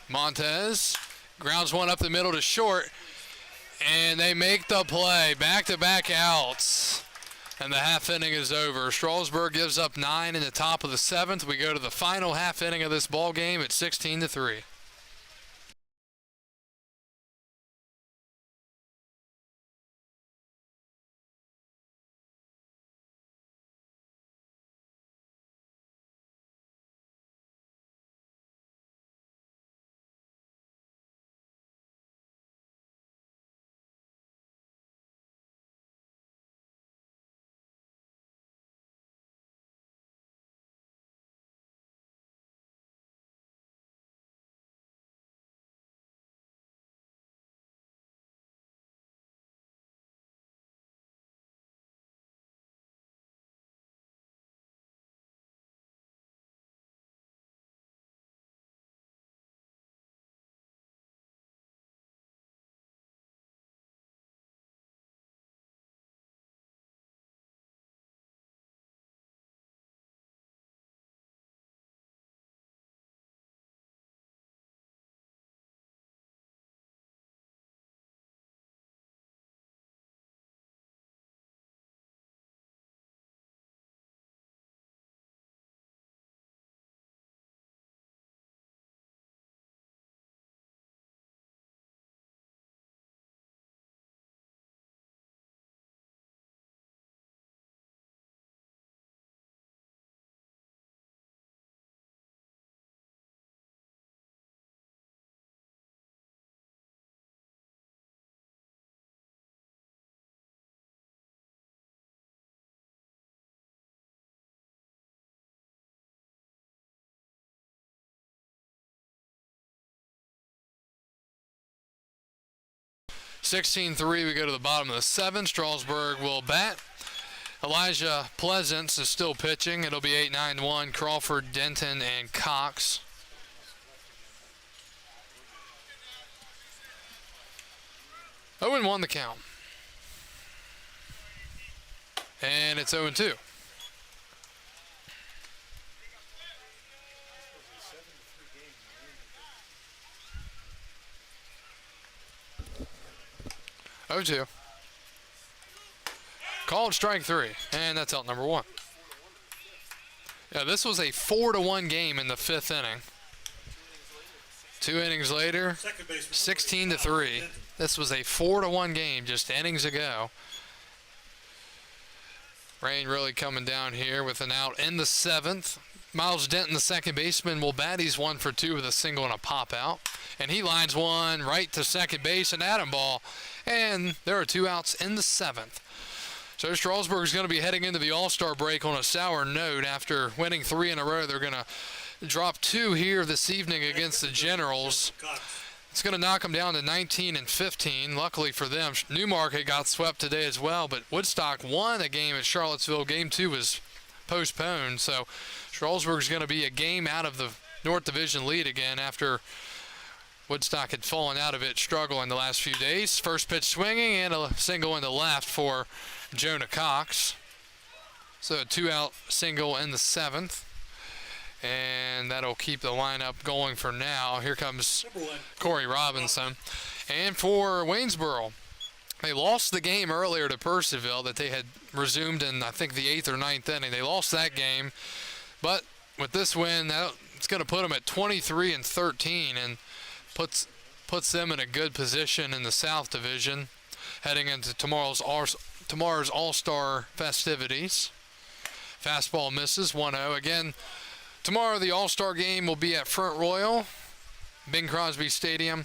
Montez grounds one up the middle to short. And they make the play. Back-to-back outs. And the half inning is over. Strasburg gives up 9 in the top of the 7th. We go to the final half inning of this ball game at 16-3. (16-3). We go to the bottom of the 7th. Strasburg will bat. Elijah Pleasance is still pitching. It'll be 8-9-1. Crawford, Denton, and Cox. Owen won the count. And it's 0-2. Oh, 2. Called strike 3, and that's out number 1. Yeah, this was a 4-1 game in the 5th inning. 2 innings later, 16-3. This was a 4-1 game just innings ago. Rain really coming down here with an out in the 7th. Miles Denton, the second baseman, will bat. He's 1 for 2 with a single and a pop out. And he lines one right to second base, an atom ball. And there are 2 outs in the 7th. So Strasburg is going to be heading into the All-Star break on a sour note. After winning 3 in a row, they're going to drop 2 here this evening against the Generals. It's going to knock them down to 19 and 15. Luckily for them, Newmarket got swept today as well, but Woodstock won a game at Charlottesville. Game 2 was postponed, so Strasburg's going to be a game out of the North Division lead again after Woodstock had fallen out of it, struggling the last few days. First pitch swinging and a single in the left for Jonah Cox. So a 2-out single in the 7th. And that'll keep the lineup going for now. Here comes Corey Robinson. And for Waynesboro, they lost the game earlier to Percival that they had resumed in, I think, the 8th or 9th inning. They lost that game. But with this win, it's going to put them at 23 and 13 and puts them in a good position in the South Division heading into tomorrow's All-Star festivities. Fastball misses, 1-0. Again, tomorrow the All-Star game will be at Front Royal, Bing Crosby Stadium.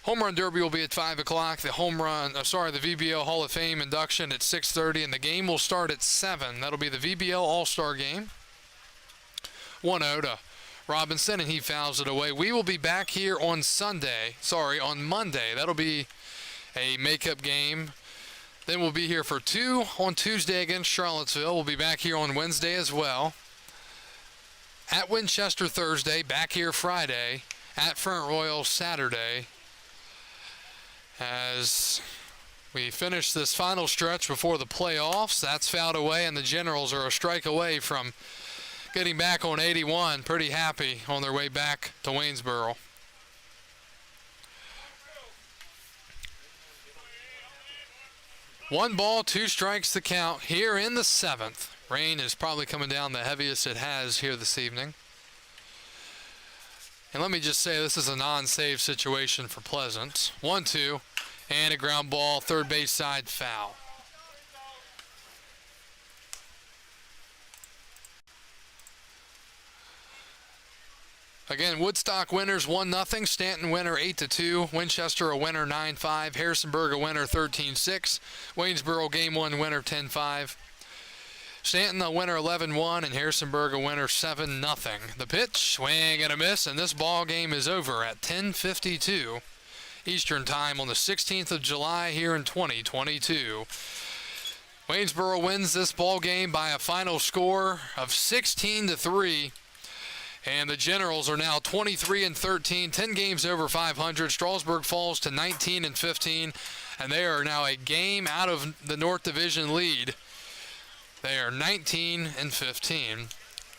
Home Run Derby will be at 5 o'clock. The VBO Hall of Fame induction at 6:30, and the game will start at 7. That'll be the VBO All-Star game. 1-0 to Robinson, and he fouls it away. We will be back here on Monday. That'll be a makeup game. Then we'll be here for 2 on Tuesday against Charlottesville. We'll be back here on Wednesday as well. At Winchester Thursday, back here Friday. At Front Royal Saturday. As we finish this final stretch before the playoffs, that's fouled away, and the Generals are a strike away from getting back on 81. Pretty happy on their way back to Waynesboro. One ball, 2 strikes to count here in the 7th. Rain is probably coming down the heaviest it has here this evening. And let me just say, this is a non-save situation for Pleasant. 1-2, and a ground ball, third base side foul. Again, Woodstock winners 1-0. Stanton winner 8-2. Winchester a winner 9-5. Harrisonburg a winner 13-6. Waynesboro game 1 winner 10-5. Stanton a winner 11-1, and Harrisonburg a winner 7-0. The pitch, swing and a miss, and this ball game is over at 10:52 Eastern Time on the 16th of July here in 2022. Waynesboro wins this ball game by a final score of 16-3. And the Generals are now 23 and 13, 10 games over 500. Strasburg falls to 19 and 15, and they are now a game out of the North Division lead. They are 19 and 15.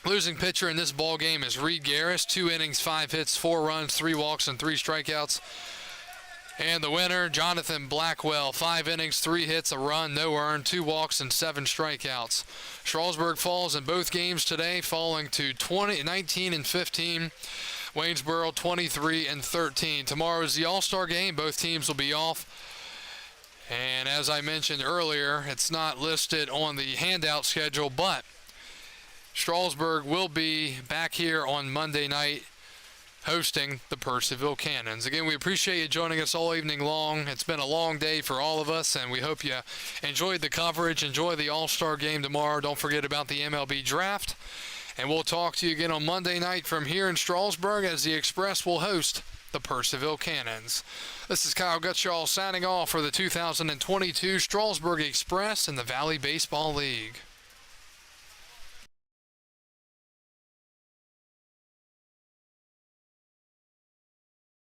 Losing pitcher in this ball game is Reed Garris. 2 innings, 5 hits, 4 runs, 3 walks, and 3 strikeouts. And the winner, Jonathan Blackwell, 5 innings, 3 hits, a run, no earned, 2 walks, and 7 strikeouts. Strasburg falls in both games today, falling to 19 and 15. Waynesboro 23 and 13. Tomorrow is the All-Star game. Both teams will be off. And as I mentioned earlier, it's not listed on the handout schedule, but Strasburg will be back here on Monday night hosting the Percival Cannons. Again, we appreciate you joining us all evening long. It's been a long day for all of us, and we hope you enjoyed the coverage. Enjoy the All-Star game tomorrow. Don't forget about the MLB draft. And we'll talk to you again on Monday night from here in Strasburg as the Express will host the Percival Cannons. This is Kyle Gutschall signing off for the 2022 Strasburg Express in the Valley Baseball League.